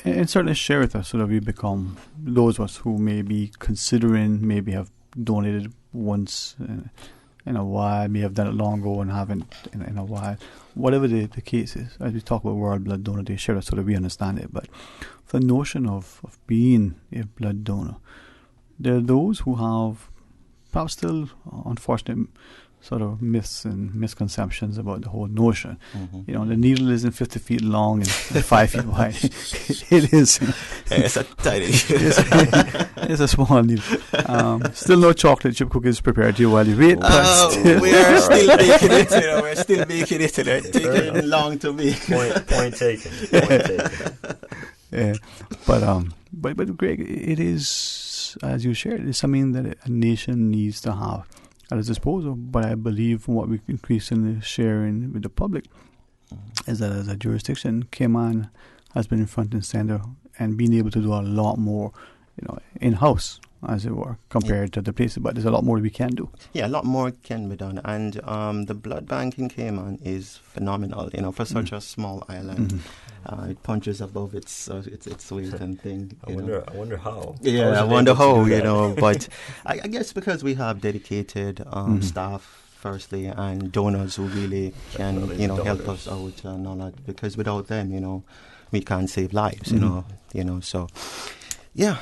And certainly share with us so that we become those of us who may be considering, maybe have donated once in a while, may have done it long ago and haven't in a while. Whatever the case is, as we talk about World Blood Donor Day, share it so that we understand it. But the notion of being a blood donor, there are those who have perhaps still unfortunate sort of myths and misconceptions about the whole notion. The needle isn't 50 feet long and 5 feet wide. It is. It's a tiny. It's a small needle. Still no chocolate chip cookies prepared to you while you wait. We are still making it. We're still making it. It's taking long to make. Point taken. Yeah, but Greg, it is is, as you shared, is something that a nation needs to have at its disposal. But I believe from what we increasingly sharing with the public is that as a jurisdiction, Cayman has been in front and center and being able to do a lot more, in-house, as it were, compared to the places. But there's a lot more we can do. Yeah, a lot more can be done. And the blood bank in Cayman is phenomenal, for such a small island. It punches above its weight and thing. I wonder how. Yeah, I wonder how, but I guess because we have dedicated staff, firstly, and donors who really can, help us out and all that. Because without them, we can't save lives, so, yeah.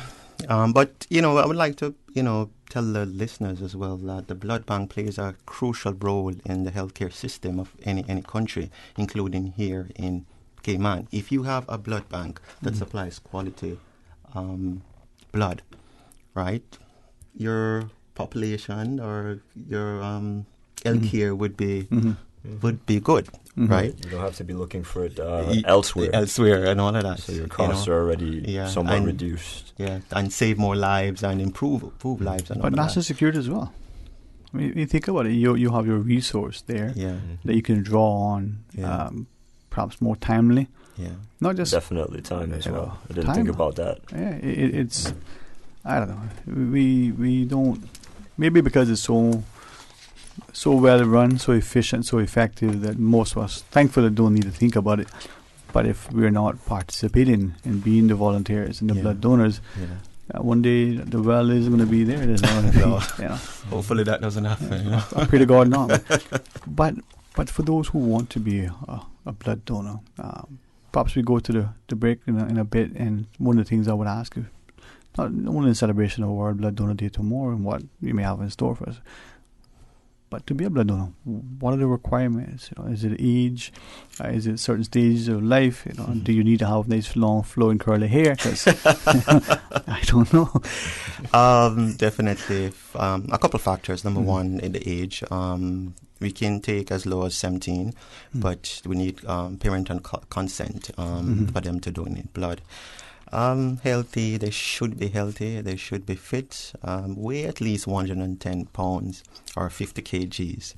But, I would like to, tell the listeners as well that the blood bank plays a crucial role in the healthcare system of any country, including here in Cayman. If you have a blood bank that supplies quality blood, right, your population or your healthcare would be good. Right, you don't have to be looking for it elsewhere and all of that. So your costs are already somewhat reduced. Yeah, and save more lives and improve lives. And but national security as well. I mean, you think about it. You have your resource there that you can draw on, perhaps more timely. Yeah, not just definitely time as well. I didn't think about that. Yeah, it's I don't know. We don't, maybe because it's so well run, so efficient, so effective that most of us, thankfully, don't need to think about it. But if we're not participating in being the volunteers and the blood donors, one day the well isn't going to be there. There's not going to be, Hopefully that doesn't happen. I pray to God not. But for those who want to be a blood donor, perhaps we go to the break in a bit. And one of the things I would ask you, not only in celebration of World Blood Donor Day tomorrow and what we may have in store for us, but to be a blood donor, what are the requirements? Is it age? Is it certain stages of life? Do you need to have nice, long, flowing, curly hair? 'Cause I don't know. Definitely, a couple of factors. Number one, in the age. We can take as low as 17, but we need parental consent for them to donate blood. Healthy, they should be healthy, they should be fit, weigh at least 110 pounds or 50 kgs.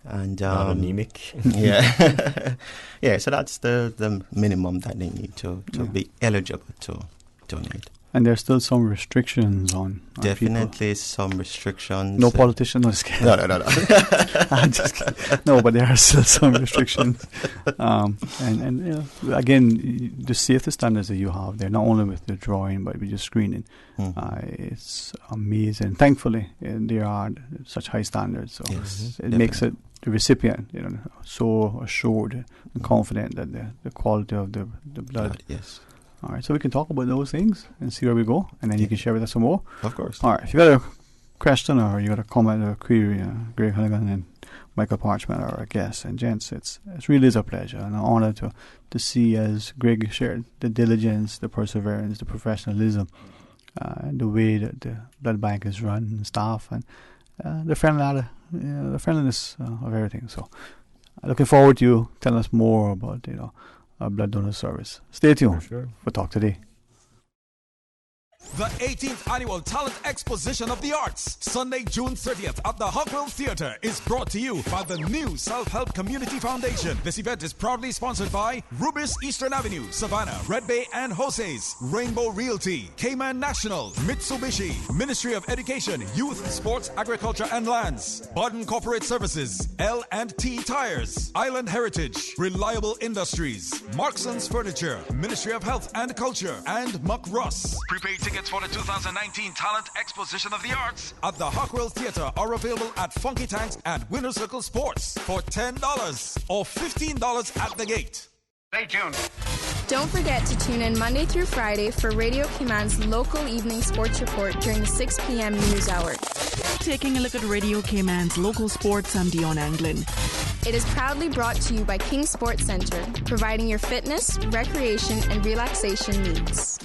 And not anemic. Yeah. Yeah, so that's the minimum that they need to be eligible to donate. And there's still some restrictions on definitely people. Some restrictions. No politician, no, just kidding. No. I'm just kidding. No, but there are still some restrictions. And again, the safety standards that you have there, not only with the drawing, but with your screening, it's amazing. Thankfully, there are such high standards. So it makes it the recipient, so assured and confident that the quality of the blood. Yes. All right, so we can talk about those things and see where we go, and then you can share with us some more. Of course. All right, if you got a question or you got a comment or a query, Greg Hunnigan and Michael Parchment are our guests. And gents, it really is a pleasure and an honor to see, as Greg shared, the diligence, the perseverance, the professionalism, the way that the blood bank is run and staff, and the friendliness of everything. So, looking forward to you telling us more about our blood donor service. Stay tuned for Talk Today. The 18th Annual Talent Exposition of the Arts, Sunday, June 30th at the Hockwell Theatre, is brought to you by the New Self-Help Community Foundation. This event is proudly sponsored by Rubis Eastern Avenue, Savannah, Red Bay and Jose's, Rainbow Realty, Cayman National, Mitsubishi, Ministry of Education, Youth, Sports, Agriculture and Lands, Barden Corporate Services, L&T Tires, Island Heritage, Reliable Industries, Markson's Furniture, Ministry of Health and Culture, and Muck Russ. Prepaid tickets for the 2019 Talent Exposition of the Arts at the Hockwell Theatre are available at Funky Tanks and Winter Circle Sports for $10 or $15 at the gate. Stay tuned. Don't forget to tune in Monday through Friday for Radio Cayman's local evening sports report during the 6 p.m. news hour. Taking a look at Radio Cayman's local sports, I'm Dion Anglin. It is proudly brought to you by King Sports Center, providing your fitness, recreation, and relaxation needs.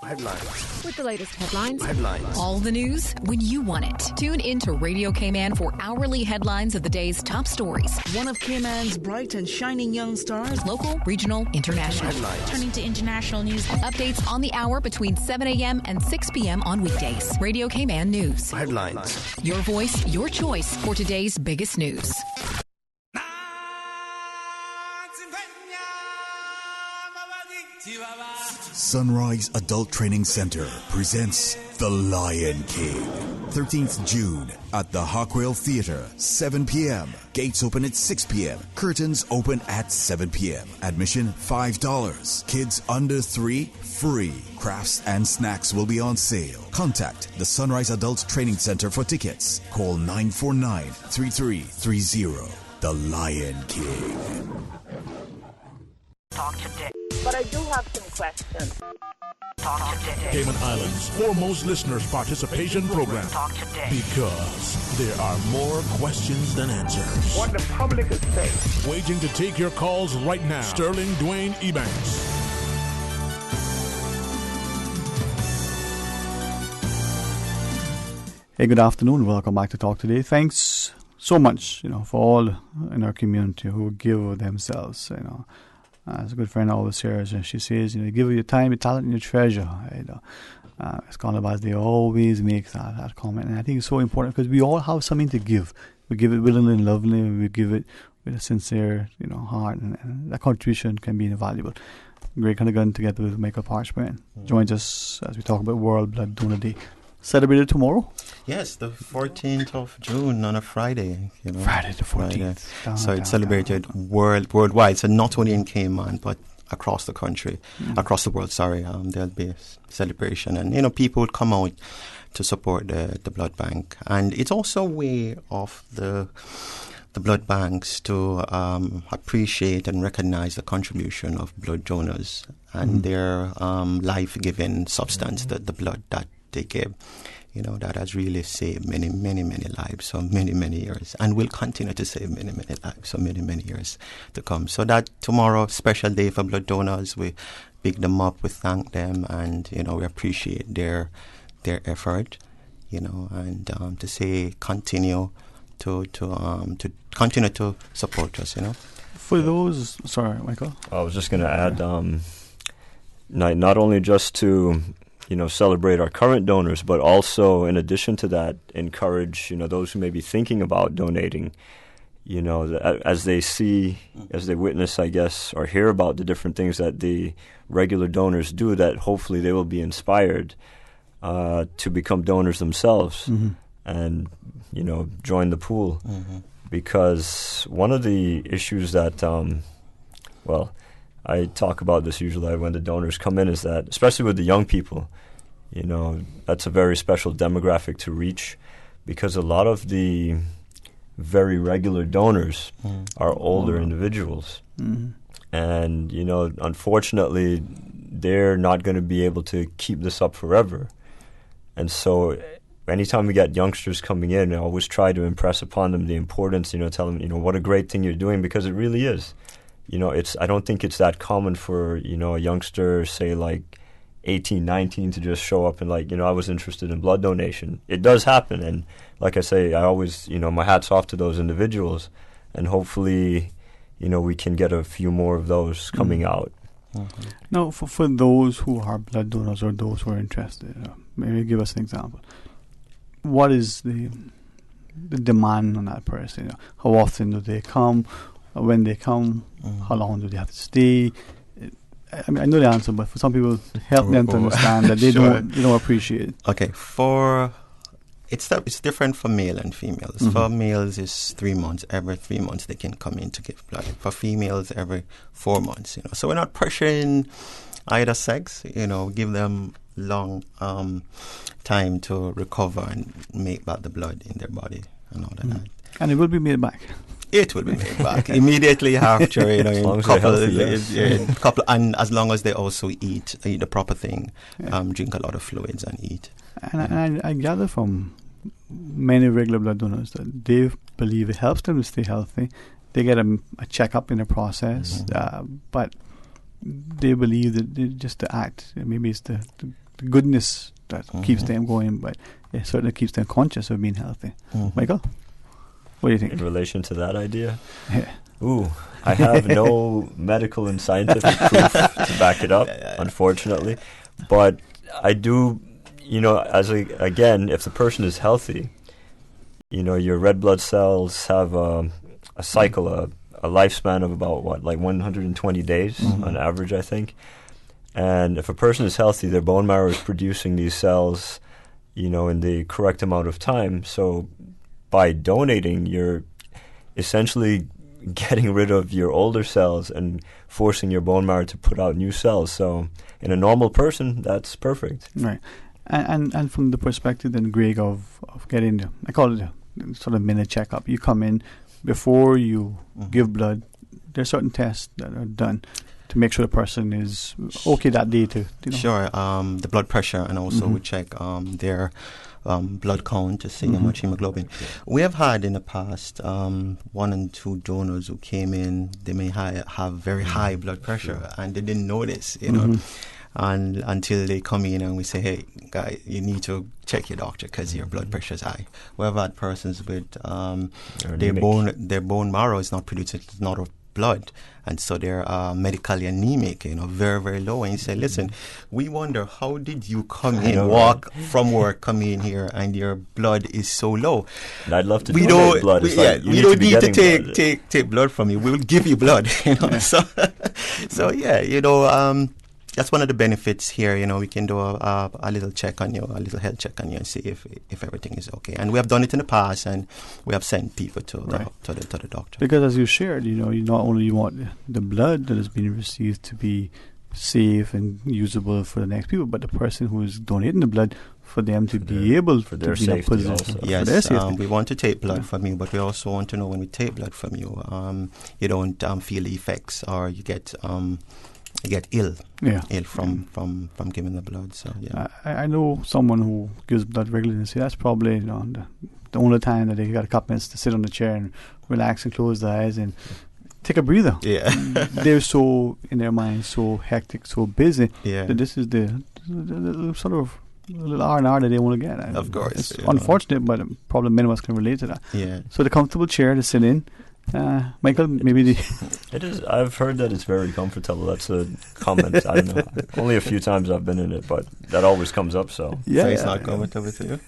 Headlines. With the latest headlines. Headlines. All the news when you want it. Tune in to Radio Cayman for hourly headlines of the day's top stories. One of Cayman's bright and shining young stars. Local, regional, international. Headlines. Turning to international news. Updates on the hour between 7 a.m. and 6 p.m. on weekdays. Radio Cayman News. Headlines. Your voice, your choice for today's biggest news. Sunrise Adult Training Center presents The Lion King. 13th June at the Hockwell Theater, 7 p.m. Gates open at 6 p.m. Curtains open at 7 p.m. Admission $5. Kids under 3, free. Crafts and snacks will be on sale. Contact the Sunrise Adult Training Center for tickets. Call 949-3330. The Lion King. Talk today. But I do have some questions. Talk today. Cayman Islands' foremost listeners participation program. Talk today. Because there are more questions than answers. What the public is saying. Waiting to take your calls right now. Sterling Dwayne Ebanks. Hey, good afternoon. Welcome back to Talk Today. Thanks so much, for all in our community who give themselves, As a good friend always says, she says, give your time, your talent, and your treasure. As Conabas, they always make that comment. And I think it's so important because we all have something to give. We give it willingly and lovingly, and we give it with a sincere, heart. And that contribution can be invaluable. Great kind of gun together with Michael Parchment. Joins us as we talk about World Blood Donor Day. Celebrated tomorrow? Yes, the 14th of June on a Friday. Friday the 14th. So it's celebrated worldwide. So not only in Cayman, but across the country, across the world, there'll be a celebration. And, people would come out to support the blood bank. And it's also a way of the blood banks to appreciate and recognize the contribution of blood donors and their life-giving substance, the blood that they give, that has really saved many, many, many lives for many, many years and will continue to save many, many lives for many, many years to come. So that tomorrow, special day for blood donors, we pick them up, we thank them, and, we appreciate their effort, and to say continue to continue to support us, For those, sorry, Michael. I was just going to add, not only just to celebrate our current donors, but also, in addition to that, encourage, those who may be thinking about donating, as they see, as they witness, I guess, or hear about the different things that the regular donors do, that hopefully they will be inspired to become donors themselves and, join the pool. Because one of the issues that, I talk about this usually when the donors come in, is that, especially with the young people, that's a very special demographic to reach, because a lot of the very regular donors are older individuals. And, unfortunately, they're not going to be able to keep this up forever. And so anytime we get youngsters coming in, I always try to impress upon them the importance, tell them, what a great thing you're doing, because it really is. I don't think it's that common for, a youngster, say, like 18, 19, to just show up and, I was interested in blood donation. It does happen. And like I say, I always, my hat's off to those individuals. And hopefully, we can get a few more of those coming out. Now, for those who are blood donors or those who are interested, maybe give us an example. What is the demand on that person? How often do they come? When they come, how long do they have to stay? I mean, I know the answer, but for some people, help them to understand that they don't appreciate it. Okay, it's different for male and females. For males, it's 3 months. Every 3 months, they can come in to give blood. For females, every 4 months. So we're not pressuring either sex. Give them long time to recover and make back the blood in their body and all that. And it will be made back. It will be made back immediately after, in couple, and as long as they also eat the proper thing, drink a lot of fluids and eat. And I gather from many regular blood donors that they believe it helps them to stay healthy. They get a checkup in the process, but they believe that just to act, maybe it's to goodness that keeps them going, but it certainly keeps them conscious of being healthy. Michael, what do you think? In relation to that idea? Yeah. Ooh, I have no medical and scientific proof to back it up, unfortunately. But I do, again, if the person is healthy, your red blood cells have a cycle, a lifespan of about 120 days on average, I think. And if a person is healthy, their bone marrow is producing these cells, in the correct amount of time. So by donating, you're essentially getting rid of your older cells and forcing your bone marrow to put out new cells. So in a normal person, that's perfect. Right. And from the perspective then, Greg, of getting, I call it a sort of minute checkup. You come in before you give blood. There are certain tests that are done to make sure the person is okay that day too. Sure. The blood pressure, and also we check their blood count to see how much hemoglobin. We have had in the past 1 and 2 donors who came in. They may have very high blood pressure, and they didn't notice, and until they come in and we say, hey, guy, you need to check your doctor because your blood pressure is high. We have had persons with their bone marrow is not producing a lot of blood, and so they're medically anemic, very, very low. And you say, listen, we wonder, how did you come in, walk from work, come in here, and your blood is so low? And I'd love to donate blood. We don't need to take blood from you. We will give you blood. That's one of the benefits here. We can do a little check on you, a little health check on you, and see if everything is okay. And we have done it in the past, and we have sent people to the doctor. Because as you shared, you not only you want the blood that is being received to be safe and usable for the next people, but the person who is donating the blood, for them to be able for to their be in a position. Also. Yes, we want to take blood from you, but we also want to know when we take blood from you, you don't feel the effects, or you get ill from giving the blood. So I know someone who gives blood regularly, and say that's probably the only time that they got a couple minutes to sit on the chair and relax and close their eyes and take a breather. Yeah. They're so in their mind, so hectic, so busy that this is the sort of little R&R that they want to get. Of course, it's unfortunate, but probably many of us can relate to that. Yeah. So the comfortable chair to sit in. Michael, maybe it is. I've heard that it's very comfortable. That's a comment. I don't know. Only a few times I've been in it, but that always comes up. So it's not comfortable to you.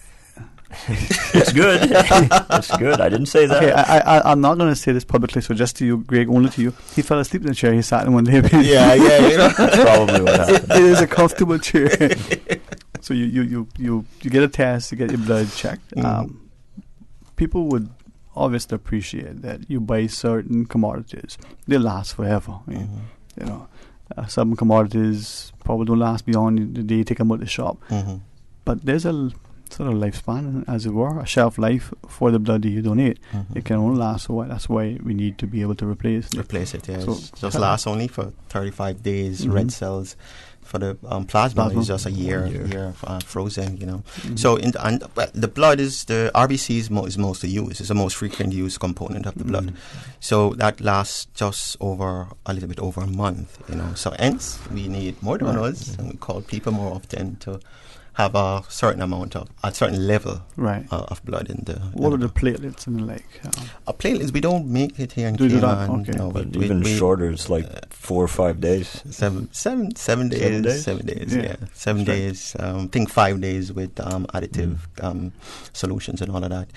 It's good. It's good. I didn't say that. Okay, I'm not going to say this publicly. So just to you, Greg, only to you. He fell asleep in the chair. He sat in one day. That's probably what happened. It is a comfortable chair. So you get a test, you get your blood checked. People would obviously appreciate that you buy certain commodities. They last forever. Some commodities probably don't last beyond the day you take them out of the shop. But there's a sort of lifespan, as it were, a shelf life for the blood that you donate. It can only last a while. That's why we need to be able to replace it. Yes. So just lasts only for 35 days. Red cells. For the plasma is just a year frozen, So the blood is the RBC is mostly used. It's the most frequent used component of the blood. So that lasts just over a little bit over a month, So hence we need more donors, and we call people more often to have a certain level of blood in the. What are the platelets and platelets? We don't make it here in Cayman. Okay. But even shorter, it's like 4 or 5 days. 7 days. 7 days. Yeah. 7 days. I think 5 days with additive solutions and all of that.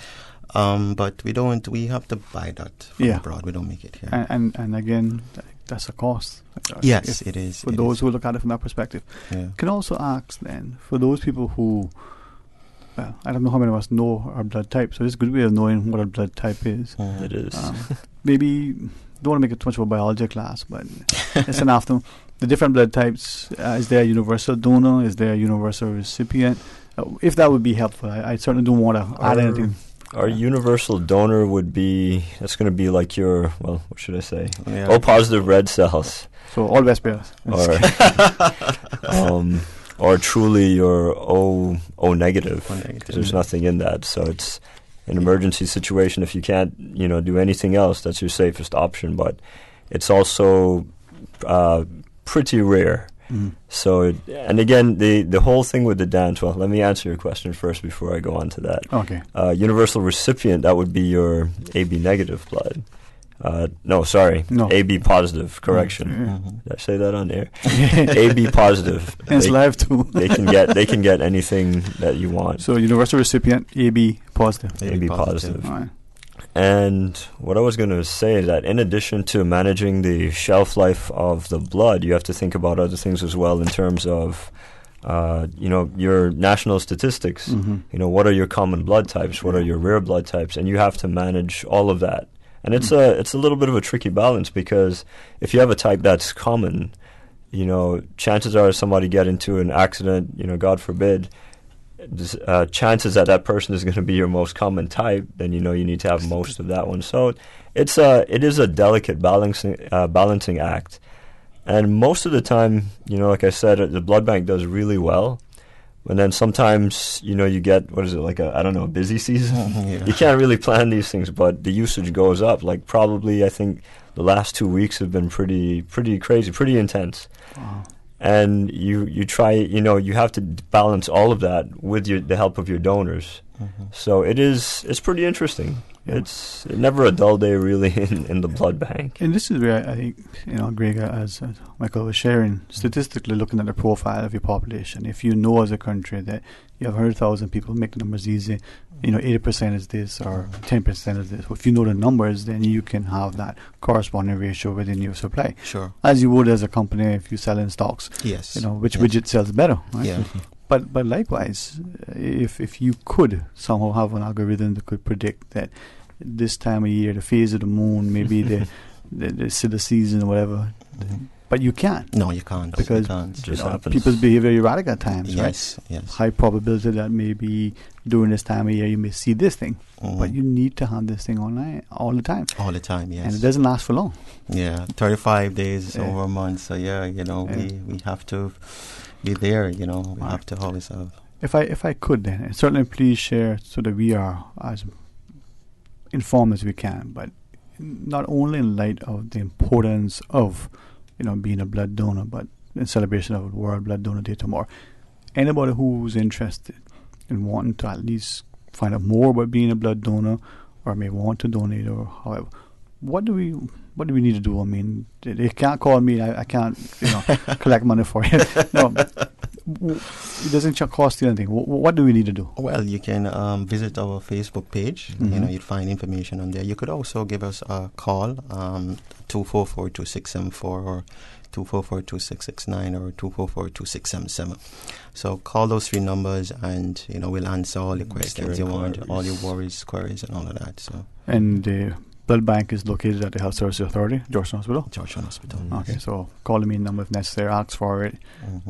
But we don't. We have to buy that from abroad. We don't make it here. And again, that's a cost. Yes, it is. For those who look at it from that perspective. Can also ask then, for those people who, well, I don't know how many of us know our blood type, so it's a good way of knowing what our blood type is. It is. Maybe, don't want to make it too much of a biology class, but it's enough to the different blood types. Is there a universal donor? Is there a universal recipient? If that would be helpful. I certainly don't want to add anything. Our universal donor would be, that's going to be like your, well, what should I say? O positive red cells. So all West Bears. Or truly your O negative. Because there's nothing in that. So it's an emergency situation. If you can't, do anything else, that's your safest option. But it's also pretty rare. So, and again, the whole thing with the dance, well, let me answer your question first before I go on to that. Okay. Universal recipient, that would be your AB negative blood. No, AB positive, correction. Did I say that on air? AB positive. It's live too. they can get anything that you want. So universal recipient, AB positive. AB positive. All right. And what I was going to say is that in addition to managing the shelf life of the blood, you have to think about other things as well in terms of, your national statistics. What are your common blood types? What are your rare blood types? And you have to manage all of that. And it's a little bit of a tricky balance, because if you have a type that's common, chances are somebody get into an accident, God forbid, chances that person is going to be your most common type, then you need to have most of that one. So it is a delicate balancing act. And most of the time, like I said, the blood bank does really well. And then sometimes, you get, a busy season? You can't really plan these things, but the usage goes up. Like probably, I think, the last 2 weeks have been pretty crazy, pretty intense. Wow. And you try, you have to balance all of that with the help of your donors. So it's pretty interesting. Yeah. It's never a dull day, really, in the blood bank. And this is where I think, Greg, as Michael was sharing, statistically looking at the profile of your population, if you know as a country that you have 100,000 people, make the numbers easy, 80% is this or 10% is this. If you know the numbers, then you can have that corresponding ratio within your supply. Sure. As you would as a company if you sell in stocks. Yes. Which widget sells better, right? Yeah. But likewise, if you could somehow have an algorithm that could predict that this time of year, the phase of the moon, maybe the season or whatever, but you can't. No, you can't. Because people's behavior is erratic at times, right? Yes. High probability that maybe during this time of year you may see this thing, but you need to have this thing online all the time. All the time, yes. And it doesn't last for long. Yeah, 35 days over a month. So we have to be there. We have to always have. If I could, then certainly please share so that we are as informed as we can, but not only in light of the importance of being a blood donor, but in celebration of World Blood Donor Day tomorrow. Anybody who's interested in wanting to at least find out more about being a blood donor, or may want to donate, or however, what do we need to do? I mean, they can't call me. I can't collect money for you. No, it doesn't cost you anything. What do we need to do? Well, you can visit our Facebook page. You'd find information on there. You could also give us a call, 244-2674 or 244-2669 or 244-2677. So call those three numbers, and we'll answer all the questions you want, all your worries, queries, and all of that. So. And the blood bank is located at the Health Services Authority, Georgetown Hospital. Georgetown Hospital. Okay, so call the main number if necessary, ask for it,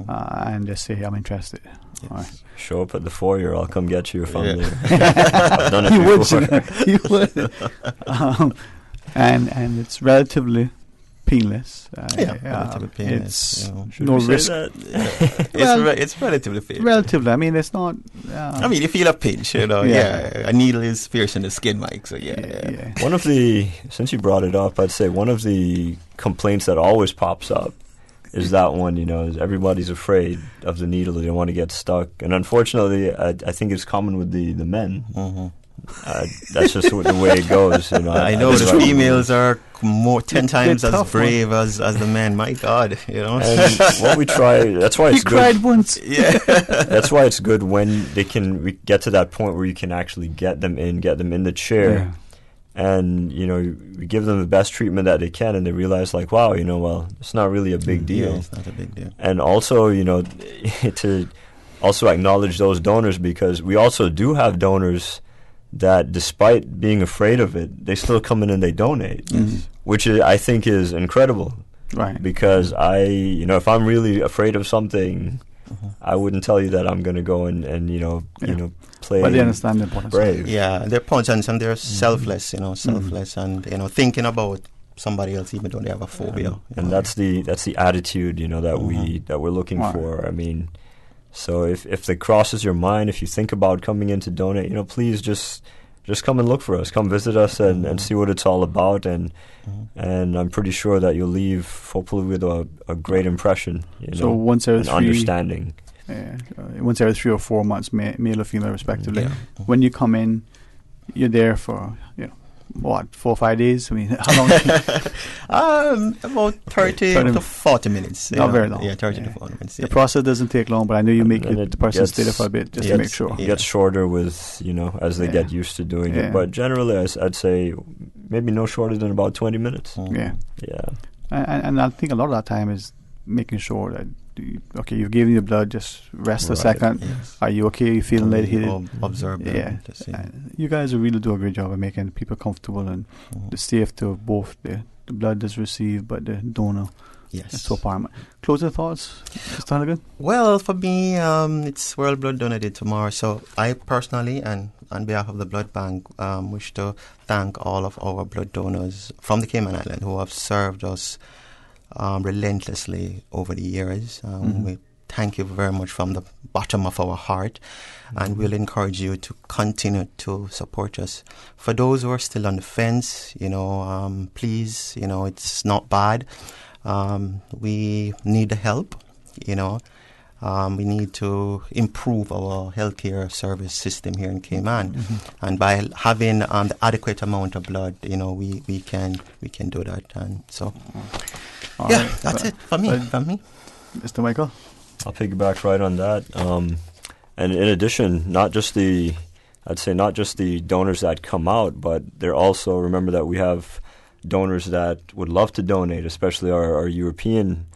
and just say I'm interested. Yes. All right. Show up at the foyer. I'll come get you if I'm there. I've done it before. You would. And it's relatively painless. Relatively painless. It's no risk. It's relatively painless. Relatively. I mean, it's not. I mean, you feel a pinch, a needle is piercing the skin, Mike. So yeah. One of the, since you brought it up, I'd say one of the complaints that always pops up is that one. Is everybody's afraid of the needle. They don't want to get stuck, and unfortunately, I think it's common with the men. That's just the way it goes. I know the females are 10 times as brave as the men. My God, And what we try, that's why it's good. You cried once. Yeah. That's why it's good when we get to that point where you can actually get them in the chair, and we give them the best treatment that they can, and they realize wow, it's not really a big deal. Yeah, it's not a big deal. And also, to also acknowledge those donors, because we also do have donors that, despite being afraid of it, they still come in and they donate, which I think is incredible. Right. Because if I'm really afraid of something, I wouldn't tell you that I'm going to go and play. But they understand the importance. Brave. Yeah, they're important and they're selfless, and thinking about somebody else, even though they have a phobia. And that's the attitude, that we're looking for. I mean. So if it crosses your mind, if you think about coming in to donate, please just just come and look for us. Come visit us and see what it's all about. And I'm pretty sure that you'll leave, hopefully, with a great impression. So once every understanding. Once every 3 or 4 months, male or female, respectively. Yeah. When you come in, you're there for 4 or 5 days? I mean, how long? About 30 to 40 minutes. Not very long. Yeah, 30 to 40 minutes. The process doesn't take long, but I know you make the person stay there for a bit just to make sure. It gets shorter with, as they get used to doing it. But generally, I'd say maybe no shorter than about 20 minutes. Yeah. And I think a lot of that time is making sure that, you've given your blood, just rest a second. Yes. Are you okay? Are you feeling lightheaded? Observe them. Yeah. You guys really do a great job of making people comfortable and safe to both the blood that's received, but the donor. Yes. It's so paramount. Closing thoughts, Mr. Hannigan? Well, for me, it's World Blood Donor Day tomorrow, so I personally, and on behalf of the Blood Bank, wish to thank all of our blood donors from the Cayman Islands who have served us relentlessly over the years. We thank you very much from the bottom of our heart, and we'll encourage you to continue to support us. For those who are still on the fence, please, it's not bad. We need the help, we need to improve our healthcare service system here in Cayman, and by having the adequate amount of blood, we can do that. And so, that's it for me. Mr. Michael, I'll piggyback right on that. And in addition, not just the donors that come out, but they're also, remember that we have donors that would love to donate, especially our European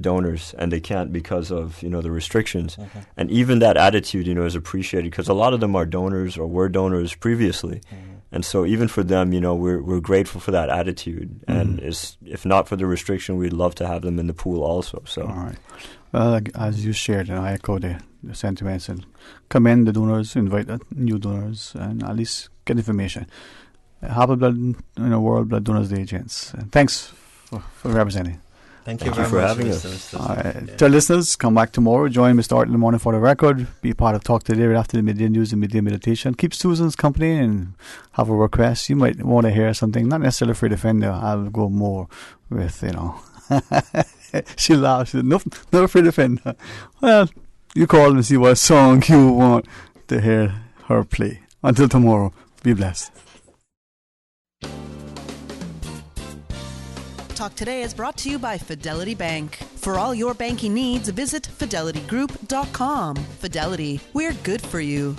donors, and they can't because of the restrictions. And even that attitude is appreciated, because a lot of them are donors or were donors previously, and so even for them we're grateful for that attitude. And if not for the restriction, we'd love to have them in the pool also. So all right, well, as you shared, I echo the sentiments and commend the donors, invite new donors, and at least get information. Happy World Blood Donors Day, gents. Thanks for representing. Thank you for having us. To our listeners, come back tomorrow. Join Mr. Art in the morning for the record. Be part of Talk Today right after the midday news and midday meditation. Keep Susan's company and have a request. You might want to hear something, not necessarily for the defender. I'll go more with, She laughs. She said, no, not for the defender. Well, you call and see what song you want to hear her play. Until tomorrow, be blessed. Talk Today is brought to you by Fidelity Bank. For all your banking needs, visit fidelitygroup.com. Fidelity, we're good for you.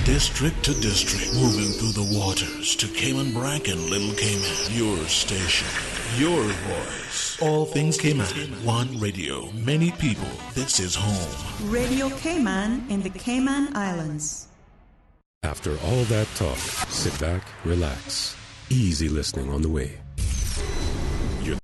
District to district, moving through the waters to Cayman Brac and Little Cayman. Your station, your voice. All things Cayman. One radio, many people. This is home. Radio Cayman in the Cayman Islands. After all that talk, sit back, relax. Easy listening on the way.